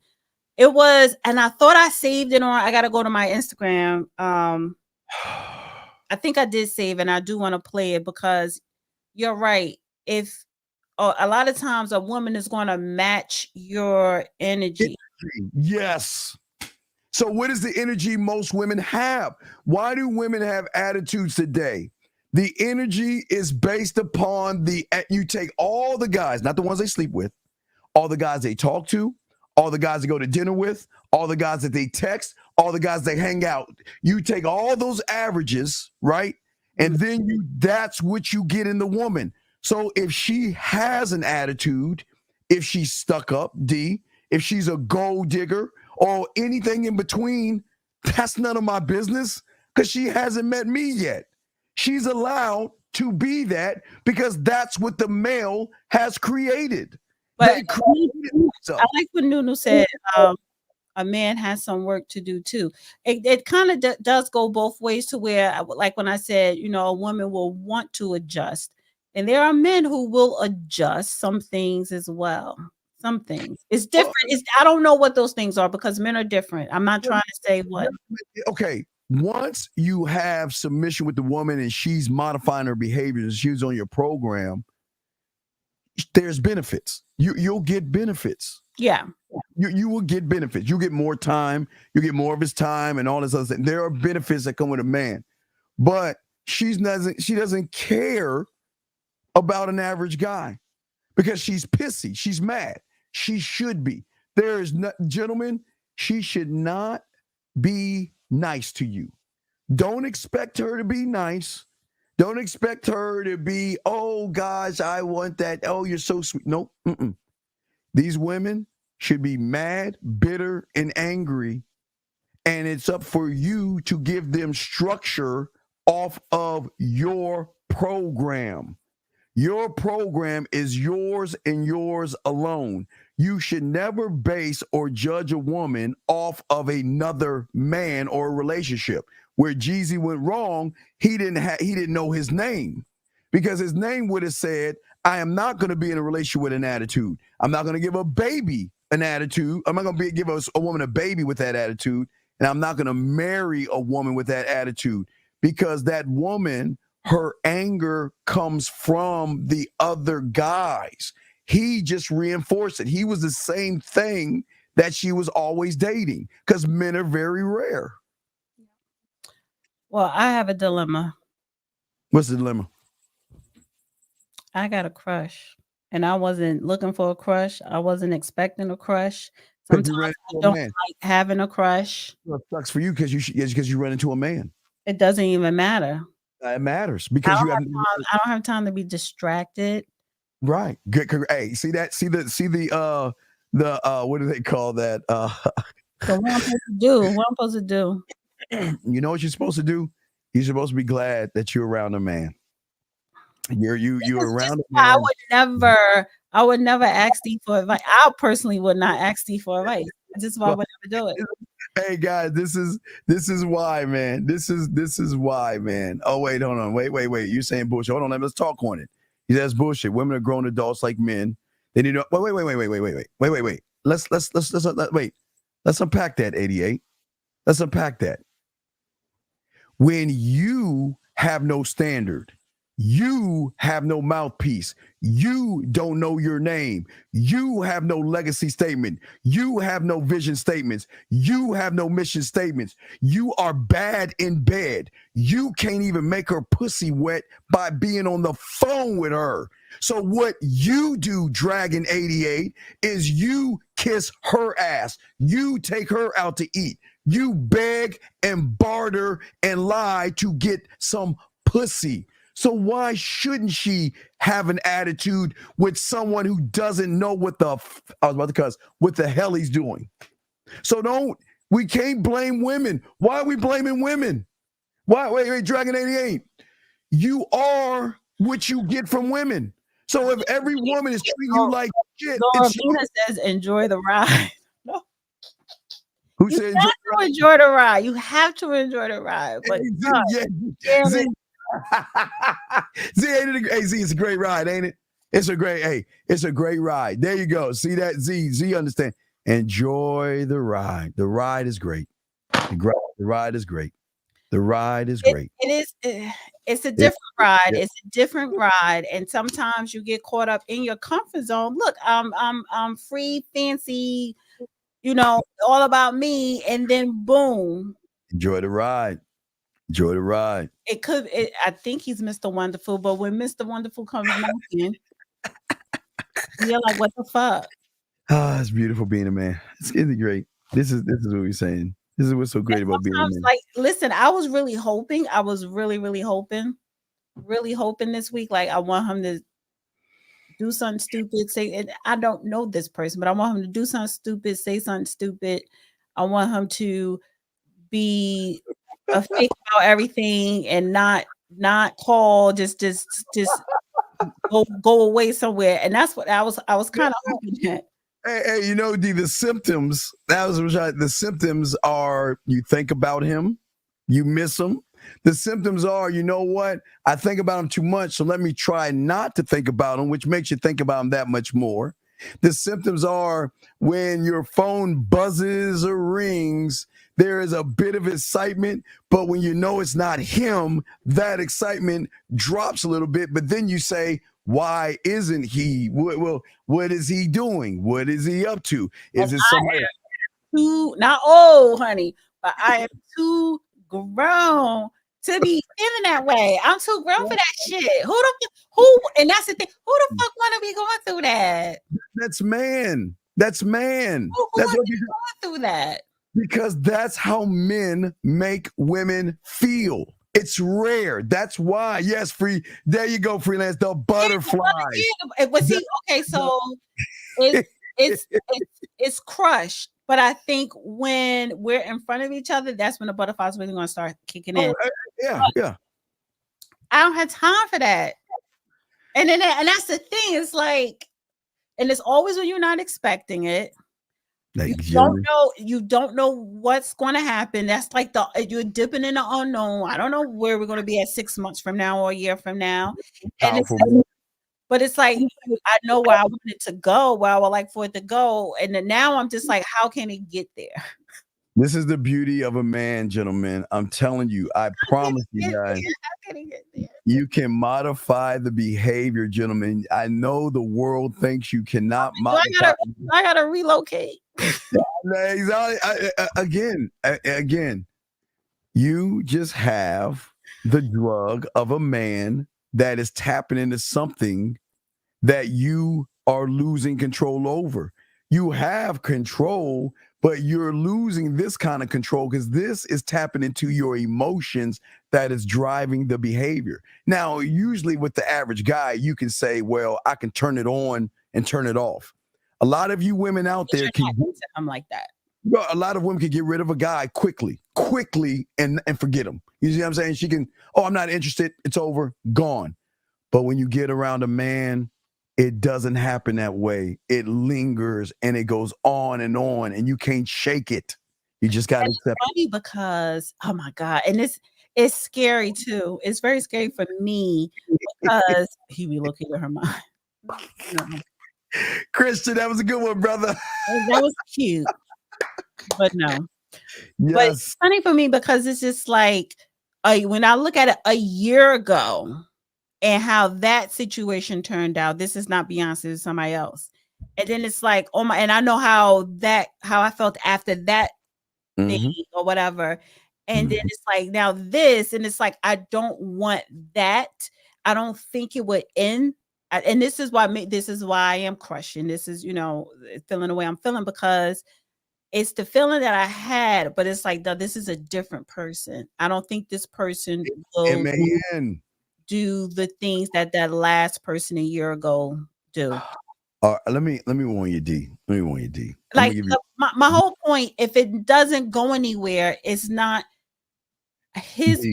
It was, and I thought I saved it on. I gotta go to my Instagram. I I think I did save, and I do want to play it because you're right. If a lot of times a woman is going to match your energy. Yes. So what is the energy most women have? Why do women have attitudes today? The energy is based upon you take all the guys, not the ones they sleep with, all the guys they talk to, all the guys they go to dinner with, all the guys that they text, all the guys they hang out. You take all those averages, right? And then that's what you get in the woman. So if she has an attitude, if she's stuck up, if she's a gold digger or anything in between, that's none of my business because she hasn't met me yet. She's allowed to be that because that's what the male has created. But they created I like what Nunu said. A man has some work to do too. It kind of does go both ways to where, like when I said, a woman will want to adjust. And there are men who will adjust some things as well. Some things. It's different. I don't know what those things are because men are different. I'm not trying to say what. Okay. Once you have submission with the woman and she's modifying her behaviors and she's on your program, there's benefits. You'll get benefits. Yeah. You will get benefits. You get more time. You get more of his time and all this other thing. There are benefits that come with a man. But she doesn't care about an average guy because she's pissy. She's mad. She should be. Gentlemen, she should not be nice to you. Don't expect her to be nice. Don't expect her to be, oh, gosh, I want that. Oh, you're so sweet. Nope. These women should be mad, bitter, and angry. And it's up for you to give them structure off of your program. Your program is yours and yours alone. You should never base or judge a woman off of another man or a relationship. Where Jeezy went wrong, he didn't know his name because his name would have said, I am not going to be in a relationship with an attitude. I'm not going to give a baby an attitude. I'm not going to give a woman a baby with that attitude. And I'm not going to marry a woman with that attitude because that woman, her anger comes from the other guys. He just reinforced it. He was the same thing that she was always dating because men are very rare. Well, I have a dilemma. What's the dilemma? I got a crush, and I wasn't looking for a crush. I wasn't expecting a crush. Sometimes I don't like having a crush. Well, it sucks for you because you run into a man. It doesn't even matter. It matters because I don't have time to be distracted. Right. Good. Hey, see that? See the what do they call that? So what I'm supposed to do? What I'm supposed to do? You know what you're supposed to do? You're supposed to be glad that you're around a man. You're around a man. I would never ask Steve for advice. I personally would not ask Steve for advice. That's why I would never do it. Hey guys, this is why, man. This is why, man. Oh wait, hold on. Wait. You're saying bullshit. Hold on, let's talk on it. That's bullshit. Women are grown adults like men. They need to wait. Let's wait. Let's unpack that, 88. Let's unpack that. When you have no standard, you have no mouthpiece, you don't know your name, you have no legacy statement, you have no vision statements, you have no mission statements, you are bad in bed, you can't even make her pussy wet by being on the phone with her. So what you do, Dragon 88, is you kiss her ass, you take her out to eat, you beg and barter and lie to get some pussy. So why shouldn't she have an attitude with someone who doesn't know what the hell he's doing? So we can't blame women. Why are we blaming women? Why? Wait, Dragon 88. You are what you get from women. So if every woman is treating you like shit, Lena says enjoy the ride. Who said enjoy the ride? You have to enjoy the ride. But Z, it's a great ride, ain't it? It's a great ride. There you go. See that? Z understand. Enjoy the ride. The ride is great. The ride is great. The ride is great. It's a different ride. It's a different ride, and sometimes you get caught up in your comfort zone. Look, I'm free, fancy, all about me, and then boom. Enjoy the ride. Enjoy the ride. I think he's Mr. Wonderful, but when Mr. Wonderful comes knocking, you're like, what the fuck? Ah, it's beautiful being a man. It's great. This is what we're saying. This is what's so great about being a man. Like, listen, I was really hoping. I was really hoping this week. Like, I want him to do something stupid. And I don't know this person, but I want him to do something stupid, say something stupid. I want him to be a fake about everything and not call, just go away somewhere. And that's what I was kind of hoping at. Hey, the symptoms, the symptoms are you think about him, you miss him. The symptoms are, you know what? I think about him too much, so let me try not to think about him, which makes you think about him that much more. The symptoms are when your phone buzzes or rings, there is a bit of excitement, but when you know it's not him, that excitement drops a little bit, but then you say, why isn't he? What is he doing? What is he up to? Is it somebody? Not old, honey, but I am too grown to be feeling that way. I'm too grown for that shit. And that's the thing. Who the fuck want to be going through that? That's man. That's man. Who that's what going through that? Because that's how men make women feel. It's rare. That's why. Yes, free. There you go, freelance. The butterflies. But see, okay, so it's crushed. But I think when we're in front of each other, that's when the butterflies really going to start kicking in. Yeah. I don't have time for that. And that's the thing. It's like, and it's always when you're not expecting it. You don't know what's going to happen. That's like you're dipping in the unknown. I don't know where we're going to be at 6 months from now or a year from now. But it's like, I know where I want it to go, where I would like for it to go. And then now I'm just like, how can it get there? This is the beauty of a man, gentlemen. I'm telling you, I promise you guys, you can modify the behavior, gentlemen. I know the world thinks you cannot modify. I gotta relocate. Again, you just have the drug of a man that is tapping into something that you are losing control over. You have control, but you're losing this kind of control because this is tapping into your emotions that is driving the behavior. Now, usually with the average guy, you can say, well, I can turn it on and turn it off. A lot of you women out there I'm like that. A lot of women can get rid of a guy quickly and forget him. You see what I'm saying? She can, I'm not interested. It's over, gone. But when you get around a man, it doesn't happen that way. It lingers and it goes on, and you can't shake it. You just got to accept it. Funny because, oh my God, and it's scary too. It's very scary for me because he relocated her mind. No. Christian, that was a good one, brother. That was cute, but no. Yes. But it's funny for me because it's just like when I look at it a year ago. And how that situation turned out. This is not Beyonce, it's somebody else. And then it's like, oh my, and I know how I felt after that thing or whatever. And then it's like now this, and it's like, I don't want that. I don't think it would end. And this is why I am crushing. This is, feeling the way I'm feeling because it's the feeling that I had, but it's like, this is a different person. I don't think this person will do the things that last person a year ago do. Let me warn you, D. Like my whole point, if it doesn't go anywhere, it's not his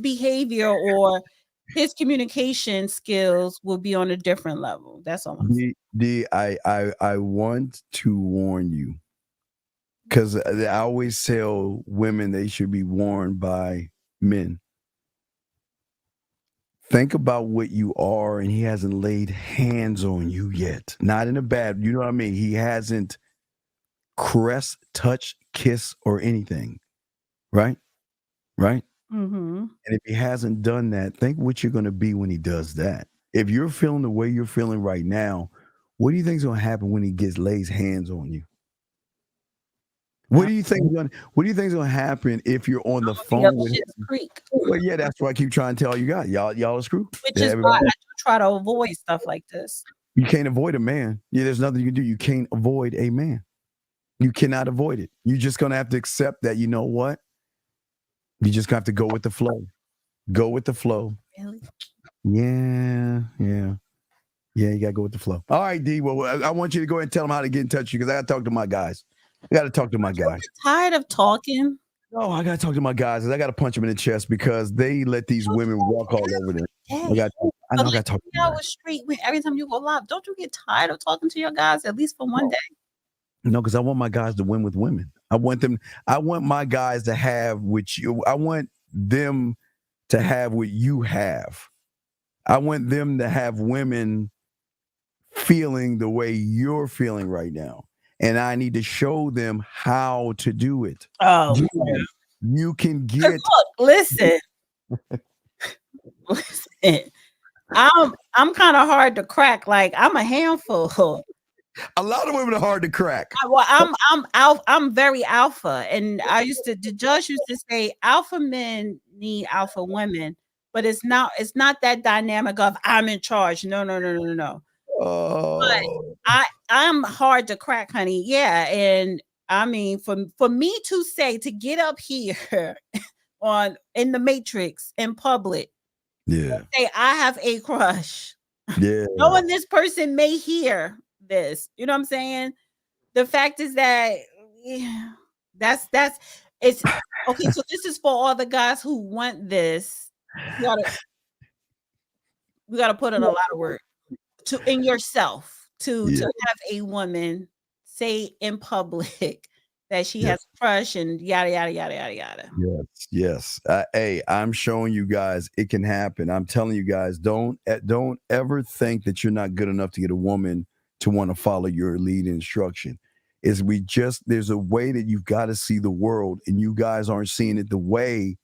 behavior or his communication skills will be on a different level. That's all I'm saying. D, I want to warn you because I always tell women they should be warned by men. Think about what you are, and he hasn't laid hands on you yet. Not in a bad, you know what I mean? He hasn't caressed, touched, kissed, or anything. Right? Mm-hmm. And if he hasn't done that, think what you're going to be when he does that. If you're feeling the way you're feeling right now, what do you think is going to happen when he lays hands on you? What do you think? What do you think is going to happen if you're on the phone with him? Creek. Well, yeah, that's why I keep trying to tell you guys, y'all are screwed. Which is why I do try to avoid stuff like this. You can't avoid a man. Yeah, there's nothing you can do. You can't avoid a man. You cannot avoid it. You're just going to have to accept that. You know what? You just have to go with the flow. Go with the flow. Really? Yeah. You got to go with the flow. All right, D. Well, I want you to go ahead and tell them how to get in touch with you because I got to talk to my guys. I'm tired of talking. No, I got to talk to my guys. I got to punch them in the chest because they let these women walk all over them. I got to talk to them. Street, every time you go live, don't you get tired of talking to your guys at least for one day? No, because I want my guys to win with women. I want my guys to have what you. I want them to have what you have. I want them to have women feeling the way you're feeling right now. And I need to show them how to do it. Oh, you can get. Look, listen. I'm kind of hard to crack. Like I'm a handful. A lot of women are hard to crack. Well, I'm very alpha, and the judge used to say alpha men need alpha women, but it's not that dynamic of I'm in charge. No. Oh. But I'm hard to crack, honey. Yeah, and I mean for me to get up here in the Matrix in public, say I have a crush. Yeah, knowing this person may hear this, you know what I'm saying? The fact is that that's it's okay. So this is for all the guys who want this. We gotta put in a lot of work in yourself to have a woman say in public that she has a crush and yada yada yada yada yada. Yes. Hey, I'm showing you guys it can happen. I'm telling you guys, don't ever think that you're not good enough to get a woman to want to follow your lead instruction. There's a way that you've got to see the world, and you guys aren't seeing it the way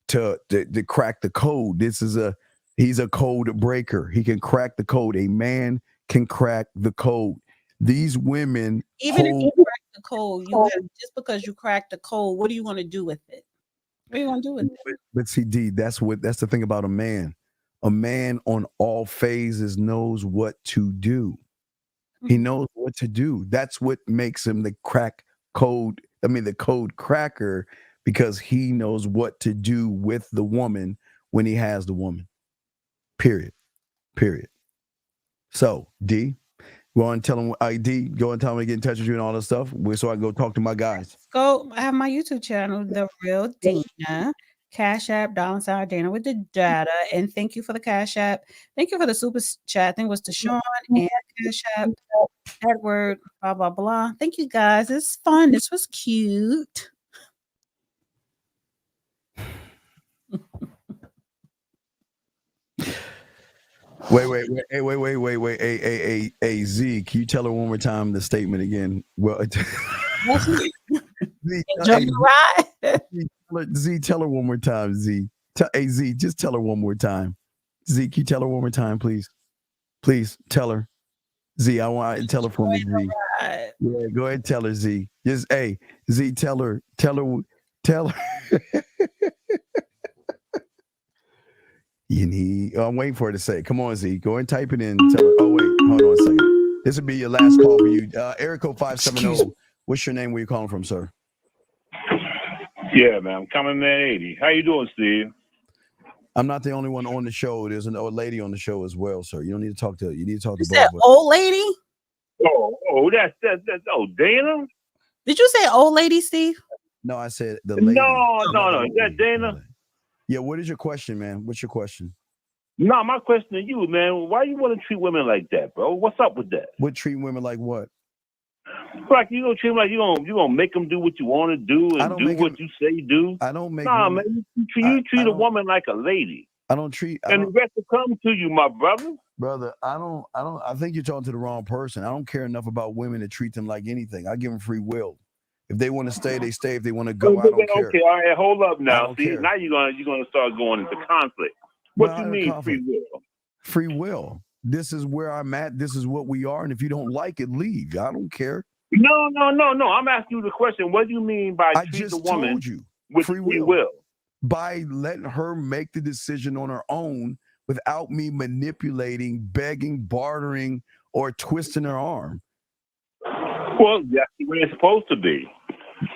to crack the code. He's a code breaker. He can crack the code. A man can crack the code. These women, even if you crack the code, just because you crack the code, what are you going to do with it? What are you going to do with it? But see, D, that's the thing about a man. A man on all phases knows what to do. He knows what to do. That's what makes him the the code cracker, because he knows what to do with the woman when he has the woman. Period. So, D, go on and tell him, D, go and tell him to get in touch with you and all that stuff so I can go talk to my guys. I have my YouTube channel, The Real Dana. Cash App, $ Dana with the data. And thank you for the Cash App. Thank you for the super chat. I think it was Deshaun and Cash App, Edward, blah, blah, blah. Thank you guys. It's fun. This was cute. Wait. Hey, Z, can you tell her one more time the statement again? Well, Z, tell her one more time, Z. Hey, Z, just tell her one more time. Z, can you tell her one more time, please? Please tell her. Z, I want to tell her for me, Z. Yeah, go ahead and tell her, Z. Just, hey, Z, tell her. I'm waiting for her to say it. Come on, Z. Go and type it in. Tell her. Oh, wait. Hold on a second. This will be your last call for you. Area code 570. What's your name? Where you calling from, sir? Yeah, man. I'm Common Man 80. How you doing, Steve? I'm not the only one on the show. There's an old lady on the show as well, sir. You don't need to talk to her. You need to talk to both of us. Old lady? Oh, that's Dana? Did you say old lady, Steve? No, I said the lady. No. Is that Dana? Yeah, what is your question, man? What's your question? No, my question to you, man. Why you want to treat women like that, bro? What's up with that? What treat women like what? Like you gonna treat them like you gonna make them do what you want to do and do what you say do. I don't make. Nah, man. You treat a woman like a lady. And the rest will come to you, my brother. Brother, I think you're talking to the wrong person. I don't care enough about women to treat them like anything. I give them free will. If they want to stay, they stay. If they want to go, I don't care. Okay, all right, hold up now. See, care. now you're gonna start going into conflict. What you mean free will? Free will. This is where I'm at. This is what we are. And if you don't like it, leave. I don't care. No. I'm asking you the question. What do you mean by treat the woman told you. with free will? By letting her make the decision on her own without me manipulating, begging, bartering, or twisting her arm. Well, that's the way it's supposed to be.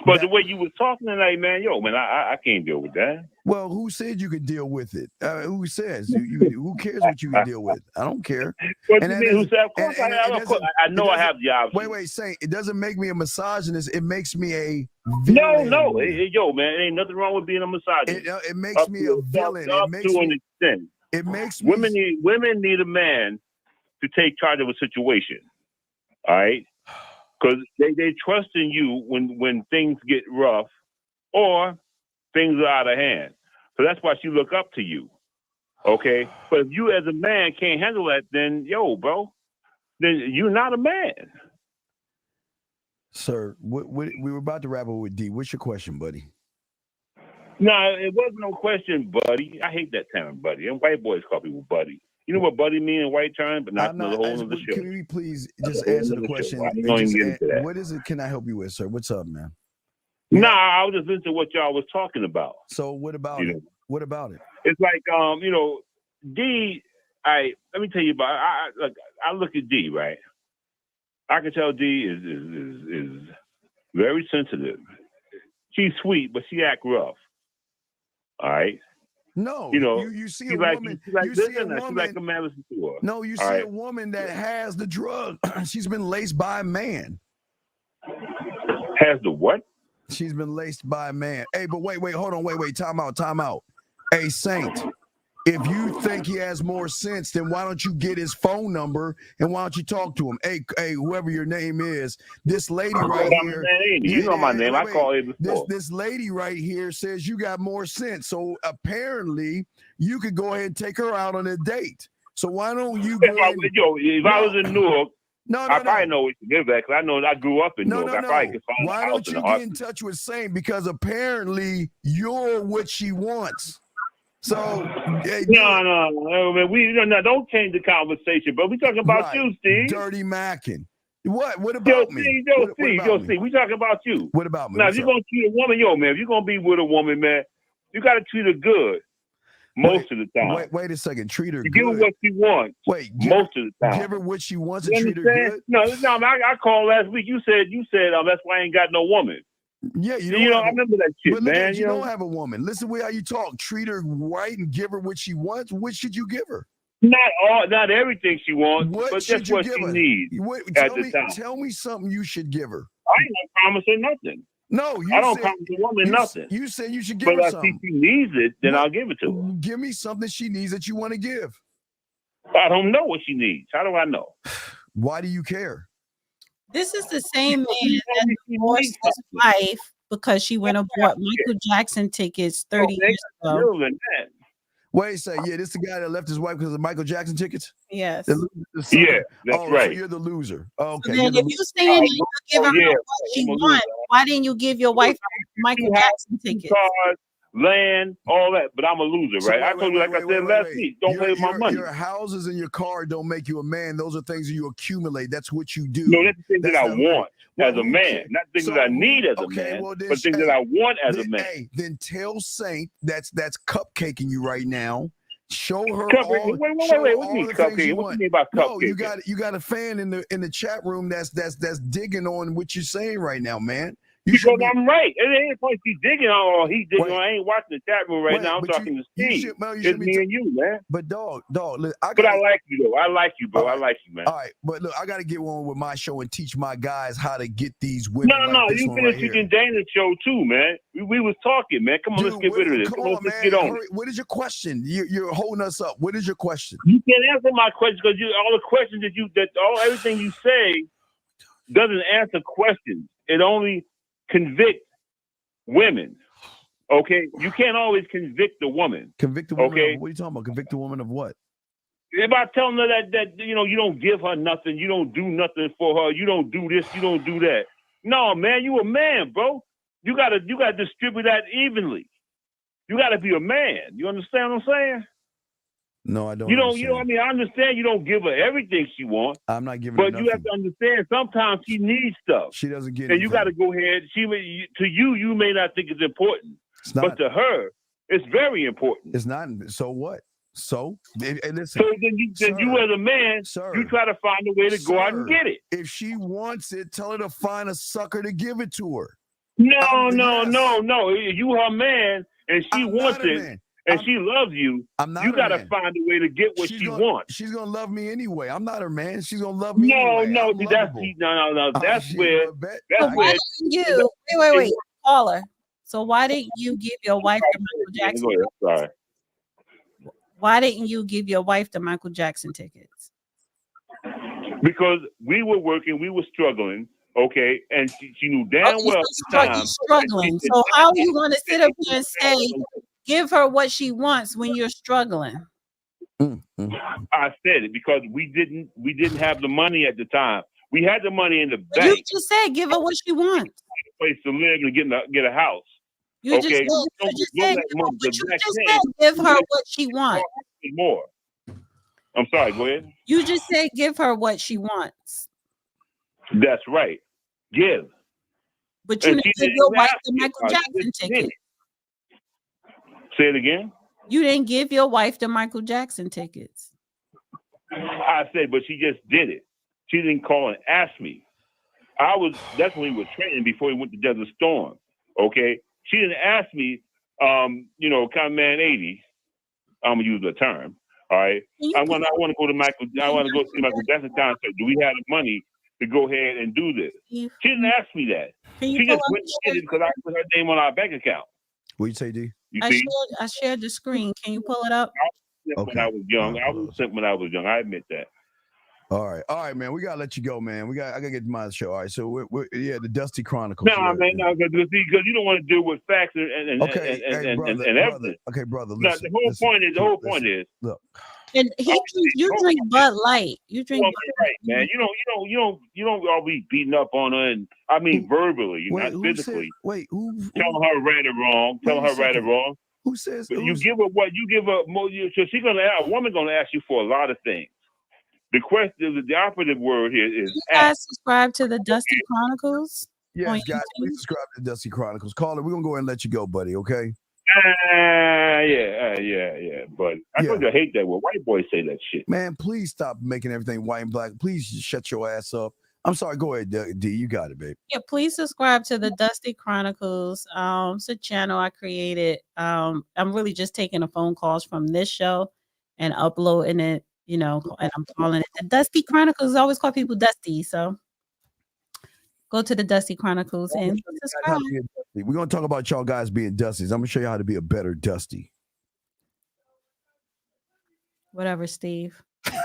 But the way you was talking tonight, man, I can't deal with that. Well, who said you could deal with it? Who says? Who cares what you can deal with? I don't care. What you mean? Who said? Of course, I know I have the option. Wait, Saint. It doesn't make me a misogynist. It makes me a villain. No. Man, ain't nothing wrong with being a misogynist. It makes me a villain. Up to an extent. It makes me. Women need a man to take charge of a situation. All right. Because they trust in you when things get rough or things are out of hand. So that's why she look up to you. Okay? But if you as a man can't handle that, then, bro, then you're not a man. Sir, we were about to wrap up with D. What's your question, buddy? No, it wasn't no question, buddy. I hate that term, buddy. And white boys call people buddy. You know what buddy mean in white term, but not the whole of the show. Can you please just answer the question? What is it? Can I help you with, sir? What's up, man? Nah, I was just listening to what y'all was talking about. So what about it? What about it? It's like D. Let me tell you about. I look at D, right? I can tell D is very sensitive. She's sweet, but she act rough. All right. No, you see a woman. You see a woman. Like a man listen to her. No, you see a woman that has the drug. She's been laced by a man. Has the what? She's been laced by a man. Hey, but wait, hold on, wait, time out. Hey, Saint, if you think he has more sense, then why don't you get his phone number and why don't you talk to him? Hey, whoever your name is, this lady right here. You know my name. I call it before. This lady right here says you got more sense. So apparently you could go ahead and take her out on a date. So why don't you go if I was in Newark, I probably know what to give back because I know I grew up in Newark. I probably could find why don't you get in touch with Saint? Because apparently you're what she wants. So no, man. Don't change the conversation, but we talking about you, Steve. Dirty Mackin. What about me? Steve, we talking about you. What about me? Now, if you're gonna treat a woman, man, if you're gonna be with a woman, man, you gotta treat her good. Most of the time. Wait a second. Treat her good. Give her what she wants. Most of the time. Give her what she wants and treat her good. No. I called last week. You said that's why I ain't got no woman. Yeah, I remember that shit, man. You don't have a woman. Listen to how you talk. Treat her right and give her what she wants. What should you give her? Not everything she wants, but just what she needs at the time. Tell me something you should give her. I ain't gonna promise her nothing. No, I don't promise a woman nothing. You said you should give her something. But if she needs it, then I'll give it to her. Give me something she needs that you want to give. I don't know what she needs. How do I know? Why do you care? This is the same man that divorced his wife because she went and bought Michael Jackson tickets 30 years ago. Wait a second. Yeah, this is the guy that left his wife because of Michael Jackson tickets? Yes. Yeah, that's right. So you're the loser. Okay. So then if you're saying that you're giving her what she wants, why didn't you give your wife Michael Jackson tickets? Cars, land, all that, but I'm a loser, right? I told you, like I said last week, don't play with my money. Your houses and your car don't make you a man. Those are things that you accumulate. That's what you do. No, that's the things that I want as a man, not things that I need as a man, but things that I want as a man. Hey, then tell Saint that's cupcaking you right now. Show her wait. all. What do you mean cupcake? What do you mean about cupcake? No, you got a fan in the chat room that's digging on what you're saying right now, man. Because I'm right. It ain't like he's digging on or he's digging on. I ain't watching the chat room right now. I'm talking to Steve. It's me and you, man. But dog, look, I like you though. I like you, bro. I like you, man. All right, but look, I got to get one with my show and teach my guys how to get these women. No, you finished teaching Dana's show too, man. We was talking, man. Come on, let's get rid of this. Come on, let's get on. What is your question? You're holding us up. What is your question? You can't answer my question because all the questions everything you say doesn't answer questions. It only convicts women. Okay, you can't always convict a woman. Convict a woman. Okay, what are you talking about? Convict a woman of what? About telling her that you don't give her nothing, you don't do nothing for her, you don't do this, you don't do that. No, man, you a man, bro. You gotta distribute that evenly. You gotta be a man. You understand what I'm saying? No, I don't. You know. I mean, I understand you don't give her everything she wants. I'm not giving her but you have to understand sometimes she needs stuff. She doesn't get. And you got to go ahead. To you may not think it's important, but to her, it's very important. It's not. So what? So listen. So then you as a man, you try to find a way to go out and get it. If she wants it, tell her to find a sucker to give it to her. No. You her man, and she wants it. And she loves you. You got to find a way to get what she wants. She's gonna love me anyway. I'm not her man. She's gonna love me. No. That's where. Why didn't you? Wait, caller. So why didn't you give your wife the Michael Jackson? Sorry. Why didn't you give your wife the Michael Jackson tickets? Because we were working, we were struggling. Okay, and she knew damn well at the time. Struggling. So how are you going to sit up here and say, give her what she wants when you're struggling? I said it because we didn't have the money at the time. We had the money in the bank. You just said give her what she wants. A place to live and get a house. You just said give her what she wants. More. I'm sorry. Go ahead. You just said give her what she wants. That's right. Give. But you didn't give your wife the Michael Jackson ticket. Say it again. You didn't give your wife the Michael Jackson tickets. I said, but she just did it. She didn't call and ask me. That's when we were training before we went to Desert Storm. Okay. She didn't ask me, kind of man 80. I'm gonna use the term. All right. I want to go to Michael. I want to go see Michael Jackson concert. Do we have the money to go ahead and do this? She didn't ask me that. She just went and did it because I put her name on our bank account. What you say, D? I shared the screen. Can you pull it up? When I was young, I was sick when I was young. I admit that. All right, man. We gotta let you go, man. I gotta get to my show. All right, so we're the Dusty Chronicles. No, man, because you don't want to deal with facts and evidence. Okay, brother. Listen, the whole point is. Look. And you drink Bud Light. You drink Bud Light, man. You don't always beating up on her, and I mean verbally, not physically. Telling her right or wrong. Who says? You give her what you give her more. So a woman gonna ask you for a lot of things. The question, the operative word here is. You guys subscribe to the Dusty Chronicles? Yes, guys, please subscribe to the Dusty Chronicles. Caller, we're gonna go ahead and let you go, buddy. Okay. Yeah. But I hate that word. White boys say that shit. Man, please stop making everything white and black. Please just shut your ass up. I'm sorry. Go ahead, D. You got it, babe. Yeah, please subscribe to the Dusty Chronicles. It's a channel I created. I'm really just taking the phone calls from this show and uploading it. And I'm calling it the Dusty Chronicles. I always call people Dusty, so go to the Dusty Chronicles and subscribe. We're gonna talk about y'all guys being Dusties. I'm gonna show you how to be a better Dusty. Whatever, Steve. Good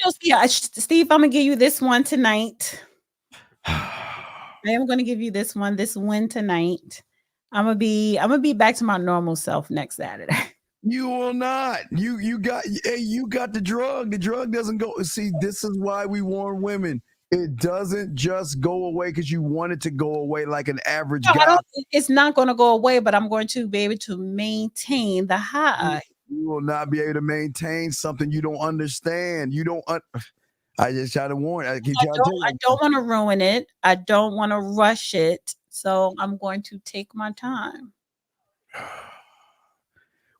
show, Steve. I'm gonna give you this one tonight. I am gonna give you this win tonight. I'm gonna be back to my normal self next Saturday. You will not. You got the drug. The drug doesn't go. See, this is why we warn women. It doesn't just go away because you want it to go away like an average guy. It's not going to go away, but I'm going to be able to maintain the high. You will not be able to maintain something you don't understand. You don't. I just try to warn. I don't want to ruin it. I don't want to rush it. So I'm going to take my time.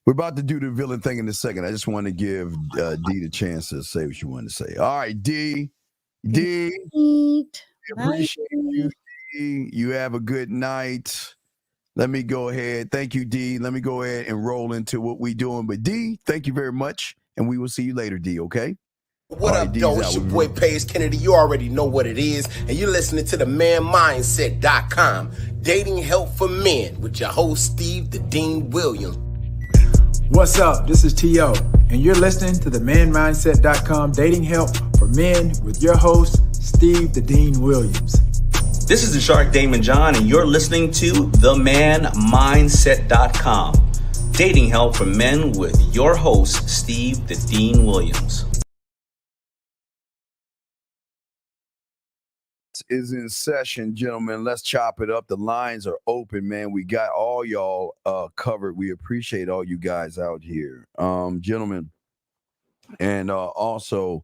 We're about to do the villain thing in a second. I just want to give D the chance to say what you want to say. All right, D. Appreciate you, D. You have a good night. Let me go ahead. Thank you, D. Let me go ahead and roll into what we're doing. But D, thank you very much. And we will see you later, D, okay? What up, though? It's your boy, Paige Kennedy. You already know what it is. And you're listening to the manmindset.com. Dating help for men with your host, Steve the Dean Williams. What's up? This is T.O. And you're listening to the manmindset.com dating help for men with your host, Steve the Dean Williams. This is the Shark Damon John, and you're listening to themanmindset.com. Dating help for men with your host, Steve the Dean Williams. is in session, gentlemen. Let's chop it up. The lines are open, man. We got all y'all covered. We appreciate all you guys out here, gentlemen. And also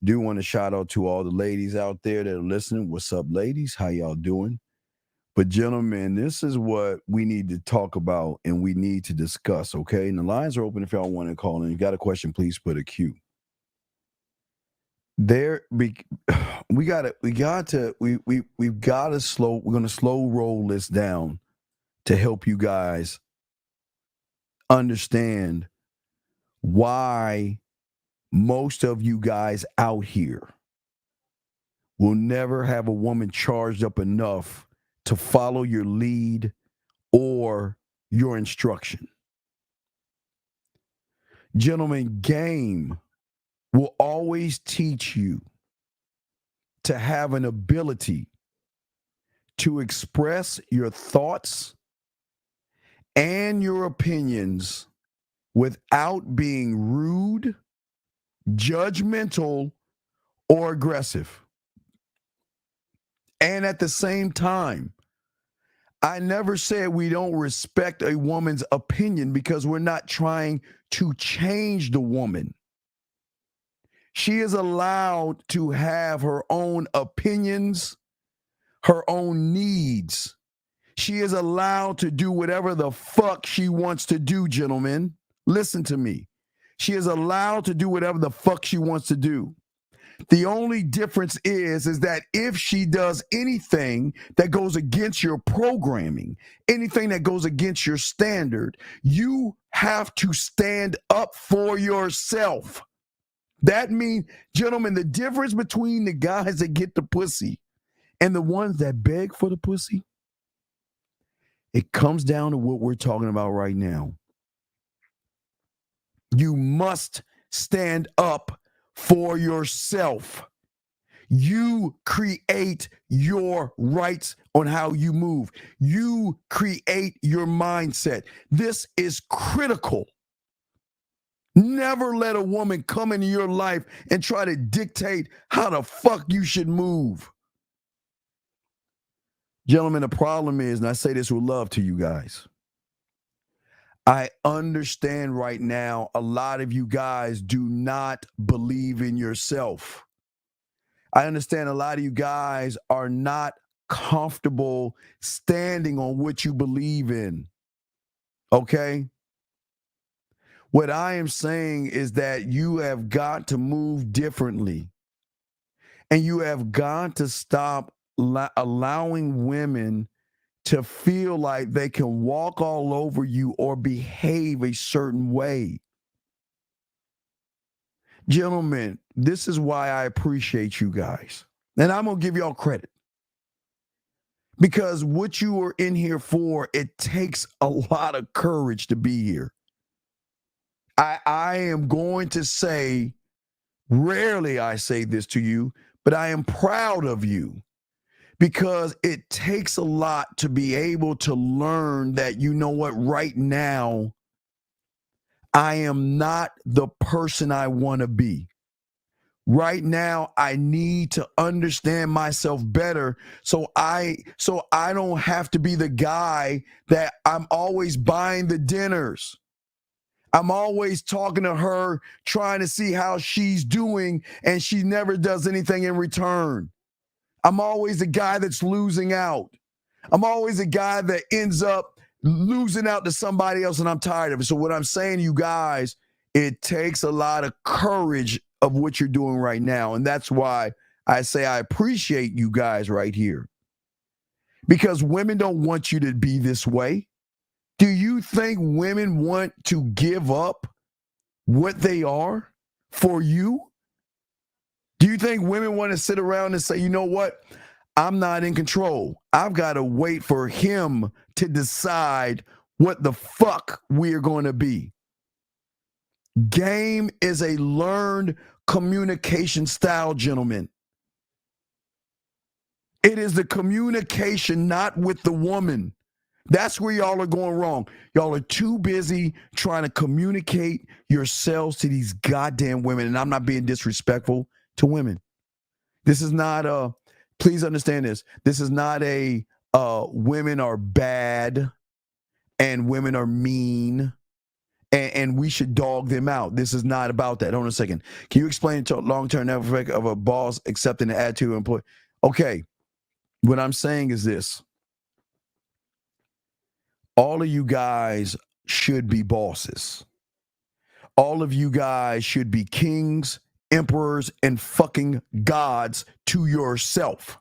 do want to shout out to all the ladies out there that are listening. What's up, ladies? How y'all doing? But gentlemen, this is what we need to talk about and we need to discuss, okay? And the lines are open if y'all want to call in. You got a question, please put a Q. We're gonna slow roll this down to help you guys understand why most of you guys out here will never have a woman charged up enough to follow your lead or your instruction. Gentlemen, game will always teach you to have an ability to express your thoughts and your opinions without being rude, judgmental, or aggressive. And at the same time, I never said we don't respect a woman's opinion because we're not trying to change the woman. She is allowed to have her own opinions, her own needs. She is allowed to do whatever the fuck she wants to do, gentlemen. Listen to me. She is allowed to do whatever the fuck she wants to do. The only difference is that if she does anything that goes against your programming, anything that goes against your standard, you have to stand up for yourself. That means, gentlemen, the difference between the guys that get the pussy and the ones that beg for the pussy, it comes down to what we're talking about right now. You must stand up for yourself. You create your rights on how you move. You create your mindset. This is critical. Never let a woman come into your life and try to dictate how the fuck you should move. Gentlemen, the problem is, and I say this with love to you guys, I understand right now a lot of you guys do not believe in yourself. I understand a lot of you guys are not comfortable standing on what you believe in. Okay? What I am saying is that you have got to move differently. And you have got to stop allowing women to feel like they can walk all over you or behave a certain way. Gentlemen, this is why I appreciate you guys. And I'm going to give y'all credit. Because what you are in here for, it takes a lot of courage to be here. I am going to say, rarely I say this to you, but I am proud of you. Because it takes a lot to be able to learn that, you know what, right now, I am not the person I want to be. Right now, I need to understand myself better so I don't have to be the guy that I'm always buying the dinners. I'm always talking to her, trying to see how she's doing, and she never does anything in return. I'm always the guy that's losing out. I'm always the guy that ends up losing out to somebody else, and I'm tired of it. So what I'm saying to you guys, it takes a lot of courage of what you're doing right now. And that's why I say I appreciate you guys right here. Because women don't want you to be this way. Do you think women want to give up what they are for you? Do you think women want to sit around and say, you know what? I'm not in control. I've got to wait for him to decide what the fuck we're going to be. Game is a learned communication style, gentlemen. It is the communication, not with the woman. That's where y'all are going wrong. Y'all are too busy trying to communicate yourselves to these goddamn women. And I'm not being disrespectful to women. This is not Please understand this. This is not a women are bad and women are mean and we should dog them out. This is not about that. Hold on a second. Can you explain the long-term effect of a boss accepting the attitude of employee? Okay. What I'm saying is this. All of you guys should be bosses. All of you guys should be kings, emperors, and fucking gods to yourself.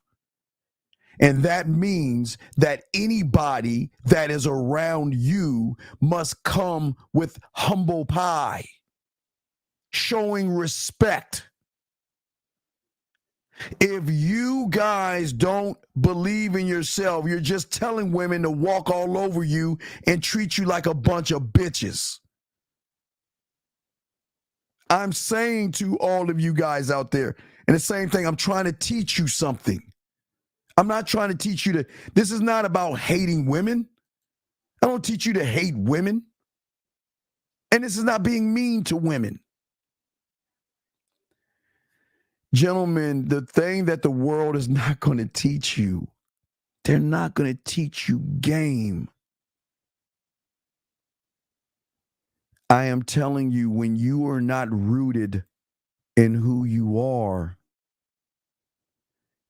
And that means that anybody that is around you must come with humble pie, showing respect. If you guys don't believe in yourself, you're just telling women to walk all over you and treat you like a bunch of bitches. I'm saying to all of you guys out there, and the same thing, I'm trying to teach you something. I'm not trying to teach you to, this is not about hating women. I don't teach you to hate women. And this is not being mean to women. Gentlemen, the thing that the world is not going to teach you, they're not going to teach you game. I am telling you, when you are not rooted in who you are,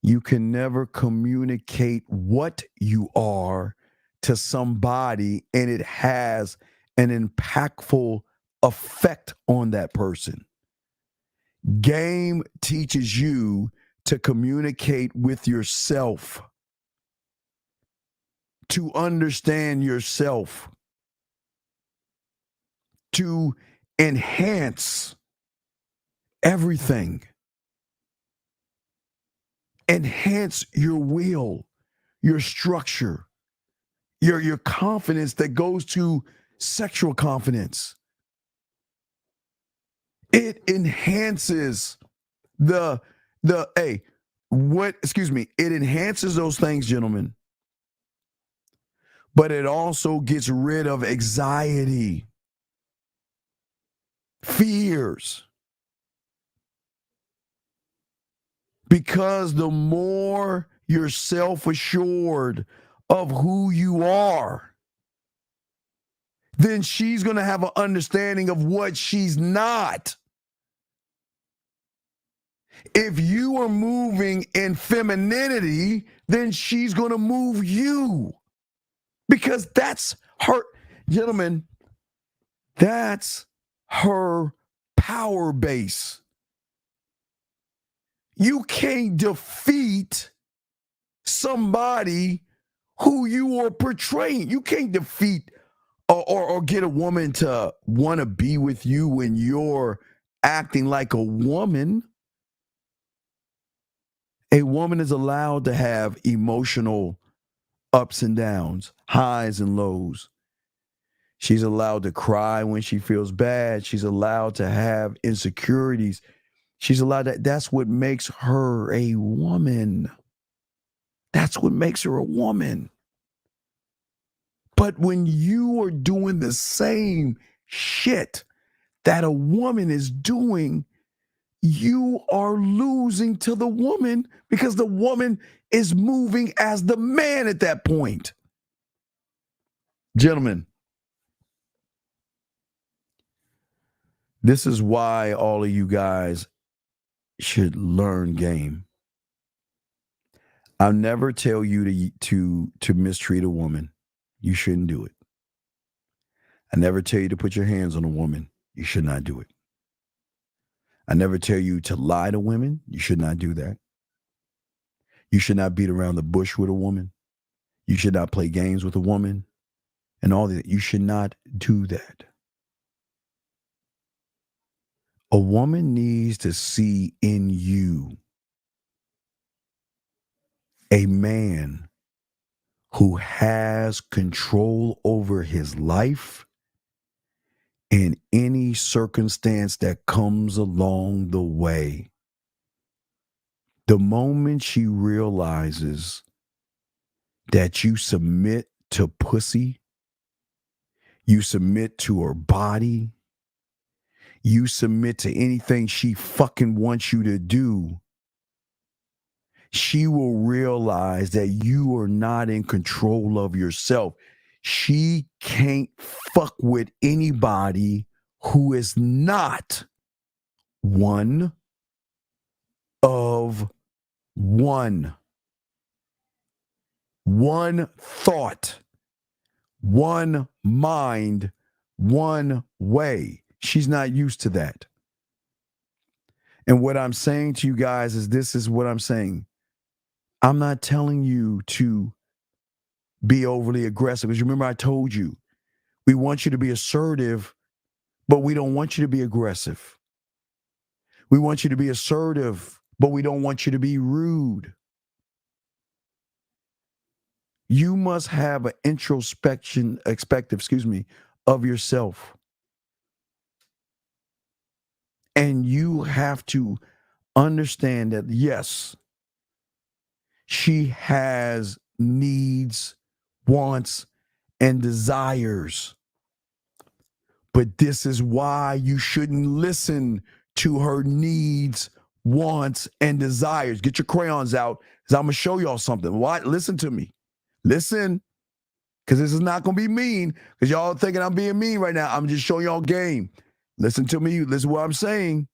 you can never communicate what you are to somebody, and it has an impactful effect on that person. Game teaches you to communicate with yourself, to understand yourself, to enhance everything. Enhance your will, your structure, your confidence that goes to sexual confidence. It enhances it enhances those things, gentlemen. But it also gets rid of anxiety, fears. Because the more you're self-assured of who you are, then she's going to have an understanding of what she's not. If you are moving in femininity, then she's going to move you. Because that's her, gentlemen, that's her power base. You can't defeat somebody who you are portraying. You can't defeat or get a woman to want to be with you when you're acting like a woman. A woman is allowed to have emotional ups and downs, highs and lows. She's allowed to cry when she feels bad. She's allowed to have insecurities. She's allowed that. That's what makes her a woman. That's what makes her a woman. But when you are doing the same shit that a woman is doing, you are losing to the woman because the woman is moving as the man at that point. Gentlemen, this is why all of you guys should learn game. I'll never tell you to mistreat a woman. You shouldn't do it. I never tell you to put your hands on a woman. You should not do it. I never tell you to lie to women. You should not do that. You should not beat around the bush with a woman. You should not play games with a woman and all that. You should not do that. A woman needs to see in you a man who has control over his life in any circumstance that comes along the way. The moment she realizes that you submit to pussy, you submit to her body, you submit to anything she fucking wants you to do, she will realize that you are not in control of yourself. She can't fuck with anybody who is not one of one. One thought, one mind, one way. She's not used to that. And what I'm saying to you guys is this is what I'm saying. I'm not telling you to be overly aggressive. Because remember, I told you, we want you to be assertive, but we don't want you to be aggressive. We want you to be assertive, but we don't want you to be rude. You must have an introspection, of yourself. And you have to understand that, yes, she has needs, wants, and desires. But this is why you shouldn't listen to her needs, wants, and desires. Get your crayons out, because I'm going to show y'all something. Why? Listen to me. Listen, because this is not going to be mean, because y'all thinking I'm being mean right now. I'm just showing y'all game. Listen to me. Listen to what I'm saying.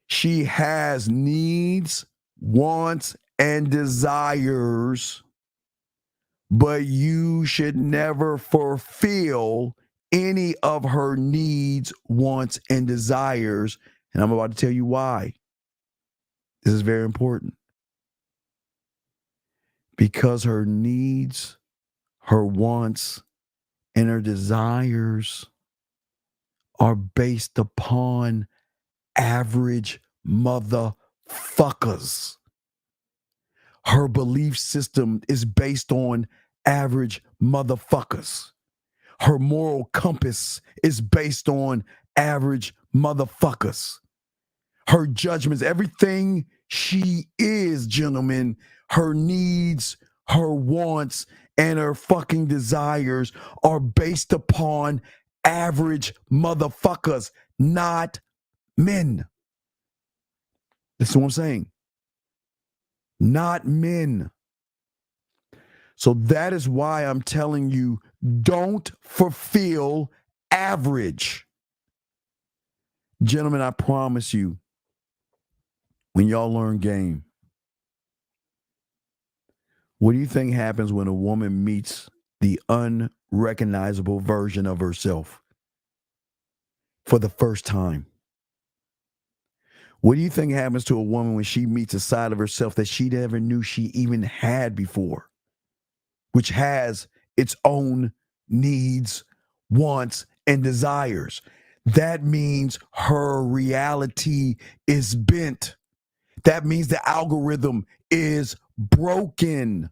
She has needs, wants, and desires, but you should never fulfill any of her needs, wants, and desires. And I'm about to tell you why. This is very important. Because her needs, her wants, and her desires are based upon average motherfuckers. Her belief system is based on average motherfuckers. Her moral compass is based on average motherfuckers. Her judgments, everything she is, gentlemen, her needs, her wants, and her fucking desires are based upon average motherfuckers, not men. That's what I'm saying. Not men. So that is why I'm telling you, don't fulfill average. Gentlemen, I promise you, when y'all learn game, what do you think happens when a woman meets the unrecognizable version of herself for the first time? What do you think happens to a woman when she meets a side of herself that she never knew she even had before, which has its own needs, wants, and desires? That means her reality is bent. That means the algorithm is broken.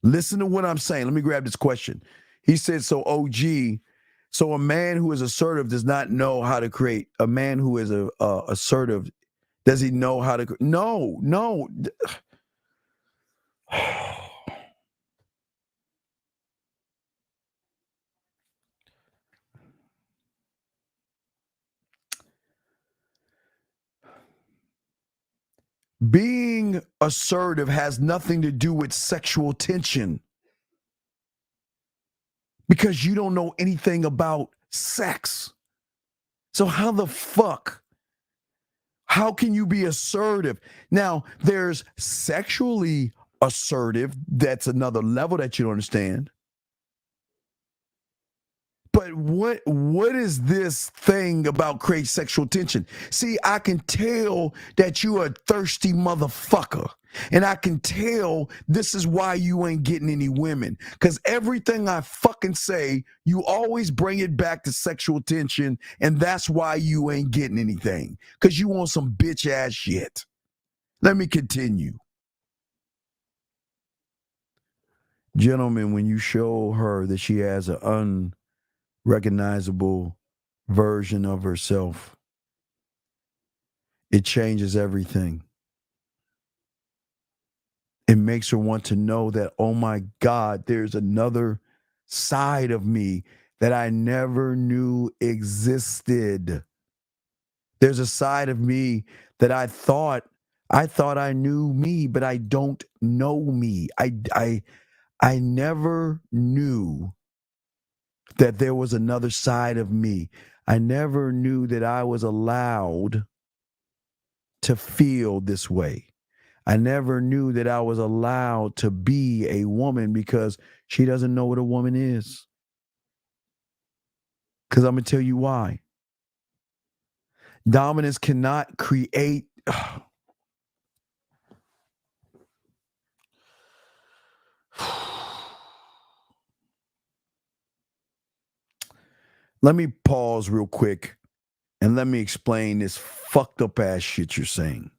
Listen to what I'm saying. Let me grab this question. He said, so OG, so a man who is assertive does not know how to create. A man who is assertive, does he know how to? No. Being assertive has nothing to do with sexual tension, because you don't know anything about sex. So how the fuck? How can you be assertive? Now, there's sexually assertive. That's another level that you don't understand. But what is this thing about create sexual tension? See, I can tell that you a thirsty motherfucker. And I can tell this is why you ain't getting any women. Because everything I fucking say, you always bring it back to sexual tension. And that's why you ain't getting anything. Because you want some bitch ass shit. Let me continue. Gentlemen, when you show her that she has an unrecognizable version of herself, it changes everything. It makes her want to know that, oh my God, there's another side of me that I never knew existed. There's a side of me that I thought I thought I knew me, but I don't know me. I never knew that there was another side of me. I never knew that I was allowed to feel this way. I never knew that I was allowed to be a woman because she doesn't know what a woman is. Because I'm going to tell you why. Dominance cannot create. Let me pause real quick and let me explain this fucked up ass shit you're saying.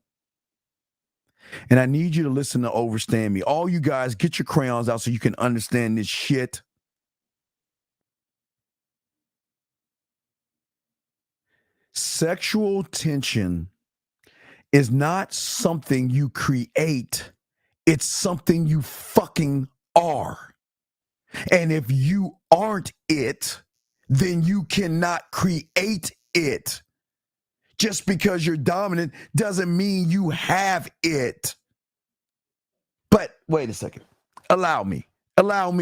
And I need you to listen to understand me. All you guys, get your crayons out so you can understand this shit. Sexual tension is not something you create. It's something you fucking are. And if you aren't it, then you cannot create it. Just because you're dominant doesn't mean you have it. But wait a second. Allow me. Let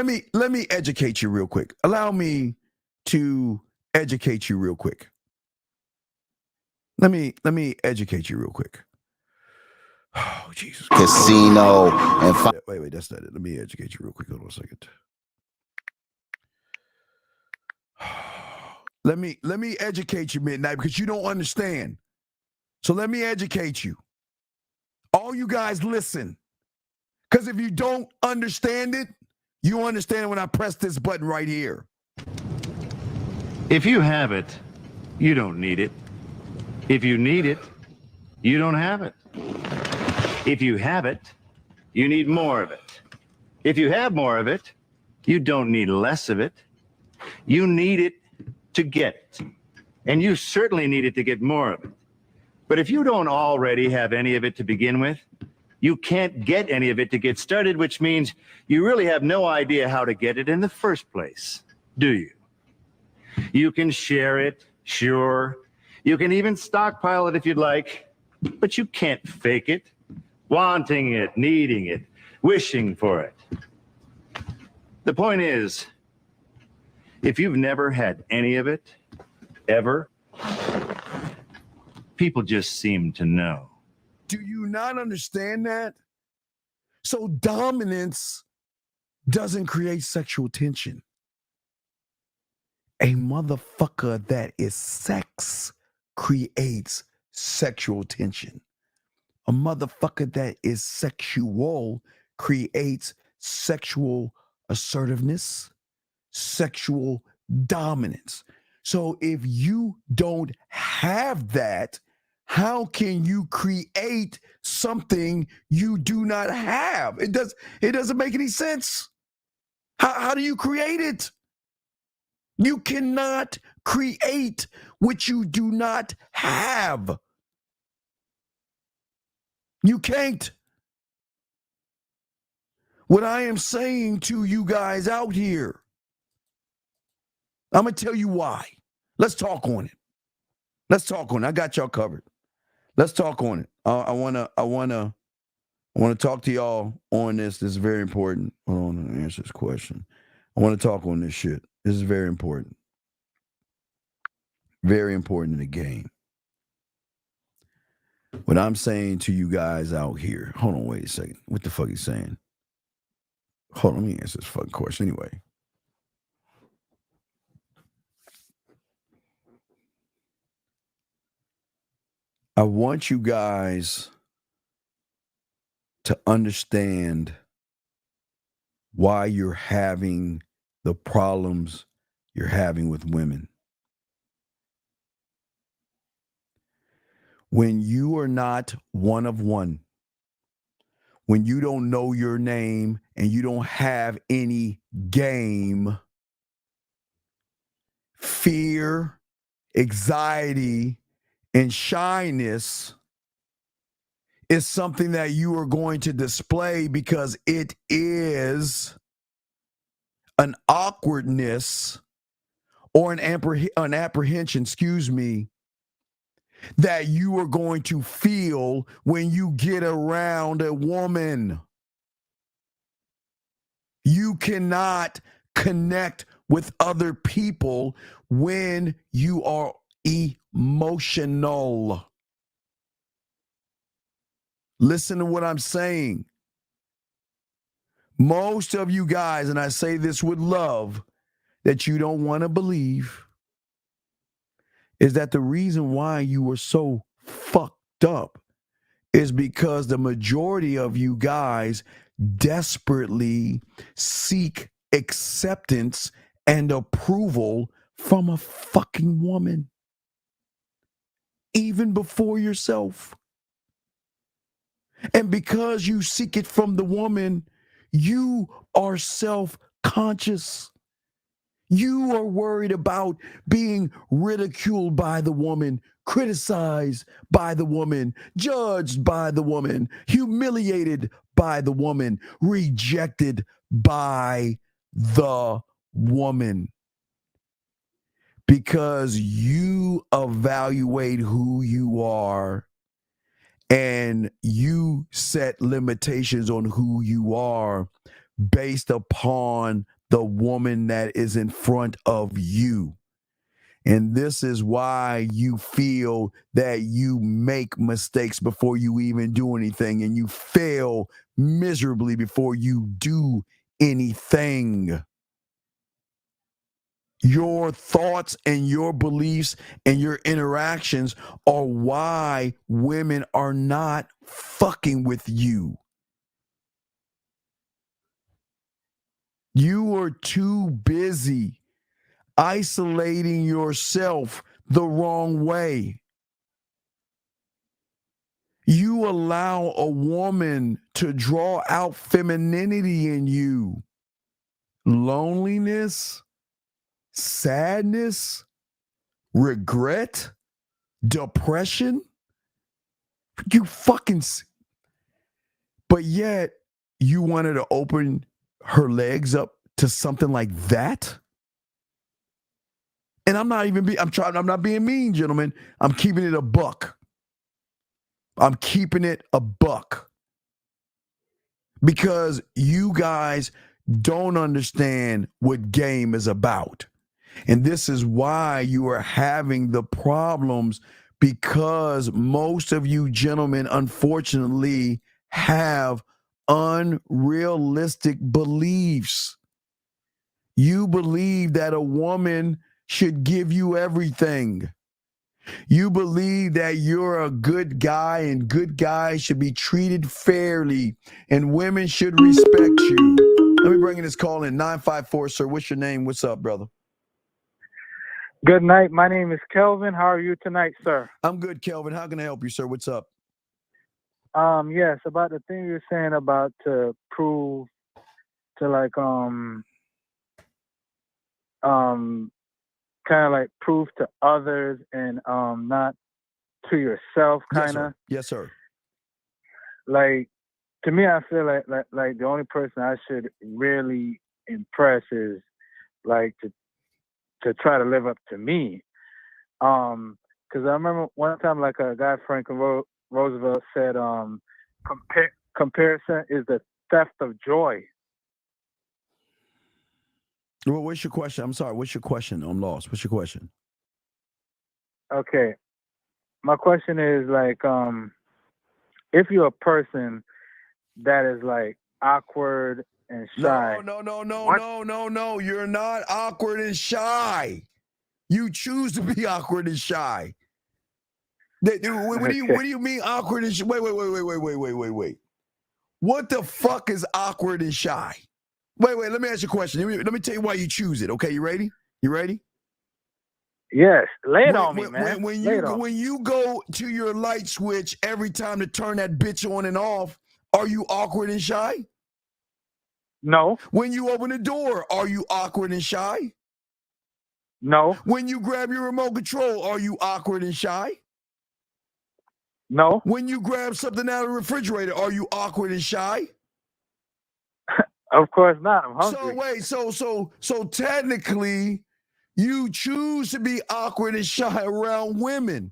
me educate you real quick. Allow me to educate you real quick. Let me educate you real quick. Oh, Jesus. Casino and wait, that's not it. Let me educate you real quick. Hold on a second. Let me educate you, Midnight, because you don't understand. So let me educate you. All you guys listen. Because if you don't understand it, you understand when I press this button right here. If you have it, you don't need it. If you need it, you don't have it. If you have it, you need more of it. If you have more of it, you don't need less of it. You need it to get it. And you certainly need it to get more of it. But if you don't already have any of it to begin with, you can't get any of it to get started, which means you really have no idea how to get it in the first place, do you? You can share it, sure. You can even stockpile it if you'd like, but you can't fake it, wanting it, needing it, wishing for it. The point is, if you've never had any of it, ever, people just seem to know. Do you not understand that? So dominance doesn't create sexual tension. A motherfucker that is sex creates sexual tension. A motherfucker that is sexual creates sexual assertiveness, sexual dominance. So if you don't have that, how can you create something you do not have? It doesn't make any sense. How do you create it? You cannot create what you do not have. You can't. What I am saying to you guys out here, I'm going to tell you why. Let's talk on it. I got y'all covered. Let's talk on it. I want to talk to y'all on this. This is very important. Hold on, let me answer this question. I want to talk on this shit. This is very important. Very important in the game. What I'm saying to you guys out here. Hold on, wait a second. What the fuck he's saying? Hold on, let me answer this fucking question anyway. I want you guys to understand why you're having the problems you're having with women. When you are not one of one, when you don't know your name and you don't have any game, fear, anxiety, and shyness is something that you are going to display because it is an awkwardness or an apprehension, that you are going to feel when you get around a woman. You cannot connect with other people when you are emotional. Listen to what I'm saying. Most of you guys, and I say this with love, that you don't want to believe, is that the reason why you were so fucked up is because the majority of you guys desperately seek acceptance and approval from a fucking woman, even before yourself. And because you seek it from the woman, you are self-conscious. You are worried about being ridiculed by the woman, criticized by the woman, judged by the woman, humiliated by the woman, rejected by the woman. Because you evaluate who you are and you set limitations on who you are based upon the woman that is in front of you. And this is why you feel that you make mistakes before you even do anything, and you fail miserably before you do anything. Your thoughts and your beliefs and your interactions are why women are not fucking with you. You are too busy isolating yourself the wrong way. You allow a woman to draw out femininity in you. Loneliness, sadness, regret, depression. You fucking... But yet, you wanted to open her legs up to something like that? And I'm not being mean, gentlemen. I'm keeping it a buck. I'm keeping it a buck. Because you guys don't understand what game is about. And this is why you are having the problems, because most of you gentlemen, unfortunately, have unrealistic beliefs. You believe that a woman should give you everything. You believe that you're a good guy and good guys should be treated fairly and women should respect you. Let me bring in this call in 954, sir. What's your name? What's up, brother? Good night. My name is Kelvin. How are you tonight, sir? I'm good, Kelvin. How can I help you, sir? What's up? Yes, about the thing you're saying about to prove to like kind of like prove to others and not to yourself, kind of. Yes, sir. Like, to me, I feel like the only person I should really impress is like to try to live up to me. Because I remember one time, like a guy, Franklin Roosevelt, said, comparison is the theft of joy. Well, what's your question? I'm sorry. What's your question? I'm lost. What's your question? Okay. My question is like, if you're a person that is like awkward and shy. No. You're not awkward and shy. You choose to be awkward and shy. What do you mean awkward and shy? Wait. What the fuck is awkward and shy? Wait, let me ask you a question. Let me tell you why you choose it. Okay, you ready? Yes, lay it on me, man. When you go to your light switch every time to turn that bitch on and off, are you awkward and shy? No. When you open the door, are you awkward and shy? No. When you grab your remote control, are you awkward and shy? No. When you grab something out of the refrigerator, are you awkward and shy? Of course not. I'm hungry. So technically, you choose to be awkward and shy around women.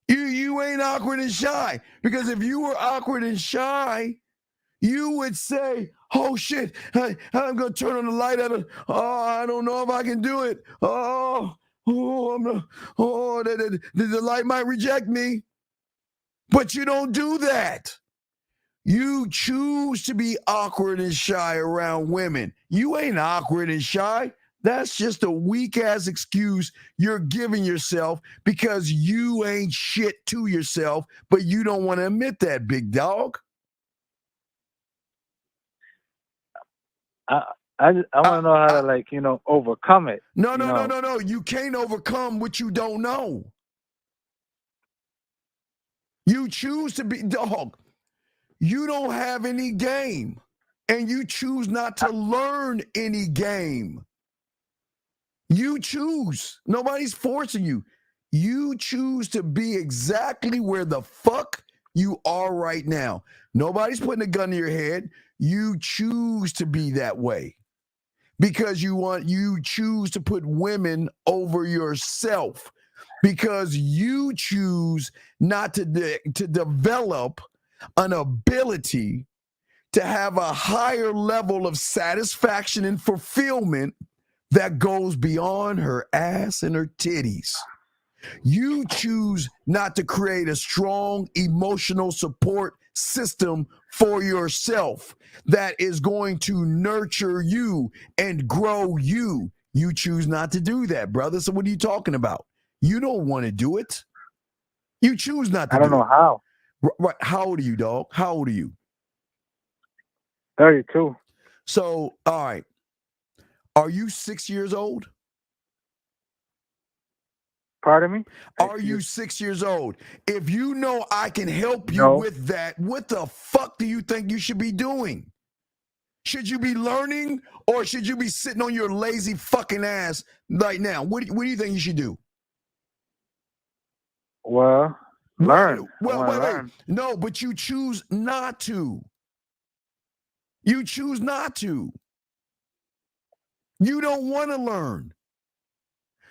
You ain't awkward and shy. Because if you were awkward and shy, you would say, oh shit, I'm gonna turn on the light at it. Oh, I don't know if I can do it. The light might reject me. But you don't do that. You choose to be awkward and shy around women. You ain't awkward and shy. That's just a weak-ass excuse you're giving yourself because you ain't shit to yourself, but you don't want to admit that, big dog. I want to know how to overcome it. No. You can't overcome what you don't know. You choose to be dog. You don't have any game, and you choose not to learn any game. You choose. Nobody's forcing you. You choose to be exactly where the fuck you are right now. Nobody's putting a gun to your head. You choose to be that way because you choose to put women over yourself because you choose not to develop an ability to have a higher level of satisfaction and fulfillment that goes beyond her ass and her titties. You choose not to create a strong emotional support system for yourself that is going to nurture you and grow you. You choose not to do that, brother. So what are you talking about? You don't want to do it. You choose not to do it. I don't know how. Right. How old are you, dog? How old are you? 32. So, all right. Are you 6 years old? Pardon me? Are you 6 years old? If you know I can help you with that, what the fuck do you think you should be doing? Should you be learning or should you be sitting on your lazy fucking ass right now? What do you think you should do? Well, learn. Wait. No, but you choose not to. You choose not to. You don't want to learn.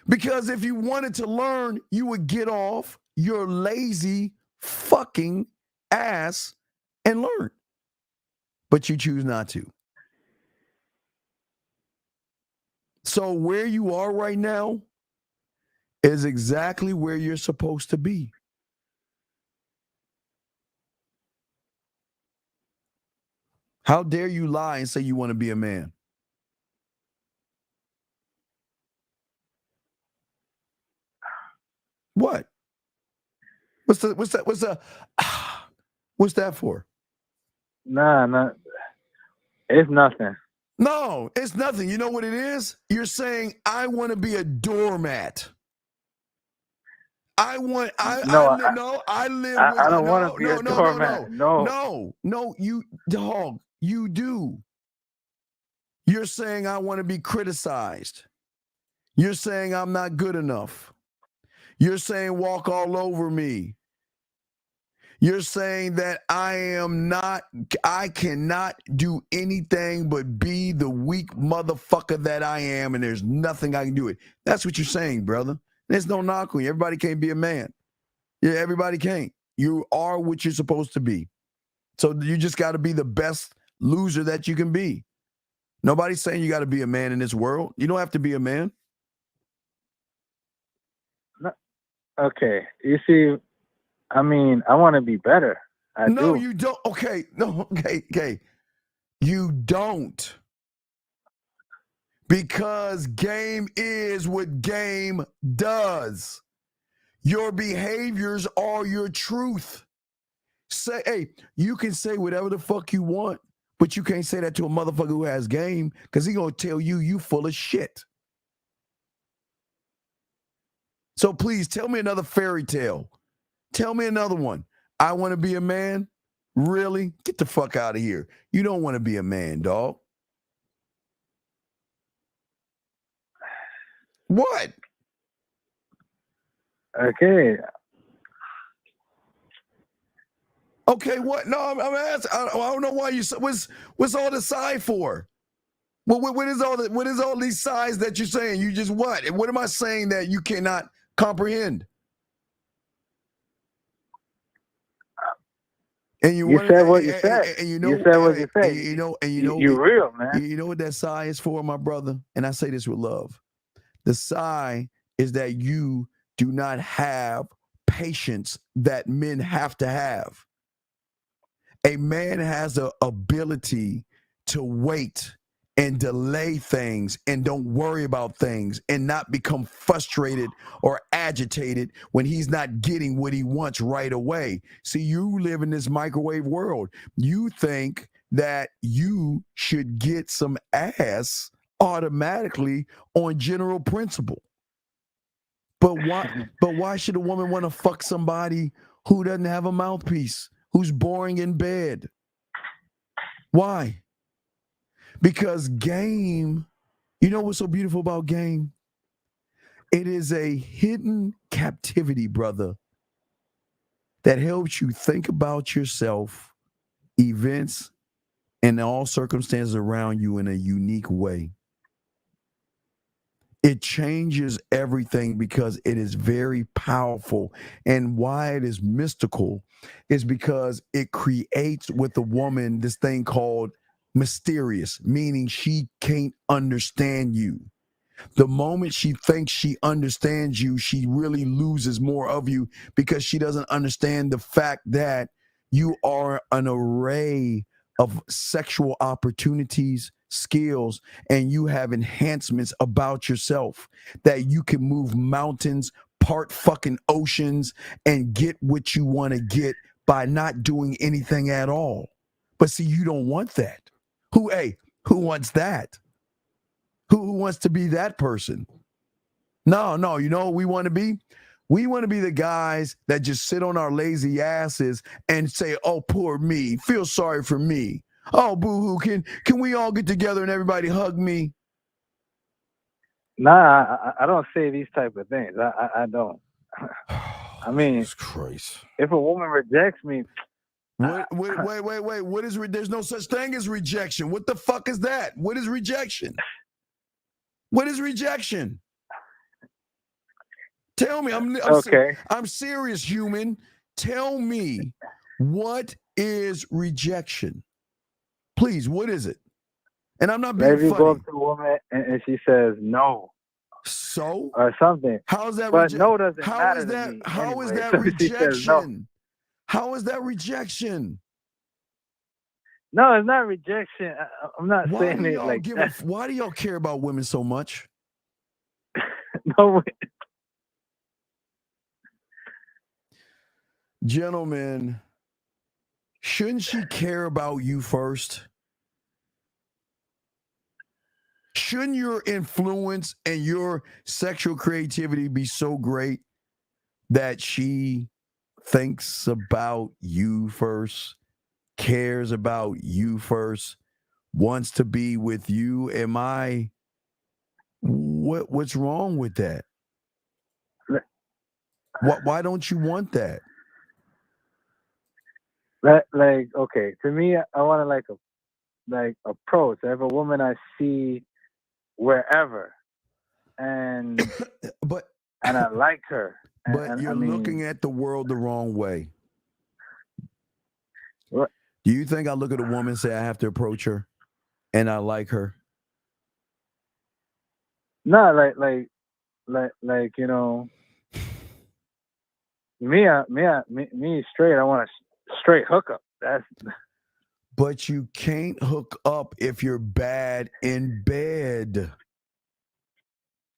Because if you wanted to learn, you would get off your lazy fucking ass and learn. But you choose not to. So where you are right now is exactly where you're supposed to be. How dare you lie and say you want to be a man? What? What's that for? Nah. It's nothing. No, it's nothing. You know what it is? You're saying I want to be a doormat. I don't want to be a doormat. No, you dog. You do. You're saying I want to be criticized. You're saying I'm not good enough. You're saying walk all over me. You're saying that I cannot do anything but be the weak motherfucker that I am, and there's nothing I can do it. That's what you're saying, brother. There's no knock on you. Everybody can't be a man. Yeah, everybody can't. You are what you're supposed to be. So you just got to be the best loser that you can be. Nobody's saying you got to be a man in this world. You don't have to be a man. Okay. You see, I want to be better. No, you don't. Okay. No, okay. You don't. Because game is what game does. Your behaviors are your truth. You can say whatever the fuck you want, but you can't say that to a motherfucker who has game because he's going to tell you full of shit. So please tell me another fairy tale. Tell me another one. I want to be a man? Really? Get the fuck out of here. You don't want to be a man, dog. What? Okay. Okay, what? No, I'm asking. I don't know why you. What's all the side for? What is all these sides that you're saying? You just what? What am I saying that you cannot comprehend? And you said what you said. And you said what you said. You're real, man. You know what that sigh is for, my brother? And I say this with love. The sigh is that you do not have patience that men have to have. A man has the ability to wait and delay things and don't worry about things and not become frustrated or agitated when he's not getting what he wants right away. See, you live in this microwave world. You think that you should get some ass automatically on general principle. But why should a woman want to fuck somebody who doesn't have a mouthpiece, who's boring in bed? Why? Because game, you know what's so beautiful about game? It is a hidden captivity, brother, that helps you think about yourself, events, and all circumstances around you in a unique way. It changes everything because it is very powerful. And why it is mystical is because it creates with the woman this thing called mysterious, meaning she can't understand you. The moment she thinks she understands you, she really loses more of you because she doesn't understand the fact that you are an array of sexual opportunities, skills, and you have enhancements about yourself that you can move mountains, part fucking oceans, and get what you want to get by not doing anything at all. But see, you don't want that. Who wants that? Who wants to be that person? No, you know what we want to be? We want to be the guys that just sit on our lazy asses and say, oh, poor me, feel sorry for me. Oh, boo-hoo, can we all get together and everybody hug me? Nah, I don't say these type of things. I don't. I mean, Christ. If a woman rejects me, wait. What is there's no such thing as rejection. What the fuck is that? What is rejection? What is rejection? Tell me. I'm serious, human. Tell me, what is rejection? Please, what is it? And I'm not being funny. Maybe you go up to a woman and she says no. So? Or something. How is that rejection? No doesn't matter is that? to me How anyway. is that So rejection? No. How is that rejection? No, it's not rejection. I'm not saying it like that. Why do y'all care about women so much? No. Gentlemen, shouldn't she care about you first? Shouldn't your influence and your sexual creativity be so great that she thinks about you first, cares about you first, wants to be with you? What's wrong with that? Why don't you want that? Like, okay, to me, I want to approach. I have a woman I see wherever, and and I like her. But you're looking at the world the wrong way. What? Do you think I look at a woman and say I have to approach her, and I like her? No, like you know, me straight. I want a straight hookup. But you can't hook up if you're bad in bed.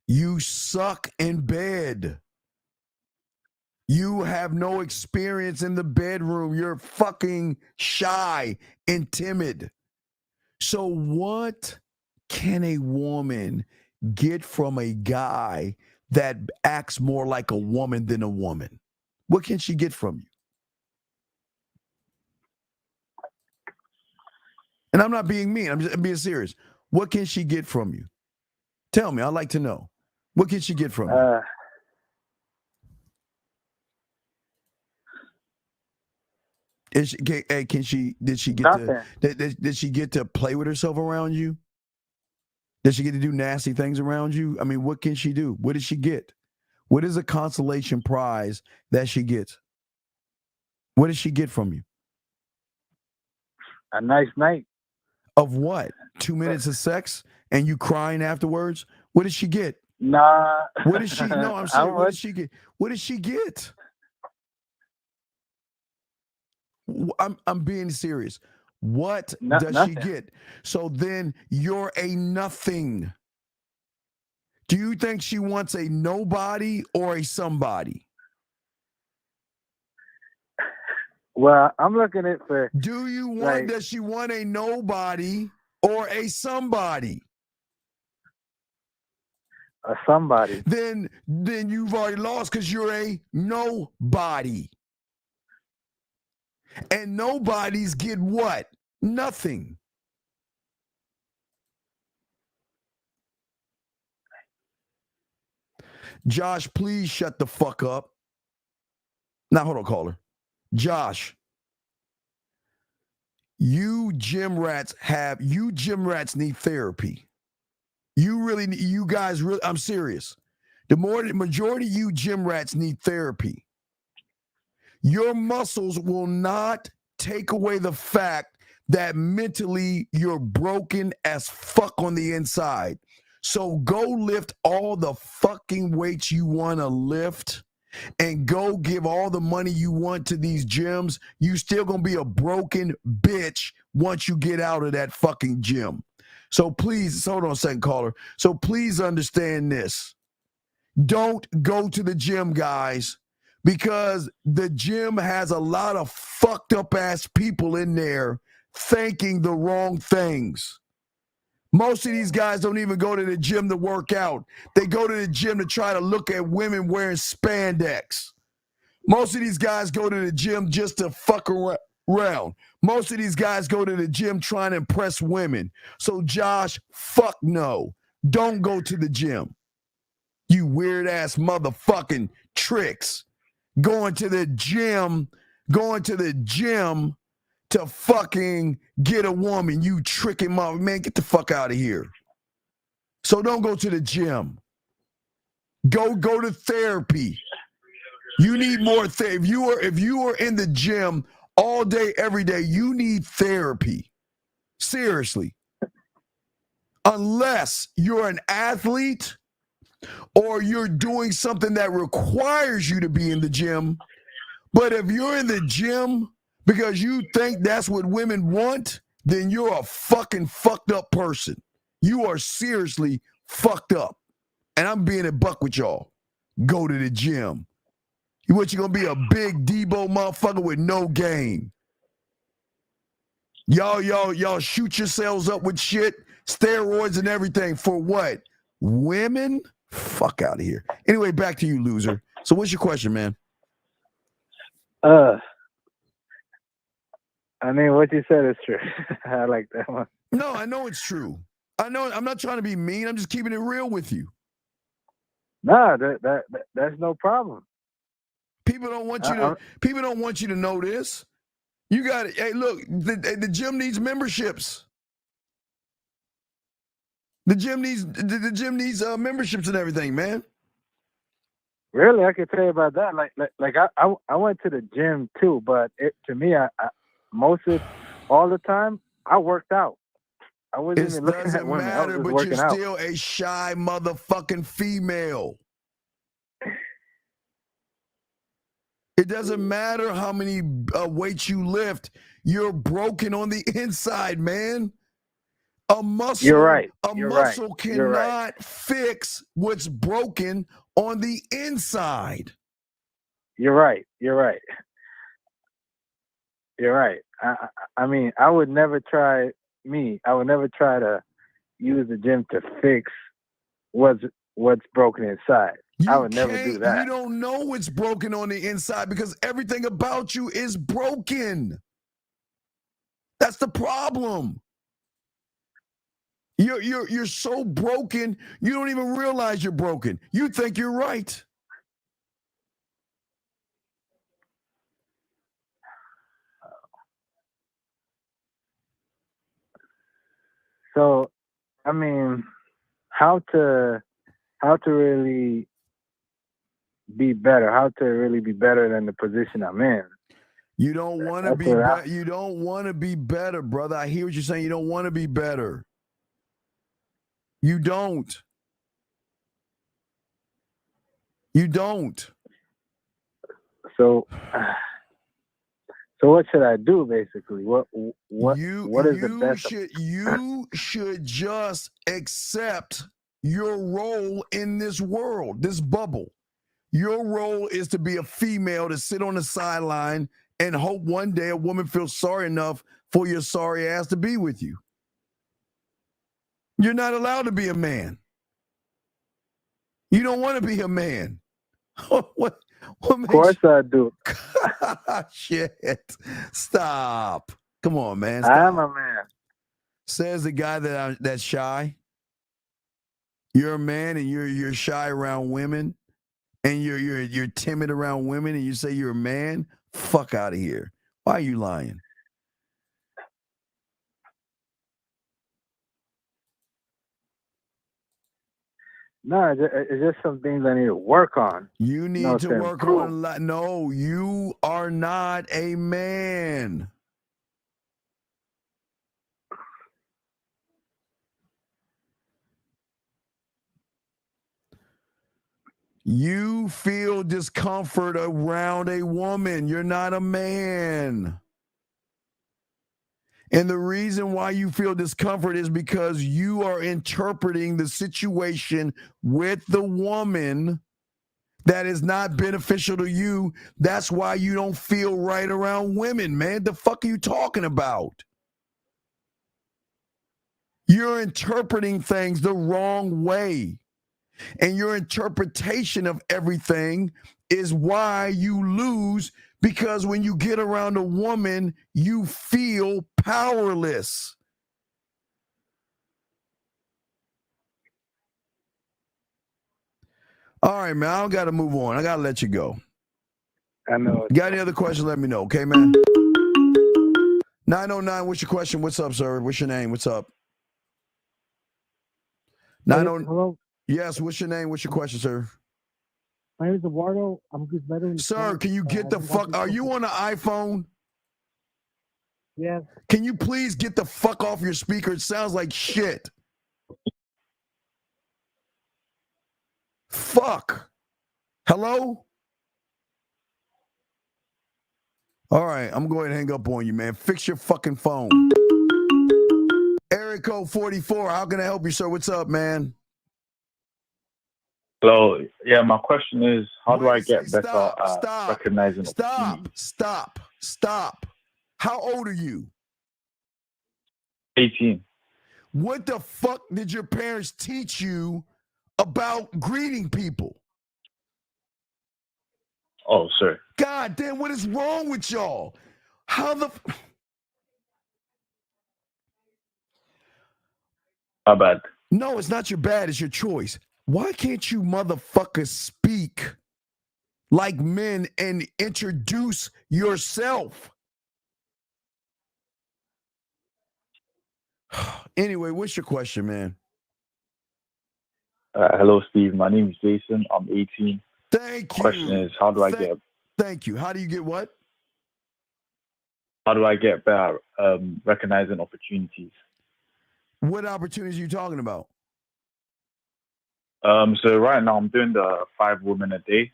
You suck in bed. You have no experience in the bedroom. You're fucking shy and timid. So what can a woman get from a guy that acts more like a woman than a woman? What can she get from you? And I'm not being mean. I'm being serious. What can she get from you? Tell me. I'd like to know. What can she get from you? Did she get to play with herself around you? Did she get to do nasty things around you? I mean, what can she do? What does she get? What is a consolation prize that she gets? What does she get from you? a nice night. Of what? 2 minutes of sex and you crying afterwards? What did she get? Nah. What did she? No, I'm saying, How what did much? she get? What did she get? I'm being serious. What does Nothing. she get? So then you're a nothing. Do you think she wants a nobody or a somebody? Well, I'm looking at for. Do you want, does she want a nobody or a somebody? A somebody. Then you've already lost because you're a nobody. And nobodies get what? Nothing. Josh, please shut the fuck up. Now, hold on, caller. Josh, you gym rats need therapy. You guys really, I'm serious. The majority of you gym rats need therapy. Your muscles will not take away the fact that mentally you're broken as fuck on the inside. So go lift all the fucking weights you want to lift and go give all the money you want to these gyms. You still gonna be a broken bitch once you get out of that fucking gym. So please, hold on a second, caller. So please understand this. Don't go to the gym, guys, because the gym has a lot of fucked up ass people in there thinking the wrong things. Most of these guys don't even go to the gym to work out. They go to the gym to try to look at women wearing spandex. Most of these guys go to the gym just to fuck around. Most of these guys go to the gym trying to impress women. So Josh, fuck no. Don't go to the gym. You weird ass motherfucking tricks. Going to the gym to fucking get a woman. You tricking mother, man, get the fuck out of here. So don't go to the gym. Go to therapy. You need more therapy. If you are in the gym all day, every day, you need therapy. Seriously. Unless you're an athlete or you're doing something that requires you to be in the gym. But if you're in the gym because you think that's what women want, then you're a fucking fucked up person. You are seriously fucked up. And I'm being a buck with y'all. Go to the gym. You gonna be a big Debo motherfucker with no game. Y'all shoot yourselves up with shit, steroids and everything for what? Women? Fuck out of here. Anyway, back to you, loser. So what's your question, man? I mean, what you said is true. I like that one. No, I know it's true. I know. I'm not trying to be mean. I'm just keeping it real with you. Nah, that's no problem. People don't want you to know this. You got it. Hey, look, the gym needs memberships. The gym needs memberships and everything, man. Really, I can tell you about that. Like I went to the gym too, but to me, I all the time I worked out. I wasn't even looking at women. I was just working out. But you're still a shy motherfucking female. It doesn't matter how many weights you lift. You're broken on the inside, man. A muscle, You're right. Cannot fix what's broken on the inside. You're right. I mean, I would never try to use the gym to fix what's broken inside. I would never do that. You don't know what's broken on the inside because everything about you is broken. That's the problem. You're so broken, you don't even realize you're broken. You think you're right. So, I mean, how to really be better? How to really be better than the position I'm in? You don't want to be better. You don't want to be better, brother. I hear what you're saying. You don't want to be better. You don't. You don't. So what should I do, basically? What is the best? You should just accept your role in this world, this bubble. Your role is to be a female to sit on the sideline and hope one day a woman feels sorry enough for your sorry ass to be with you. You're not allowed to be a man. You don't want to be a man. What Of course I do. Shit. Stop. Come on, man. Stop. I am a man. Says the guy that's shy. You're a man and you're shy around women, and you're timid around women, and you say you're a man. Fuck out of here. Why are you lying? No, it's just some things I need to work on. You need to work on a lot. No, you are not a man. You feel discomfort around a woman. You're not a man. And the reason why you feel discomfort is because you are interpreting the situation with the woman that is not beneficial to you. That's why you don't feel right around women, man. The fuck are you talking about? You're interpreting things the wrong way. And your interpretation of everything is why you lose, because when you get around a woman, you feel powerless. All right, man, I don't got to move on. I got to let you go. I know. Got any other questions? Let me know, okay, man? 909, what's your question? What's up, sir? What's your name? What's up? 909. Hello? Yes, what's your name? What's your question, sir? My name is Eduardo. I'm just veteran. Sir, can you get the fuck? Are you on the iPhone? Yes. Can you please get the fuck off your speaker? It sounds like shit. Fuck. Hello? All right, I'm going to hang up on you, man. Fix your fucking phone. Area code 44. How can I help you, sir? What's up, man? Hello. Yeah, my question is, how do I get better at recognizing Stop. How old are you? 18. What the fuck did your parents teach you about greeting people? Oh, sorry. God damn, what is wrong with y'all? How the... My bad. No, it's not your bad. It's your choice. Why can't you motherfuckers speak like men and introduce yourself? Anyway, what's your question, man? Hello, Steve. My name is Jason. I'm 18. Thank you. Question is, how do I get... Thank you. How do you get what? How do I get better recognizing opportunities? What opportunities are you talking about? So right now I'm doing the 5 women a day.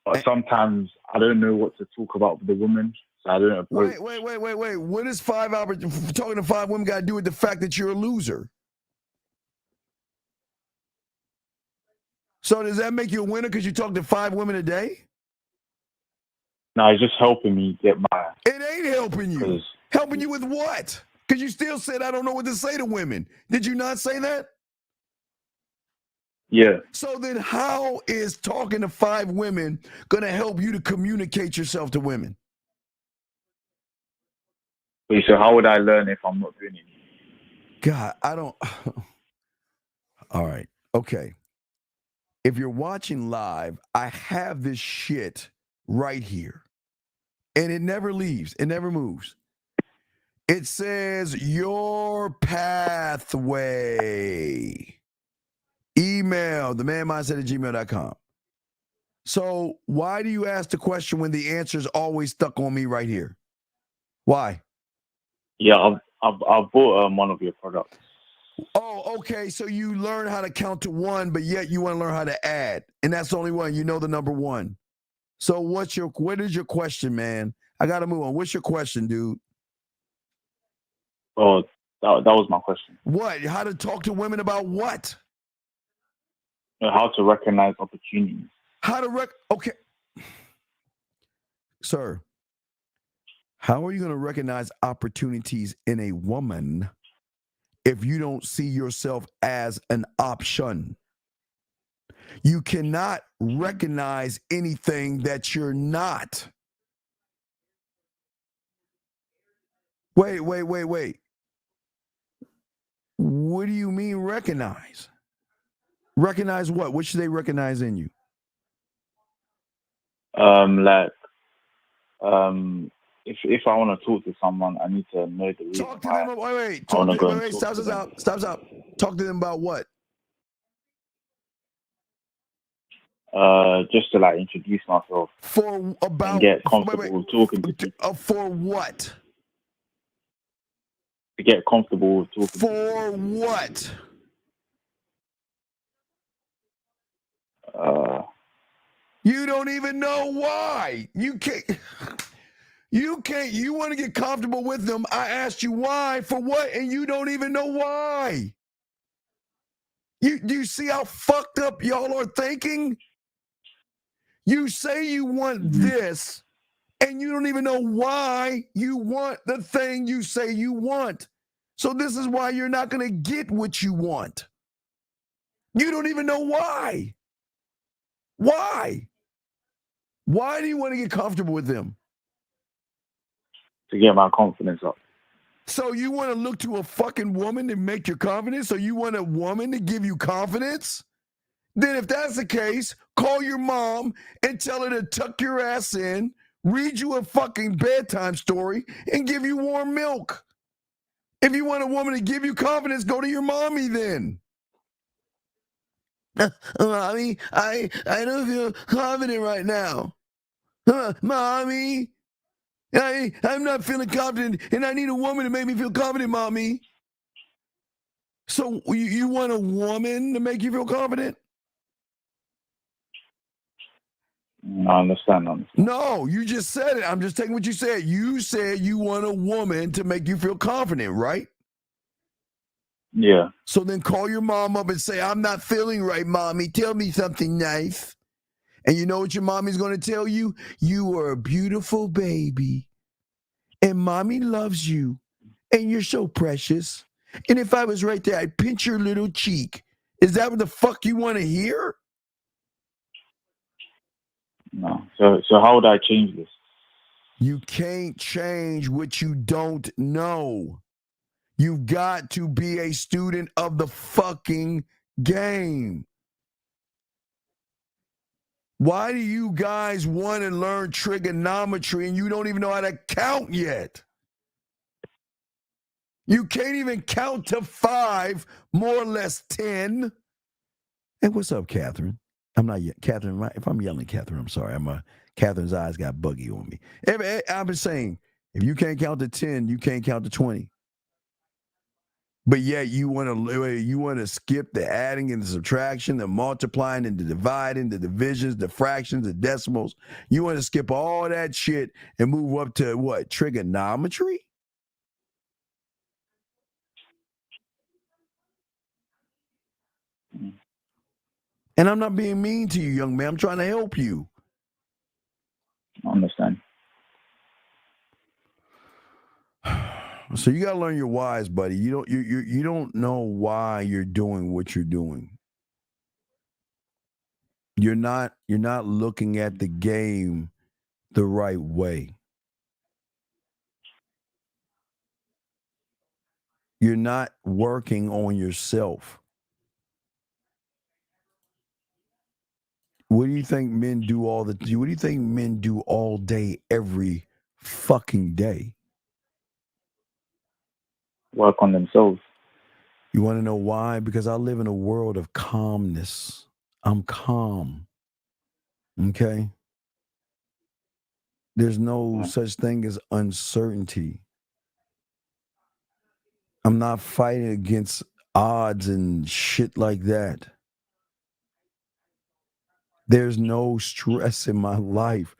But sometimes I don't know what to talk about with the women. So I don't approach. Wait. What is talking to 5 women got to do with the fact that you're a loser? So does that make you a winner because you talk to 5 women a day? No, it's just helping me get my... It ain't helping you. Helping you with what? Because you still said, I don't know what to say to women. Did you not say that? Yeah. So then how is talking to 5 women going to help you to communicate yourself to women? Wait, so how would I learn if I'm not doing it? God, I don't... All right. Okay. If you're watching live, I have this shit right here. And it never leaves. It never moves. It says your pathway. Email themanmindset@gmail.com. So why do you ask the question when the answer is always stuck on me right here? Why? Yeah, I've bought one of your products. Oh, okay. So you learn how to count to one, but yet you want to learn how to add, and that's the only one. You know the number one. So what is your question, man? I got to move on. What's your question, dude? Oh, that was my question. What? How to talk to women about what? How to recognize opportunities. How to okay. Sir, how are you going to recognize opportunities in a woman if you don't see yourself as an option? You cannot recognize anything that you're not. Wait. What do you mean recognize? Recognize what? What should they recognize in you? If I want to talk to someone, I need to know the reason. Talk to them. Wait. Stop. Talk to them about what? Just to like introduce myself and get comfortable with talking to people. For what? To get comfortable with talking. For what? You don't even know why. You can't. You want to get comfortable with them. I asked you why, for what, and you don't even know why. Do you see how fucked up y'all are thinking? You say you want this, and you don't even know why you want the thing you say you want. So this is why you're not going to get what you want. You don't even know why. Why? Why do you want to get comfortable with them? To get my confidence up. So you want to look to a fucking woman to make your confidence? So you want a woman to give you confidence? Then if that's the case, call your mom and tell her to tuck your ass in, read you a fucking bedtime story, and give you warm milk. If you want a woman to give you confidence, go to your mommy then. Mommy, I don't feel confident right now. Mommy, I'm not feeling confident, and I need a woman to make me feel confident, Mommy. So you want a woman to make you feel confident? I understand. No, you just said it. I'm just taking what you said. You said you want a woman to make you feel confident, right? Yeah. So then call your mom up and say, I'm not feeling right, Mommy. Tell me something nice. And you know what your mommy's going to tell you? You are a beautiful baby. And Mommy loves you. And you're so precious. And if I was right there, I'd pinch your little cheek. Is that what the fuck you want to hear? No. So how would I change this? You can't change what you don't know. You've got to be a student of the fucking game. Why do you guys want to learn trigonometry and you don't even know how to count yet? You can't even count to 5, more or less 10. Hey, what's up, Catherine? I'm not yet. Catherine, if I'm yelling Catherine, I'm sorry. Catherine's eyes got buggy on me. I've been saying, if you can't count to 10, you can't count to 20. But yet you want to skip the adding and the subtraction, the multiplying and the dividing, the divisions, the fractions, the decimals. You want to skip all that shit and move up to what? Trigonometry? And I'm not being mean to you, young man. I'm trying to help you. I understand. So you gotta learn your whys, buddy. You don't know why you're doing what you're doing. You're not looking at the game the right way. You're not working on yourself. What do you think men do what do you think men do all day, every fucking day? Work on themselves. You want to know why? Because I live in a world of calmness. I'm calm. Okay? There's no such thing as uncertainty. I'm not fighting against odds and shit like that. There's no stress in my life.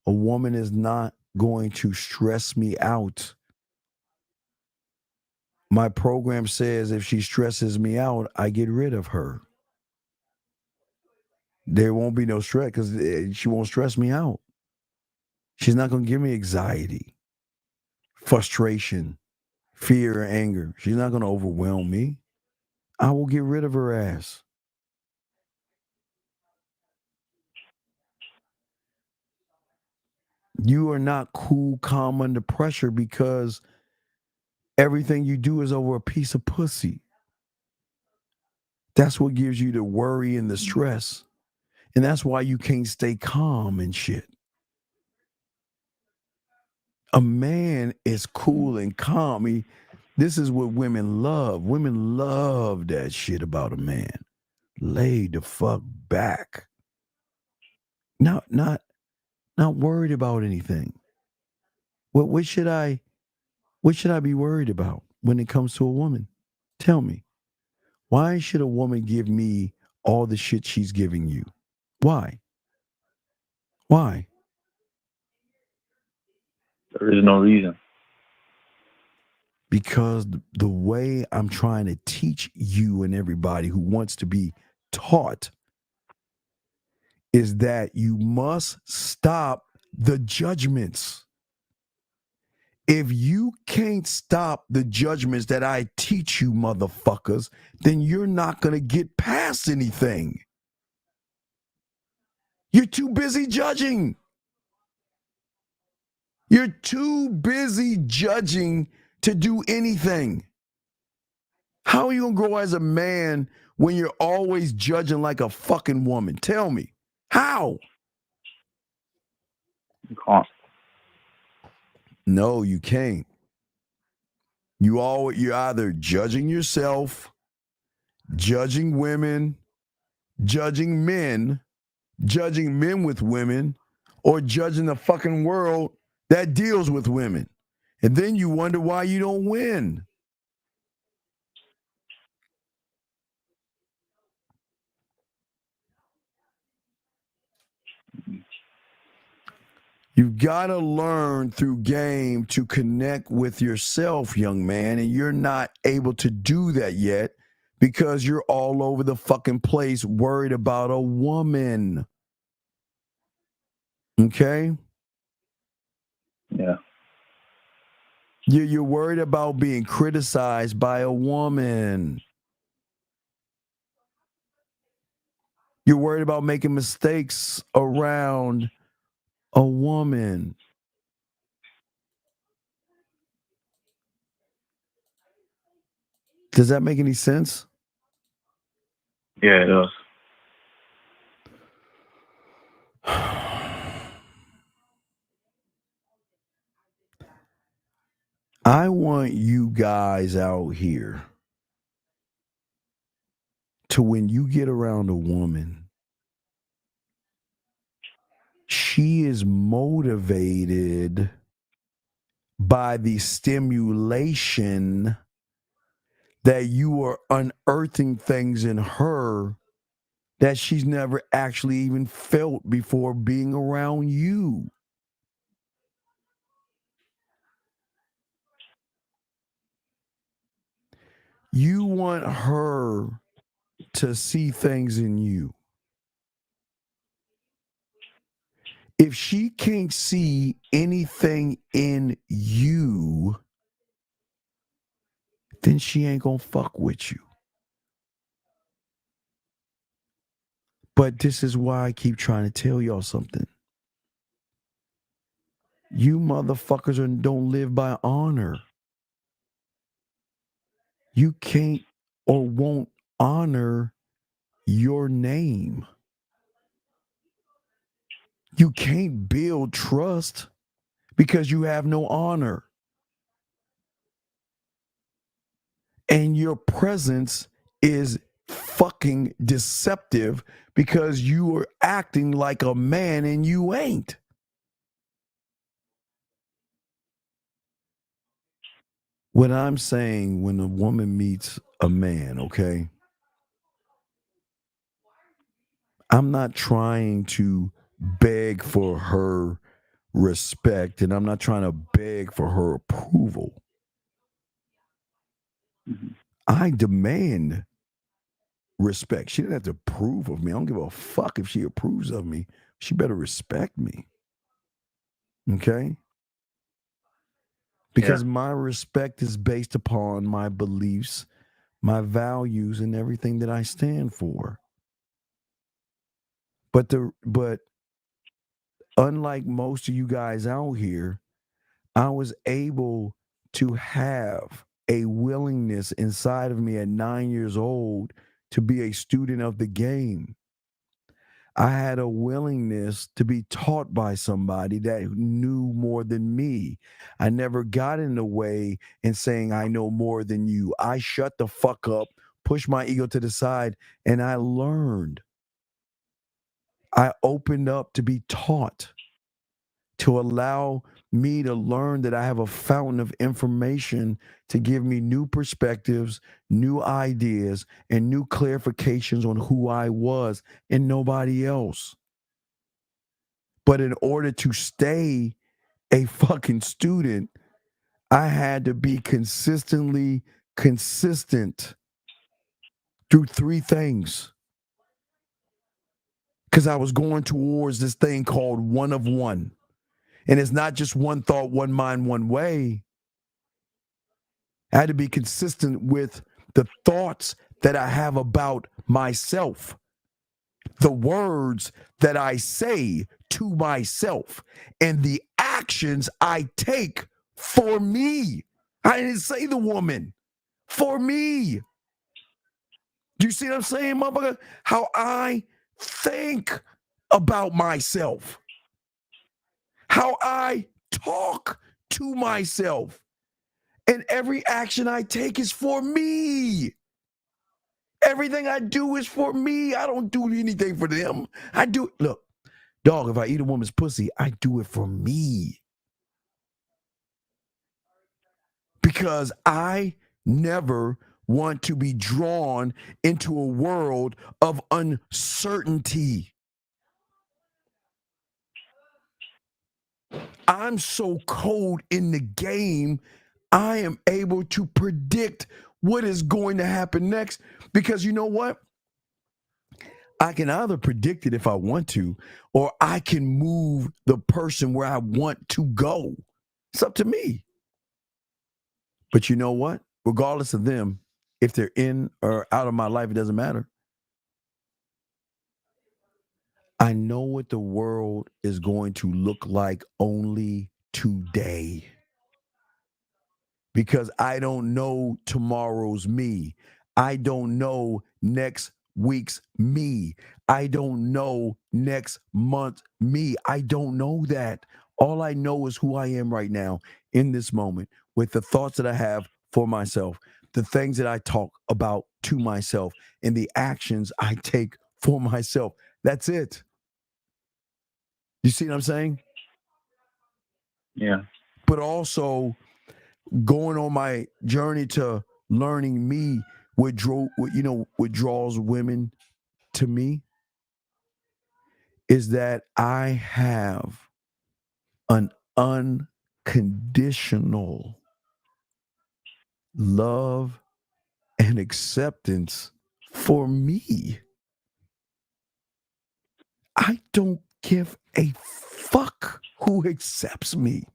A woman is not going to stress me out. My program says if she stresses me out, I get rid of her. There won't be no stress because she won't stress me out. She's not going to give me anxiety, frustration, fear, or anger. She's not going to overwhelm me. I will get rid of her ass. You are not cool, calm under pressure because everything you do is over a piece of pussy. That's what gives you the worry and the stress. And that's why you can't stay calm and shit. A man is cool and calm. This is what women love. Women love that shit about a man. Lay the fuck back. Not worried about anything. What should I be worried about when it comes to a woman? Tell me. Why should a woman give me all the shit she's giving you? Why? Why? There is no reason. Because the way I'm trying to teach you and everybody who wants to be taught is that you must stop the judgments. If you can't stop the judgments that I teach you, motherfuckers, then you're not going to get past anything. You're too busy judging. You're too busy judging to do anything. How are you going to grow as a man when you're always judging like a fucking woman? Tell me. How? You can't. No, you can't. You're either judging yourself, judging women, judging men with women, or judging the fucking world that deals with women. And then you wonder why you don't win. You've got to learn through game to connect with yourself, young man, and you're not able to do that yet because you're all over the fucking place worried about a woman. Okay? Yeah. You're worried about being criticized by a woman. You're worried about making mistakes around a woman. Does that make any sense? Yeah, it does. I want you guys out here to, when you get around a woman, she is motivated by the stimulation that you are unearthing things in her that she's never actually even felt before being around you. You want her to see things in you. If she can't see anything in you, then she ain't gonna fuck with you. But this is why I keep trying to tell y'all something. You motherfuckers don't live by honor. You can't or won't honor your name. You can't build trust because you have no honor. And your presence is fucking fucking deceptive because you are acting like a man and you ain't. What I'm saying, when a woman meets a man, okay, I'm not trying to beg for her respect, and I'm not trying to beg for her approval. I demand respect. She doesn't have to approve of me. I don't give a fuck if she approves of me. She better respect me. Okay? Because my respect is based upon my beliefs, my values, and everything that I stand for. But unlike most of you guys out here, I was able to have a willingness inside of me at 9 years old to be a student of the game. I had a willingness to be taught by somebody that knew more than me. I never got in the way in saying I know more than you. I shut the fuck up, pushed my ego to the side, and I learned. I opened up to be taught, to allow me to learn that I have a fountain of information to give me new perspectives, new ideas, and new clarifications on who I was and nobody else. But in order to stay a fucking student, I had to be consistently consistent through three things. Because I was going towards this thing called one of one. And it's not just one thought, one mind, one way. I had to be consistent with the thoughts that I have about myself, the words that I say to myself, and the actions I take for me. I didn't say the woman, for me. Do you see what I'm saying, motherfucker? How I think about myself, how I talk to myself. And every action I take is for me. Everything I do is for me. I don't do anything for them. Look, dog, if I eat a woman's pussy, I do it for me. Because I never want to be drawn into a world of uncertainty. I'm so cold in the game, I am able to predict what is going to happen next. Because you know what? I can either predict it if I want to, or I can move the person where I want to go. It's up to me. But you know what? Regardless of them, if they're in or out of my life, it doesn't matter. I know what the world is going to look like only today. Because I don't know tomorrow's me. I don't know next week's me. I don't know next month me. I don't know that. All I know is who I am right now in this moment with the thoughts that I have for myself, the things that I talk about to myself, and the actions I take for myself. That's it. You see what I'm saying? Yeah. But also going on my journey to learning me, what draws women to me is that I have an unconditional love and acceptance for me. I don't give a fuck who accepts me,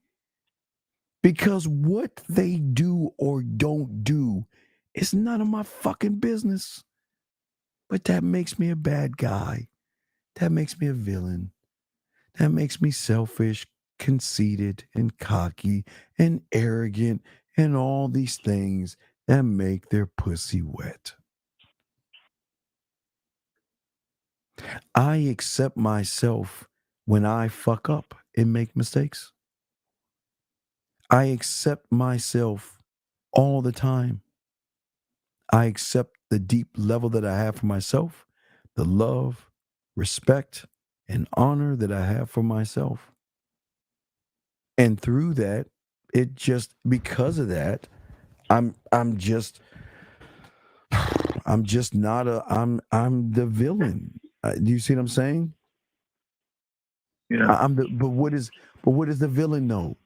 because what they do or don't do is none of my fucking business. But that makes me a bad guy. That makes me a villain. That makes me selfish, conceited, and cocky, and arrogant, and all these things that make their pussy wet. I accept myself when I fuck up and make mistakes. I accept myself all the time. I accept the deep level that I have for myself, the love, respect, and honor that I have for myself. And through that, because of that, I'm just not I'm the villain. Do you see what I'm saying? Yeah. But what is the villain know?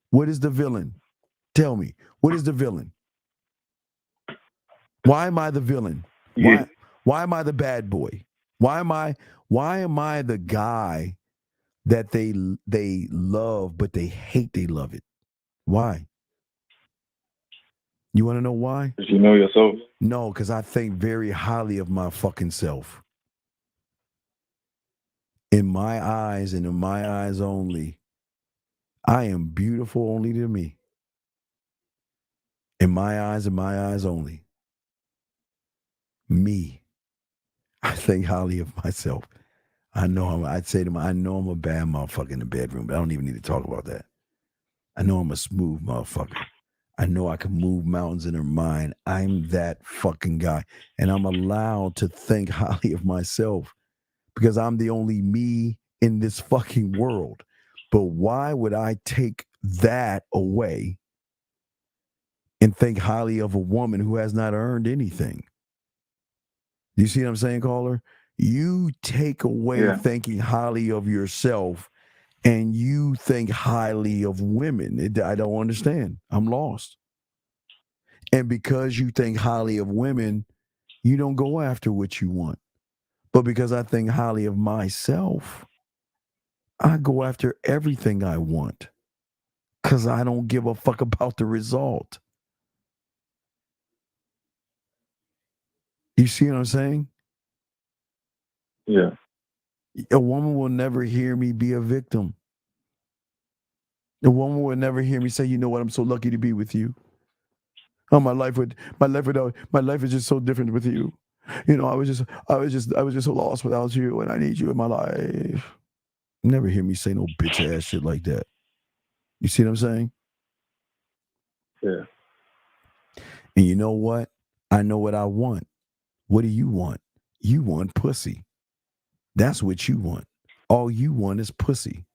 What is the villain? Tell me, what is the villain? Why am I the villain? Yeah. Why am I the bad boy? Why am I the guy that they love but they hate they love it? Why? You want to know why? Because you know yourself. No, because I think very highly of my fucking self. In my eyes and in my eyes only, I am beautiful only to me. In my eyes and my eyes only. Me. I think highly of myself. I'd say to him, I know I'm a bad motherfucker in the bedroom, but I don't even need to talk about that. I know I'm a smooth motherfucker. I know I can move mountains in her mind. I'm that fucking guy. And I'm allowed to think highly of myself because I'm the only me in this fucking world. But why would I take that away and think highly of a woman who has not earned anything? Do you see what I'm saying, caller? You take away thinking highly of yourself and you think highly of women. I don't understand. I'm lost. And because you think highly of women, you don't go after what you want. But because I think highly of myself, I go after everything I want because I don't give a fuck about the result. You see what I'm saying? Yeah. A woman will never hear me be a victim. A woman will never hear me say, you know what, I'm so lucky to be with you. Oh, my life is just so different with you. You know, I was just so lost without you, and I need you in my life. Never hear me say no bitch ass shit like that. You see what I'm saying? Yeah. And you know what? I know what I want. What do you want? You want pussy. That's what you want. All you want is pussy.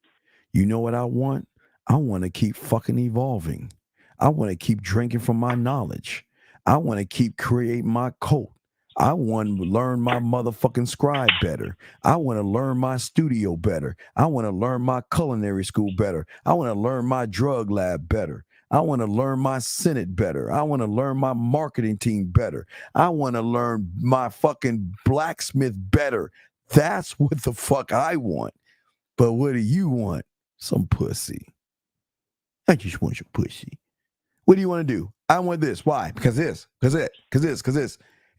You know what I want? I want to keep fucking evolving. I want to keep drinking from my knowledge. I want to keep creating my cult. I want to learn my motherfucking scribe better. I want to learn my studio better. I want to learn my culinary school better. I want to learn my drug lab better. I want to learn my Senate better. I want to learn my marketing team better. I want to learn my fucking blacksmith better. That's what the fuck I want. But what do you want? Some pussy. I just want your pussy. What do you want to do? I want this. Why? Because this.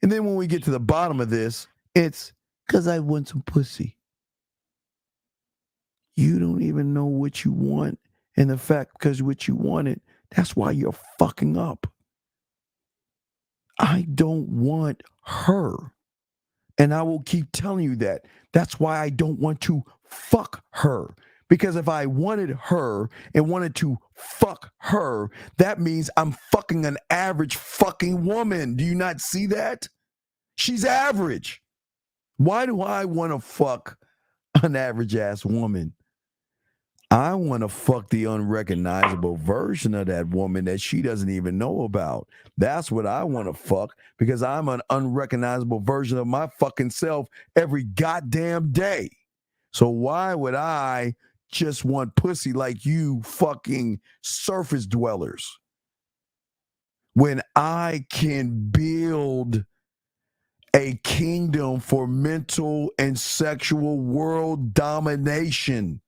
And then when we get to the bottom of this, it's because I want some pussy. You don't even know what you want. And the fact, because what you wanted, that's why you're fucking up. I don't want her. And I will keep telling you that. That's why I don't want to fuck her. Because if I wanted her and wanted to fuck her, that means I'm fucking an average fucking woman. Do you not see that? She's average. Why do I want to fuck an average ass woman? I want to fuck the unrecognizable version of that woman that she doesn't even know about. That's what I want to fuck because I'm an unrecognizable version of my fucking self every goddamn day. So why would I just want pussy like you fucking surface dwellers when I can build a kingdom for mental and sexual world domination?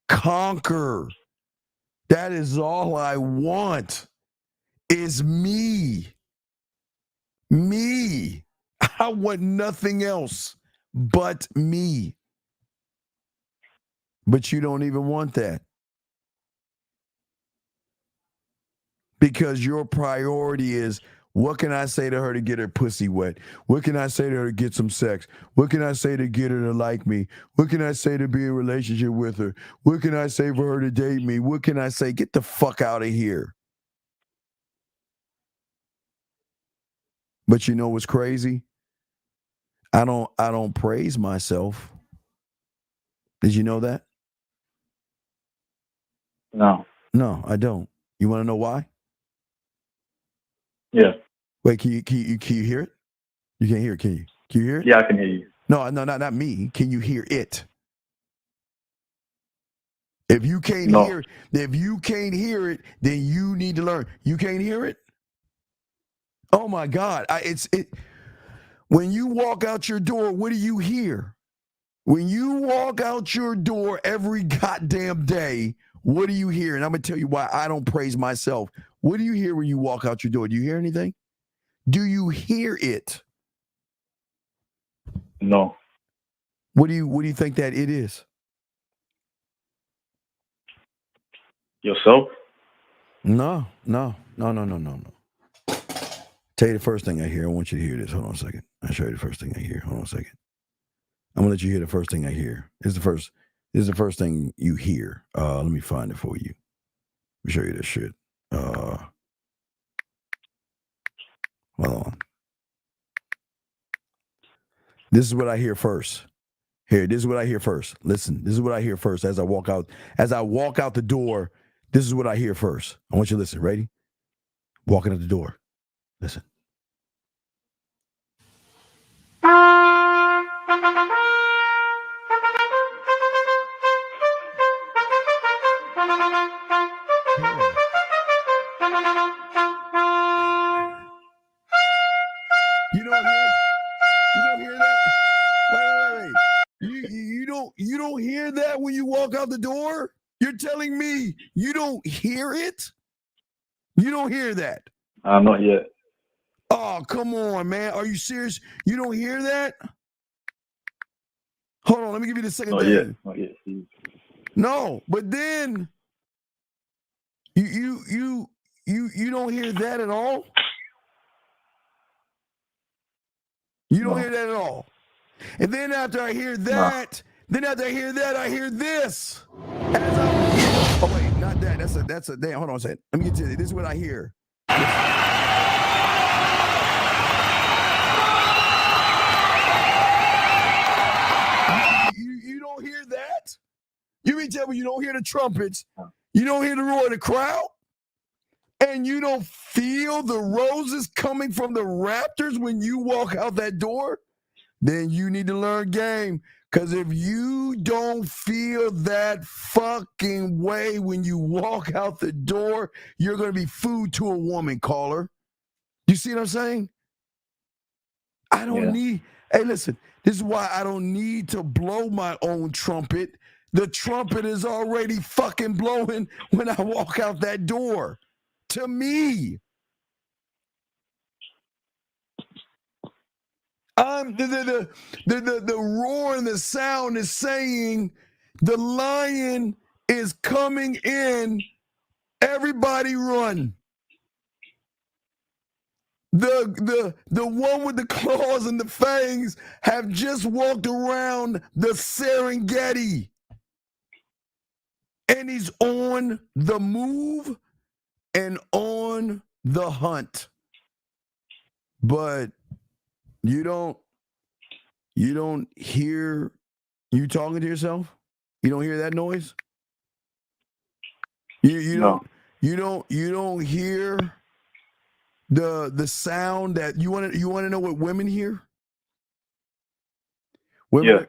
Conquer. That is all I want is me. Me. I want nothing else but me. But you don't even want that. Because your priority is, what can I say to her to get her pussy wet? What can I say to her to get some sex? What can I say to get her to like me? What can I say to be in a relationship with her? What can I say for her to date me? What can I say? Get the fuck out of here. But you know what's crazy? I don't praise myself. Did you know that? No. No, I don't. You want to know why? Yeah. Wait, can you hear it? You can't hear it, can you? Can you hear it? Yeah, I can hear you. No, not me. Can you hear it? If you can't hear it, then you need to learn. You can't hear it? Oh my God. When you walk out your door, what do you hear? When you walk out your door every goddamn day, what do you hear? And I'm going to tell you why I don't praise myself. What do you hear when you walk out your door? Do you hear anything? Do you hear it? No. What do you think that it is? Yourself? No. Tell you the first thing I hear. I want you to hear this. Hold on a second. I'll show you the first thing I hear. Hold on a second. I'm gonna let you hear the first thing I hear. This is the first thing you hear. Let me find it for you. Let me show you this shit. Hold on. This is what I hear first. Here, this is what I hear first. Listen, this is what I hear first as I walk out. As I walk out the door, this is what I hear first. I want you to listen. Ready? Walking out the door. Listen. You don't hear that? Wait. You don't hear that when you walk out the door? You're telling me you don't hear it? You don't hear that? Not yet. Oh, come on, man. Are you serious? You don't hear that? Hold on, let me give you the second thing. Not yet. No, but then you don't hear that at all? You don't hear that at all. And then after I hear that, I hear this. Oh wait, not that. That's a damn. Hold on a second. Let me get to it. This is what I hear. You don't hear that? You mean tell me you don't hear the trumpets? You don't hear the roar of the crowd? And you don't feel the roses coming from the Raptors when you walk out that door? Then you need to learn game. Because if you don't feel that fucking way when you walk out the door, you're going to be food to a woman, caller. You see what I'm saying? I don't need, hey, listen, this is why I don't need to blow my own trumpet. The trumpet is already fucking blowing when I walk out that door. To me. The roar and the sound is saying the lion is coming in. Everybody run. The one with the claws and the fangs have just walked around the Serengeti. And he's on the move and on the hunt. But you don't hear you talking to yourself? You don't hear that noise? You don't hear the sound that you want to know what women hear? Women,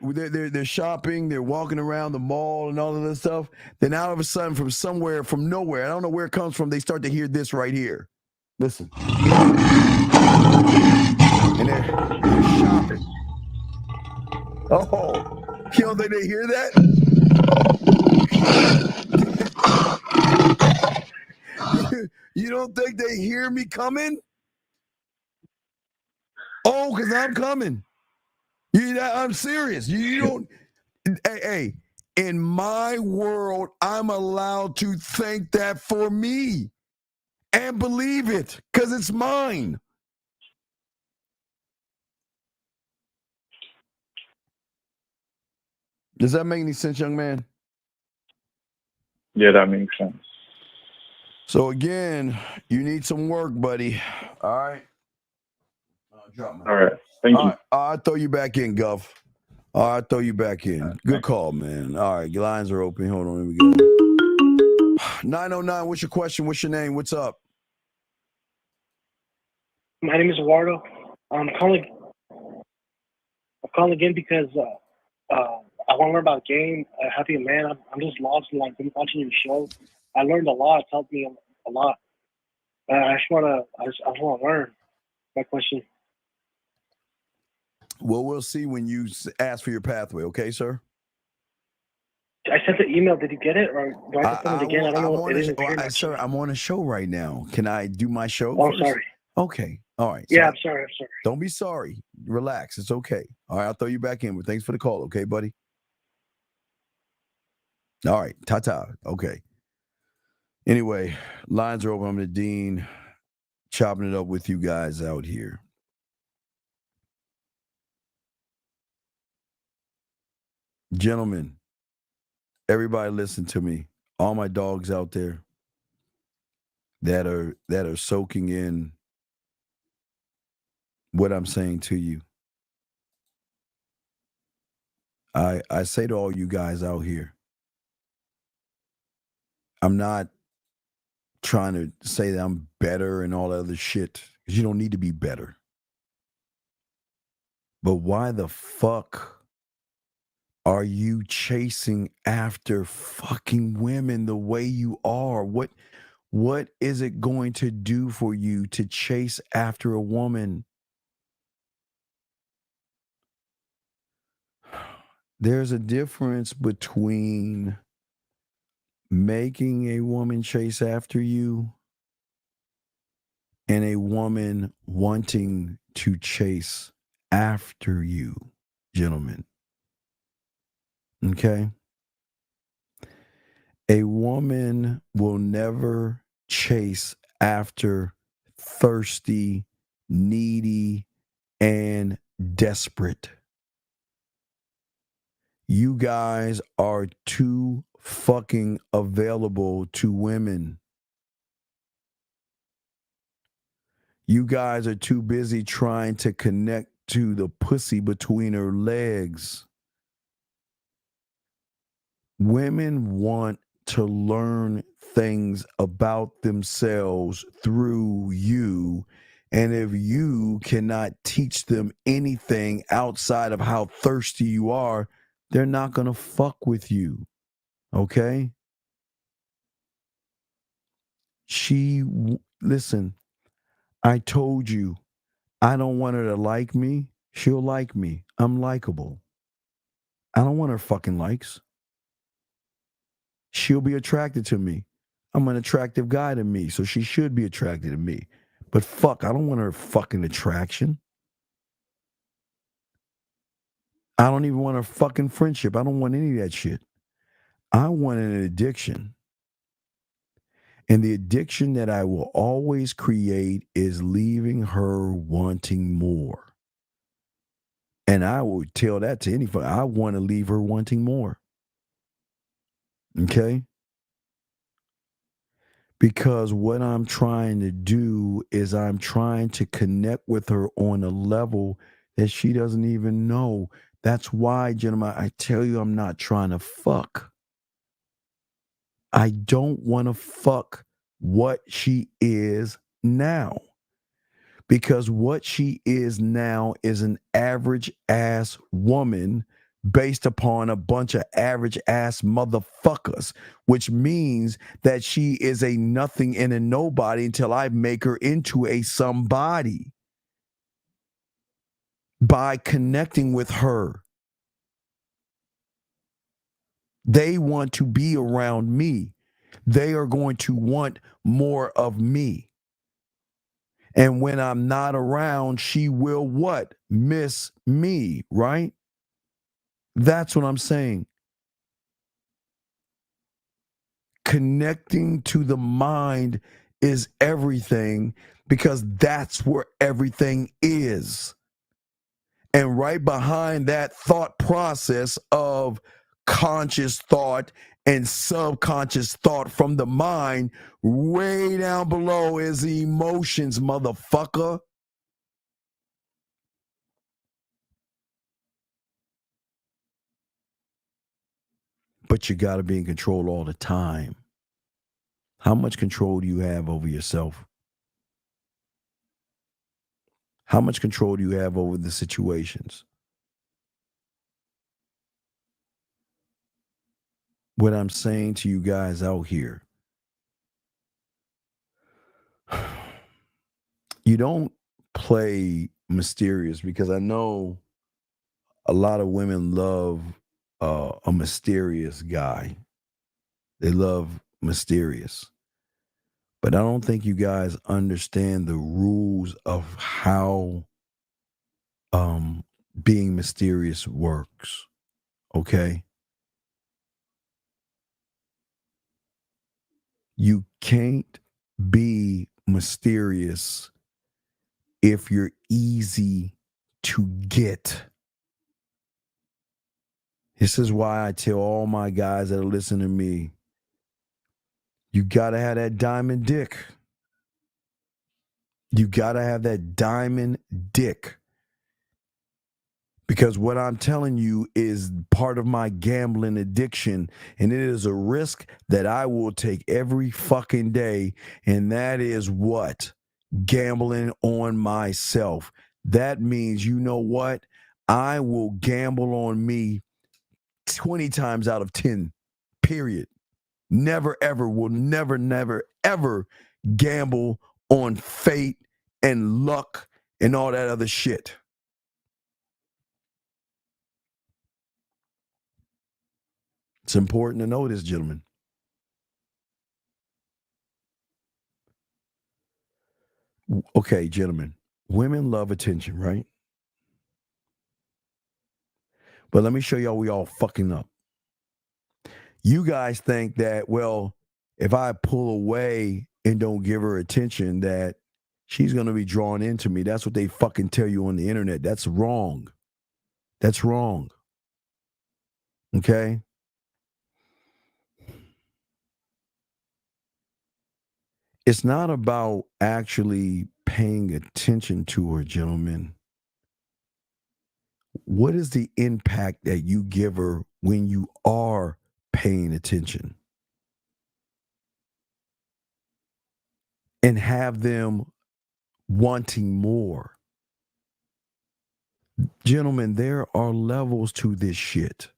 they're shopping, they're walking around the mall and all of this stuff. Then all of a sudden, from somewhere, from nowhere, I don't know where it comes from, they start to hear this right here. Listen. And they're shopping. Oh, you don't think they hear that? You don't think they hear me coming? Oh, because I'm coming. I'm serious. You don't. Hey, in my world, I'm allowed to think that for me and believe it because it's mine. Does that make any sense, young man? Yeah, that makes sense. So again, you need some work, buddy. All right. All right. Thank you. I'll throw you back in, Guff. All right, throw you back in. Good call, man. All right, your lines are open. Hold on, here we go. 909, what's your question? What's your name? What's up? My name is Eduardo. I'm calling again because I want to learn about game. Happy man. I'm just lost in like watching your show. I learned a lot. It's helped me a lot. I just want to learn. My question. Well, we'll see when you ask for your pathway, okay, sir? I sent the email. Did you get it, or do I have to send it again? I don't know what it is. Sir, I'm on a show right now. Can I do my show? Oh, first? sorry. Okay. All right. Yeah, I'm sorry. Don't be sorry. Relax. It's okay. All right. I'll throw you back in. But thanks for the call. Okay, buddy? All right. Ta-ta. Okay. Anyway, lines are open. I'm the Dean, chopping it up with you guys out here. Gentlemen, everybody listen to me. All my dogs out there that are soaking in what I'm saying to you. I say to all you guys out here, I'm not trying to say that I'm better and all that other shit, because you don't need to be better. But why the fuck are you chasing after fucking women the way you are? What is it going to do for you to chase after a woman? There's a difference between making a woman chase after you and a woman wanting to chase after you, gentlemen. Okay? A woman will never chase after thirsty, needy, and desperate. You guys are too fucking available to women. You guys are too busy trying to connect to the pussy between her legs. Women want to learn things about themselves through you. And if you cannot teach them anything outside of how thirsty you are, they're not going to fuck with you. Okay? Listen, I told you, I don't want her to like me. She'll like me. I'm likable. I don't want her fucking likes. She'll be attracted to me. I'm an attractive guy to me, so she should be attracted to me. But fuck, I don't want her fucking attraction. I don't even want her fucking friendship. I don't want any of that shit. I want an addiction. And the addiction that I will always create is leaving her wanting more. And I will tell that to anybody. I want to leave her wanting more. Okay? Because what I'm trying to do is I'm trying to connect with her on a level that she doesn't even know. That's why, gentlemen, I tell you I'm not trying to fuck. I don't want to fuck what she is now. Because what she is now is an average ass woman based upon a bunch of average ass motherfuckers, which means that she is a nothing and a nobody until I make her into a somebody by connecting with her. They want to be around me. They are going to want more of me. And when I'm not around, she will what? Miss me, right? That's what I'm saying. Connecting to the mind is everything, because that's where everything is. And right behind that thought process of conscious thought and subconscious thought from the mind, way down below is the emotions, motherfucker. but you got to be in control all the time. How much control do you have over yourself? How much control do you have over the situations? What I'm saying to you guys out here, you don't play mysterious, because I know a lot of women love a mysterious guy. They love mysterious. But I don't think you guys understand the rules of how being mysterious works. Okay? You can't be mysterious if you're easy to get. This is why I tell all my guys that are listening to me, you got to have that diamond dick. You got to have that diamond dick. Because what I'm telling you is part of my gambling addiction, and it is a risk that I will take every fucking day, and that is what? Gambling on myself. That means, you know what? I will gamble on me 20 times out of 10, period. Never, ever, will never, never, ever gamble on fate and luck and all that other shit. It's important to know this, gentlemen. Okay, gentlemen, women love attention, right? But let me show y'all we all fucking up. You guys think that, well, if I pull away and don't give her attention, that she's going to be drawn into me. That's what they fucking tell you on the internet. That's wrong. That's wrong. Okay? It's not about actually paying attention to her, gentlemen. What is the impact that you give her when you are paying attention? And have them wanting more. Gentlemen, there are levels to this shit.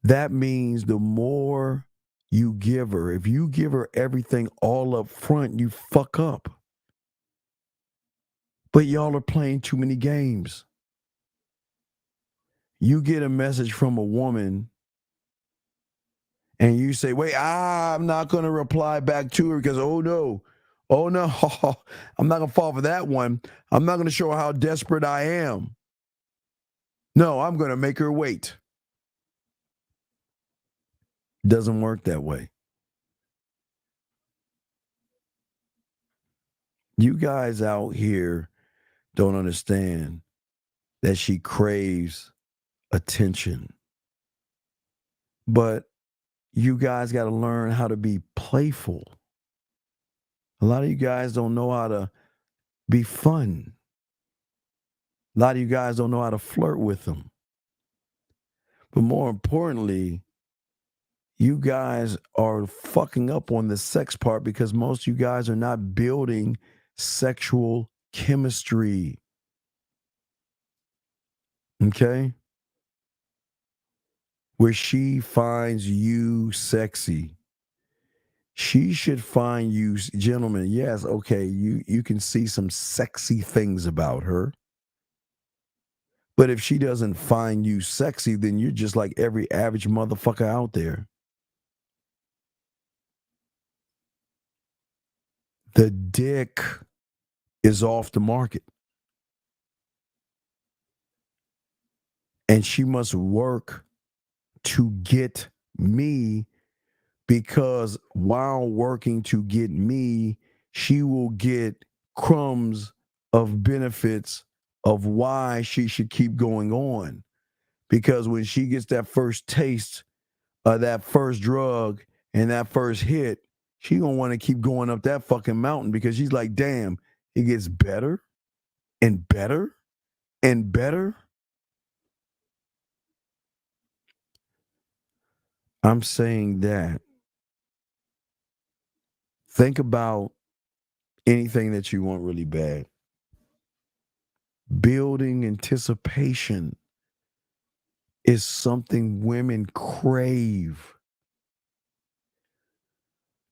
That means the more you give her, if you give her everything all up front, you fuck up. But y'all are playing too many games. You get a message from a woman and you say, wait, I'm not going to reply back to her because, oh no, I'm not going to fall for that one. I'm not going to show her how desperate I am. No, I'm going to make her wait. Doesn't work that way. You guys out here don't understand that she craves attention. But you guys got to learn how to be playful. A lot of you guys don't know how to be fun. A lot of you guys don't know how to flirt with them. But more importantly, you guys are fucking up on the sex part because most of you guys are not building sexual chemistry. Okay? Where she finds you sexy. She should find you, gentlemen, yes, okay, you can see some sexy things about her. But if she doesn't find you sexy, then you're just like every average motherfucker out there. The dick is off the market. And she must work to get me, because while working to get me, she will get crumbs of benefits of why she should keep going on. Because when she gets that first taste of that first drug and that first hit, she gonna want to keep going up that fucking mountain, because she's like, damn, it gets better and better and better. I'm saying that think about anything that you want really bad. Building anticipation is something women crave.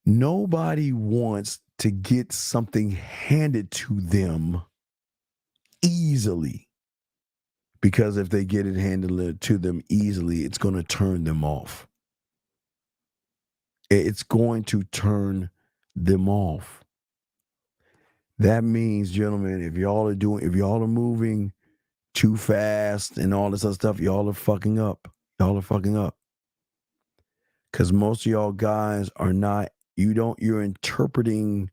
Nobody wants to get something handed to them easily, because if they get it handed to them easily, it's going to turn them off. It's going to turn them off. That means, gentlemen, if y'all are moving too fast and all this other stuff, y'all are fucking up. Y'all are fucking up. Because most of y'all guys are not, you're interpreting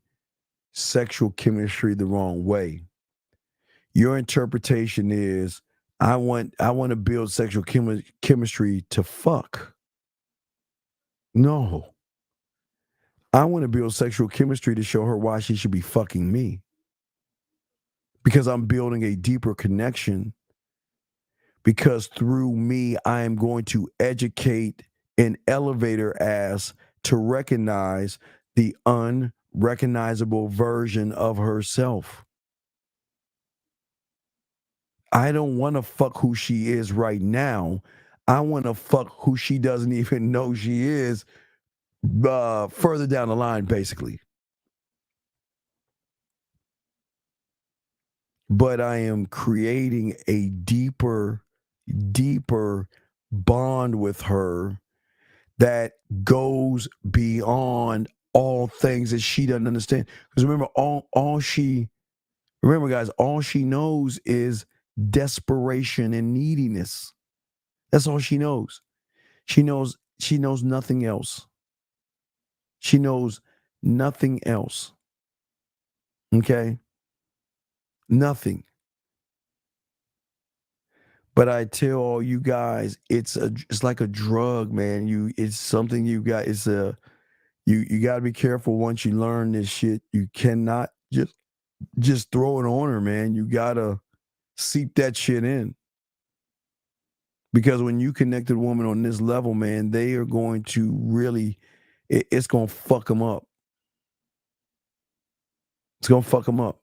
sexual chemistry the wrong way. Your interpretation is, I want to build sexual chemistry to fuck. No. I want to build sexual chemistry to show her why she should be fucking me. Because I'm building a deeper connection. Because through me, I am going to educate and elevate her ass to recognize the unrecognizable version of herself. I don't want to fuck who she is right now. I want to fuck who she doesn't even know she is further down the line, basically. But I am creating a deeper bond with her that goes beyond all things that she doesn't understand. Because remember, guys, all she knows is desperation and neediness. That's all she knows. She knows nothing else. She knows nothing else. Okay? Nothing. But I tell all you guys, it's like a drug, man. It's something you got. You got to be careful once you learn this shit. You cannot just throw it on her, man. You got to seep that shit in. Because when you connect with a woman on this level, man, they are going to really, it's going to fuck them up. It's going to fuck them up.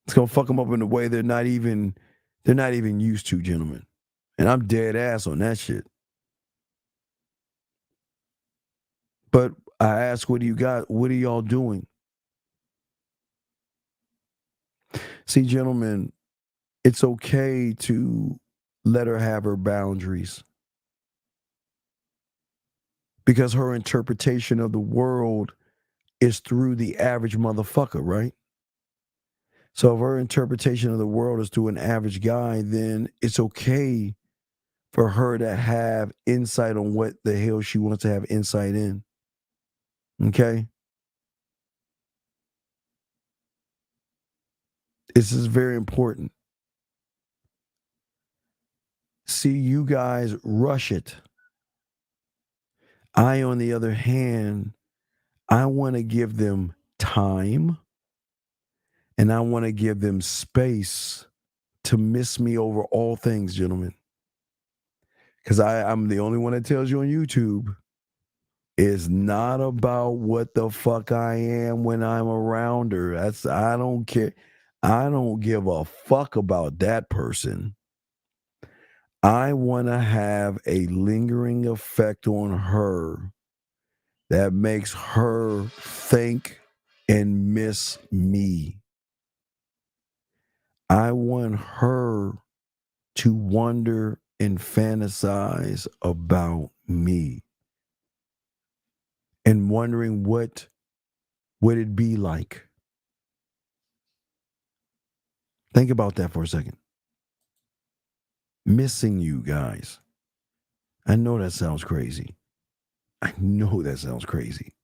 It's going to fuck them up in a way they're not even used to, gentlemen. And I'm dead ass on that shit. But I ask, what do you got? What are y'all doing? See, gentlemen, it's okay to let her have her boundaries. Because her interpretation of the world is through the average motherfucker, right? So if her interpretation of the world is through an average guy, then it's okay for her to have insight on what the hell she wants to have insight in. Okay? This is very important. See, you guys rush it. I, on the other hand, I want to give them time and I want to give them space to miss me over all things, gentlemen. Because I'm the only one that tells you on YouTube, it's not about what the fuck I am when I'm around her. I don't care. I don't give a fuck about that person. I want to have a lingering effect on her that makes her think and miss me. I want her to wonder and fantasize about me and wondering what would it be like. Think about that for a second. Missing you guys. I know that sounds crazy. I know that sounds crazy.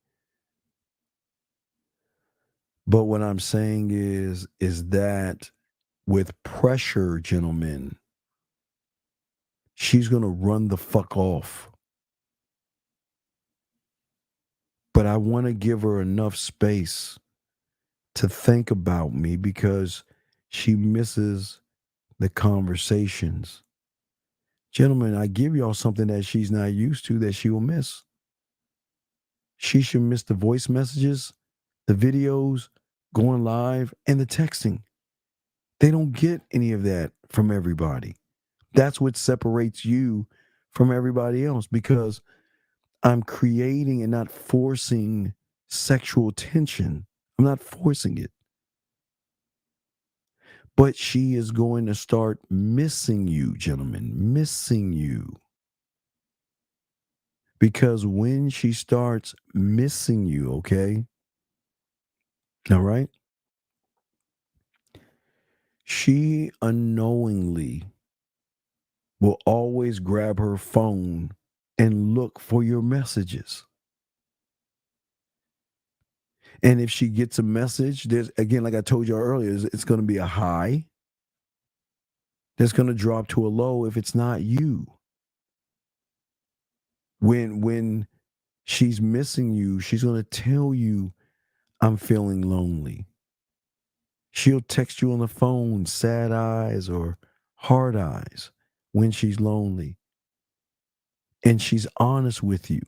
But what I'm saying is that with pressure, gentlemen, she's going to run the fuck off. But I want to give her enough space to think about me because she misses the conversations. Gentlemen, I give y'all something that she's not used to that she will miss. She should miss the voice messages, the videos, going live, and the texting. They don't get any of that from everybody. That's what separates you from everybody else, because I'm creating and not forcing sexual tension. I'm not forcing it. But she is going to start missing you, gentlemen, missing you. Because when she starts missing you, okay? All right? She unknowingly will always grab her phone and look for your messages. And if she gets a message, there's, again, like I told you earlier, it's going to be a high. That's going to drop to a low if it's not you. When she's missing you, she's going to tell you, I'm feeling lonely. She'll text you on the phone, sad eyes or hard eyes, when she's lonely. And she's honest with you.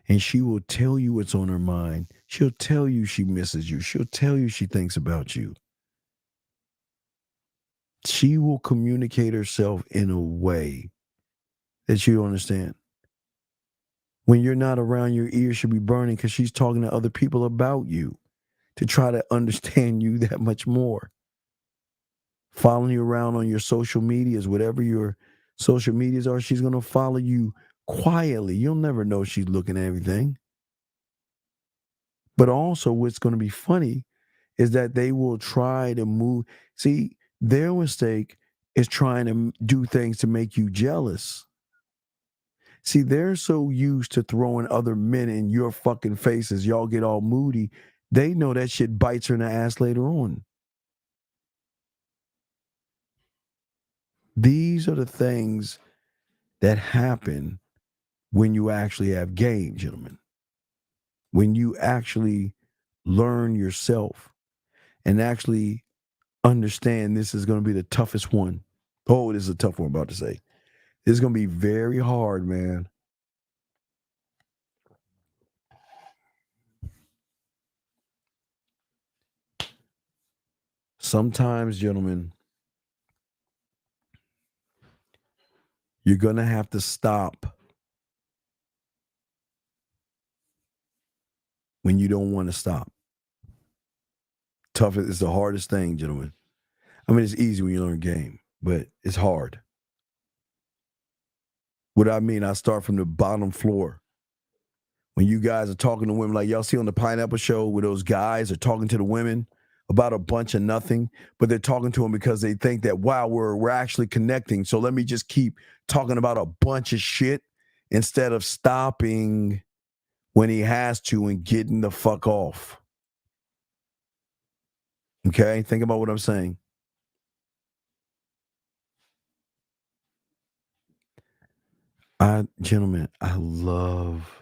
And she will tell you what's on her mind. She'll tell you she misses you. She'll tell you she thinks about you. She will communicate herself in a way that you understand. When you're not around, your ears should be burning because she's talking to other people about you to try to understand you that much more. Following you around on your social medias, whatever your social medias are, she's going to follow you quietly. You'll never know she's looking at everything. But also what's going to be funny is that they will try to move. See, their mistake is trying to do things to make you jealous. See, they're so used to throwing other men in your fucking faces. Y'all get all moody. They know that shit bites her in the ass later on. These are the things that happen when you actually have game, gentlemen. When you actually learn yourself and actually understand this is going to be the toughest one. Oh, this is a tough one I'm about to say. This is going to be very hard, man. Sometimes, gentlemen, you're going to have to stop when you don't want to stop. Tough is the hardest thing, gentlemen. I mean, it's easy when you learn game, but it's hard. What I mean, I start from the bottom floor. When you guys are talking to women, like y'all see on the Pineapple Show, where those guys are talking to the women about a bunch of nothing, but they're talking to them because they think that, wow, we're actually connecting. So let me just keep talking about a bunch of shit instead of stopping when he has to and getting the fuck off. Okay? Think about what I'm saying. Gentlemen, I love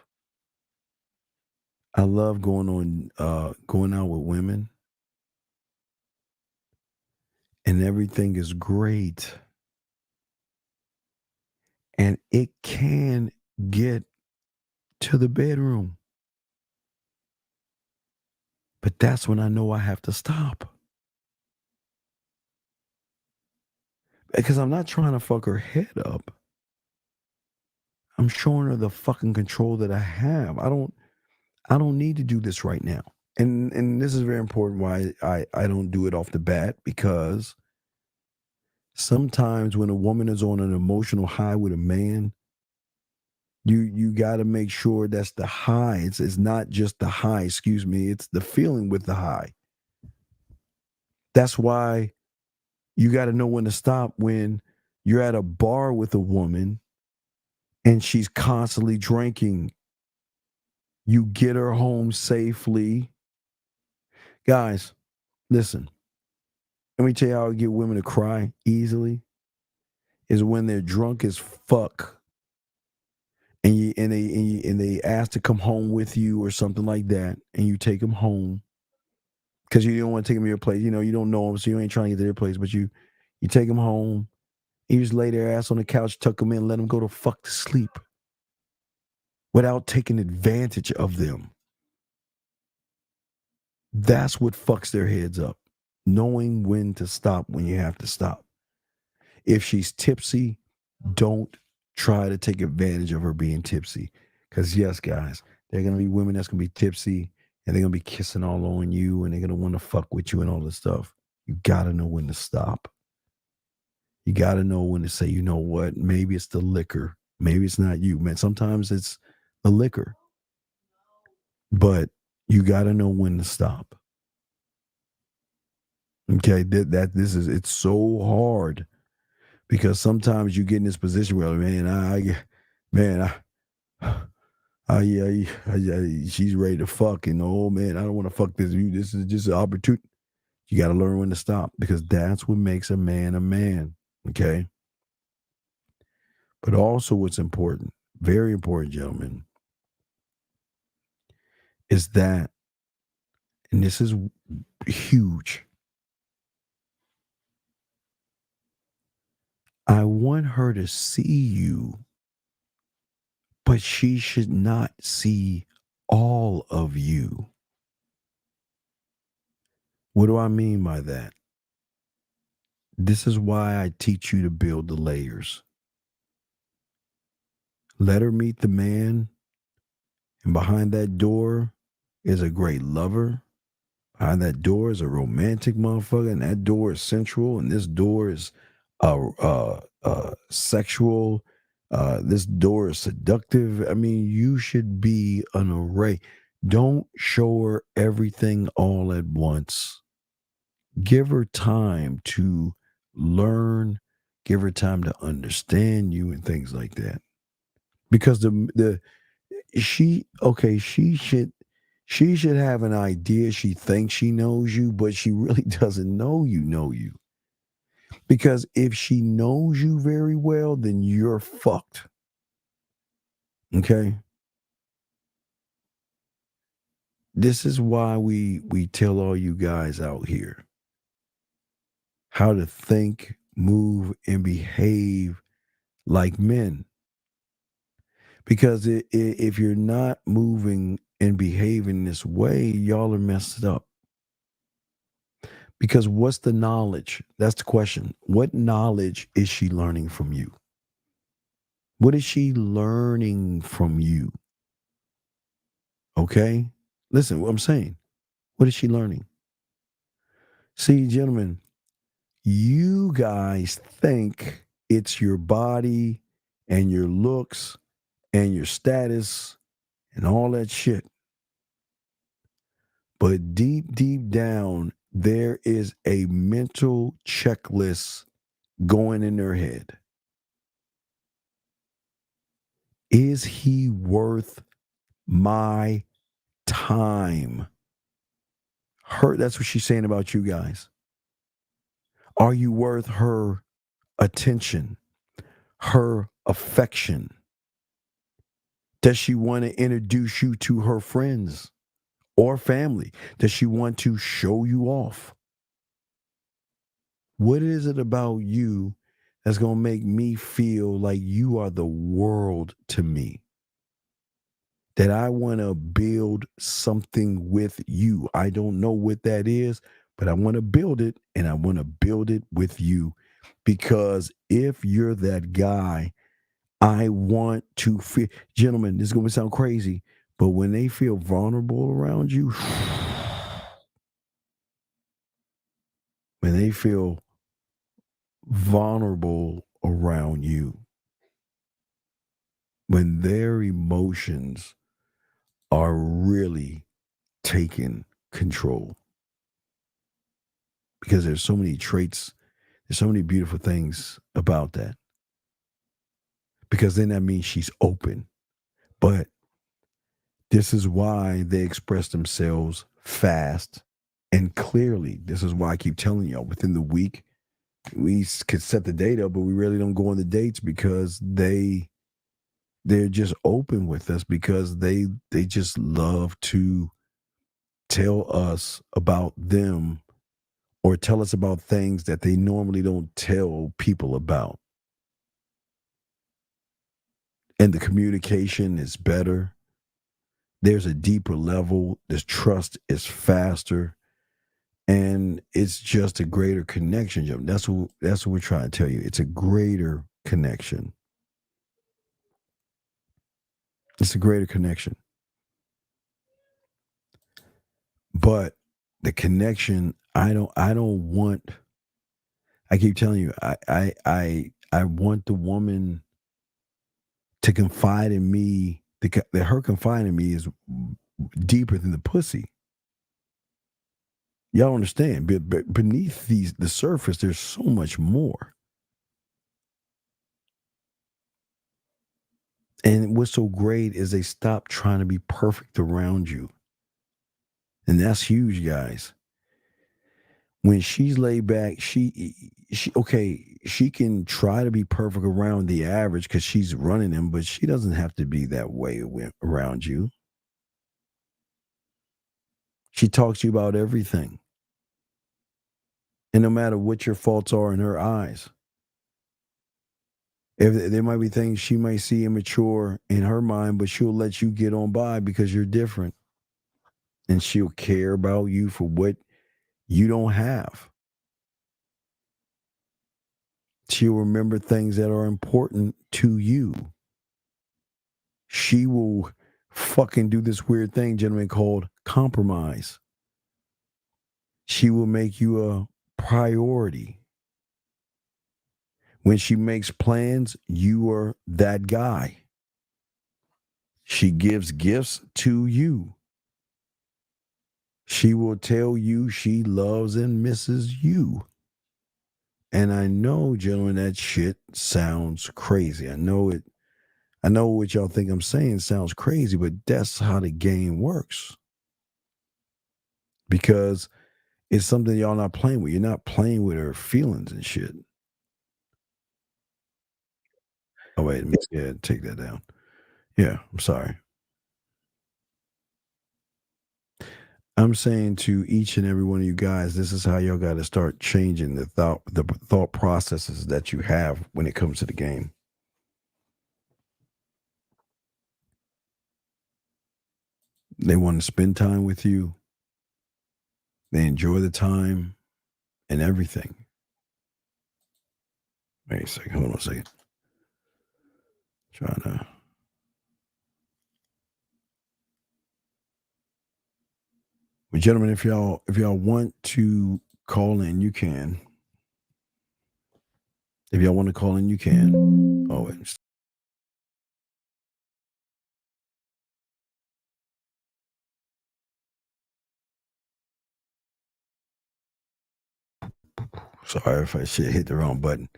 going out with women, and everything is great. And it can get to the bedroom. But that's when I know I have to stop. Because I'm not trying to fuck her head up. I'm showing her the fucking control that I have. I don't need to do this right now. And this is very important why I don't do it off the bat, because sometimes when a woman is on an emotional high with a man, you got to make sure that's the high. It's not just the high, it's the feeling with the high. That's why you got to know when to stop when you're at a bar with a woman and she's constantly drinking. You get her home safely. Guys, listen. Let me tell you how I get women to cry easily. Is when they're drunk as fuck. And they ask to come home with you or something like that, and you take them home because you don't want to take them to your place. You know, you don't know them, so you ain't trying to get to their place, but you take them home, You just lay their ass on the couch, tuck them in, let them go to fuck to sleep without taking advantage of them. That's what fucks their heads up. Knowing when to stop when you have to stop. If she's tipsy, don't try to take advantage of her being tipsy. Because yes, guys, there are going to be women that's going to be tipsy and they're going to be kissing all on you and they're going to want to fuck with you and all this stuff. You got to know when to stop. You got to know when to say, you know what, maybe it's the liquor. Maybe it's not you, man. Sometimes it's the liquor. But you got to know when to stop. Okay, it's so hard because sometimes you get in this position where, she's ready to fuck, and oh man, I don't want to fuck this. This is just an opportunity. You got to learn when to stop because that's what makes a man. Okay, but also what's important, very important, gentlemen, is that, and this is huge. I want her to see you, but she should not see all of you. What do I mean by that? This is why I teach you to build the layers. Let her meet the man, and behind that door is a great lover. Behind that door is a romantic motherfucker, and that door is sensual, and this door is sexual. This door is seductive. I mean, you should be an array. Don't show her everything all at once. Give her time to learn. Give her time to understand you and things like that. Because she should have an idea. She thinks she knows you, but she really doesn't know you. Because if she knows you very well, then you're fucked. Okay? This is why we tell all you guys out here how to think, move, and behave like men. Because if you're not moving and behaving this way, y'all are messed up. Because what's the knowledge? That's the question. What knowledge is she learning from you? What is she learning from you? Okay? Listen, what I'm saying. What is she learning? See, gentlemen, you guys think it's your body and your looks and your status and all that shit. But deep, deep down, there is a mental checklist going in their head. Is he worth my time? That's what she's saying about you guys. Are you worth her attention, her affection? Does she want to introduce you to her friends or family? Does she want to show you off? What is it about you that's going to make me feel like you are the world to me? That I want to build something with you. I don't know what that is, but I want to build it, and I want to build it with you. Because if you're that guy, I want to feel, gentlemen, this is going to sound crazy, but when they feel vulnerable around you, when they feel vulnerable around you, when their emotions are really taking control, because there's so many traits, there's so many beautiful things about that. Because then that means she's open. But this is why they express themselves fast and clearly. This is why I keep telling y'all, within the week, we could set the date up, but we really don't go on the dates because they're just open with us, because they just love to tell us about them or tell us about things that they normally don't tell people about. and the communication is better. There's a deeper level. This trust is faster. And it's just a greater connection, Jim. That's what we're trying to tell you. It's a greater connection. It's a greater connection. But the connection, I don't want. I keep telling you, I want the woman to confide in me. That her confiding in me is deeper than the pussy. Y'all understand? But beneath the surface, there's so much more. And what's so great is they stop trying to be perfect around you. And that's huge, guys. When she's laid back, she can try to be perfect around the average because she's running them, but she doesn't have to be that way around you. She talks to you about everything. And no matter what your faults are in her eyes, if there might be things she might see immature in her mind, but she'll let you get on by because you're different. And she'll care about you for what you don't have. She'll remember things that are important to you. She will fucking do this weird thing, gentlemen, called compromise. She will make you a priority. When she makes plans, you are that guy. She gives gifts to you. She will tell you she loves and misses you. And I know, gentlemen, that shit sounds crazy. I know what y'all think I'm saying sounds crazy, but that's how the game works. Because it's something y'all not playing with. You're not playing with her feelings and shit. Oh, wait. Yeah, take that down. Yeah, I'm sorry. I'm saying to each and every one of you guys, this is how y'all got to start changing the thought processes that you have when it comes to the game. They want to spend time with you. They enjoy the time and everything. Wait a second. Hold on a second. Trying to. Well, gentlemen, if y'all want to call in, you can. If y'all want to call in, you can. Oh, wait. Sorry if I hit the wrong button.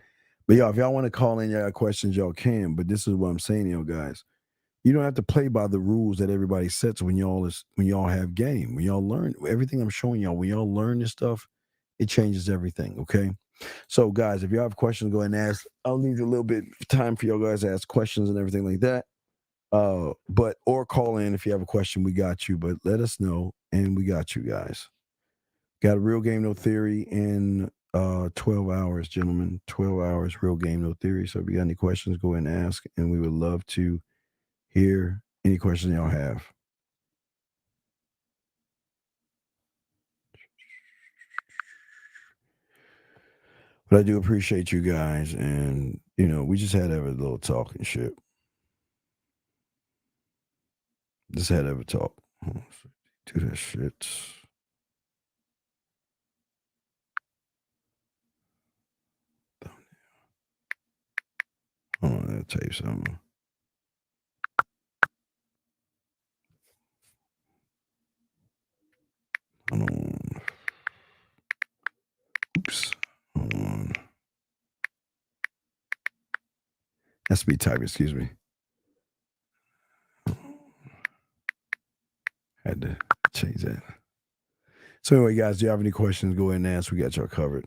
But y'all, if y'all want to call in, y'all got questions, y'all can. But this is what I'm saying, you know, guys. You don't have to play by the rules that everybody sets when y'all have game. When y'all learn everything I'm showing y'all, when y'all learn this stuff, it changes everything. Okay. So, guys, if y'all have questions, go ahead and ask. I'll leave a little bit of time for y'all guys to ask questions and everything like that. Or call in if you have a question. We got you. But let us know, and we got you guys. Got a Real Game No Theory in 12 hours, gentlemen. 12 hours, Real Game No Theory. So if you got any questions, go ahead and ask, and we would love to hear any questions y'all have. But I do appreciate you guys, and you know, we just had to have a little talk and shit. Just had to have a talk. Do that shit. Hold on, I'll tell you something. Hold on. Oops. Hold on. Has to be typed, excuse me. Had to change that. So anyway, guys, do you have any questions? Go ahead and ask. We got y'all covered.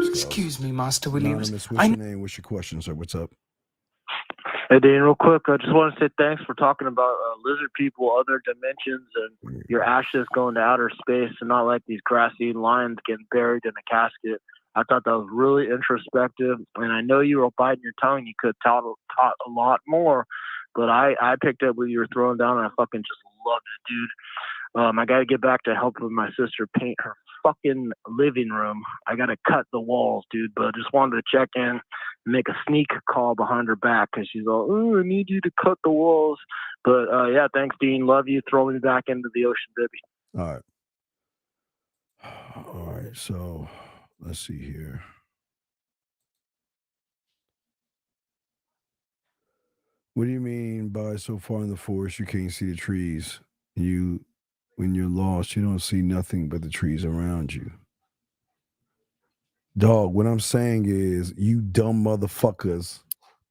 Excuse me, Master Williams. Anonymous, what's your name? What's your question, sir? What's up? Hey, Dean, real quick, I just want to say thanks for talking about lizard people, other dimensions, and your ashes going to outer space and not like these grass-eating lions getting buried in a casket. I thought that was really introspective, and I know you were biting your tongue. You could have taught a lot more, but I picked up what you were throwing down, and I fucking just loved it, dude. I got to get back to helping my sister paint her fucking living room. I got to cut the walls, dude, but I just wanted to check in and make a sneak call behind her back because she's all, oh, I need you to cut the walls. But, yeah, thanks, Dean. Love you. Throw me back into the ocean, baby. All right. All right, so let's see here. What do you mean by so far in the forest you can't see the trees? When you're lost, you don't see nothing but the trees around you. Dog, what I'm saying is you dumb motherfuckers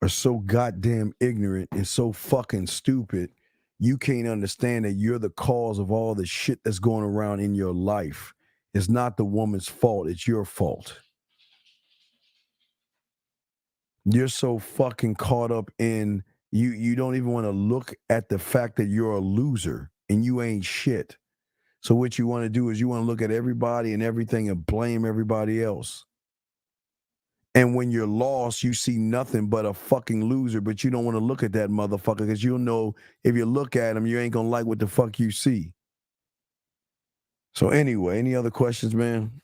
are so goddamn ignorant and so fucking stupid, you can't understand that you're the cause of all the shit that's going around in your life. It's not the woman's fault, it's your fault. You're so fucking caught up in you don't even want to look at the fact that you're a loser and you ain't shit. So what you want to do is you want to look at everybody and everything and blame everybody else. And when you're lost, you see nothing but a fucking loser, but you don't want to look at that motherfucker because you'll know if you look at him, you ain't going to like what the fuck you see. So anyway, any other questions, man?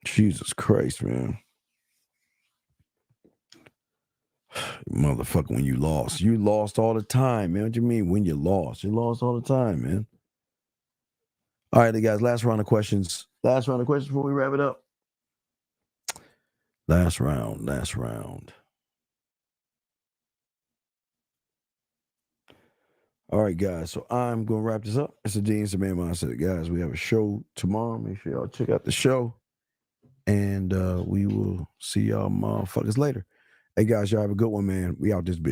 Jesus Christ, man. Motherfucker, when you lost all the time, man. What do you mean when you lost? You lost all the time, man. All right, guys, last round of questions. Last round of questions before we wrap it up. Last round. All right, guys, so I'm going to wrap this up. It's the Dean's the Man Mindset. Guys, we have a show tomorrow. Make sure y'all check out the show. And we will see y'all motherfuckers later. Hey, guys, y'all have a good one, man. We out this bitch.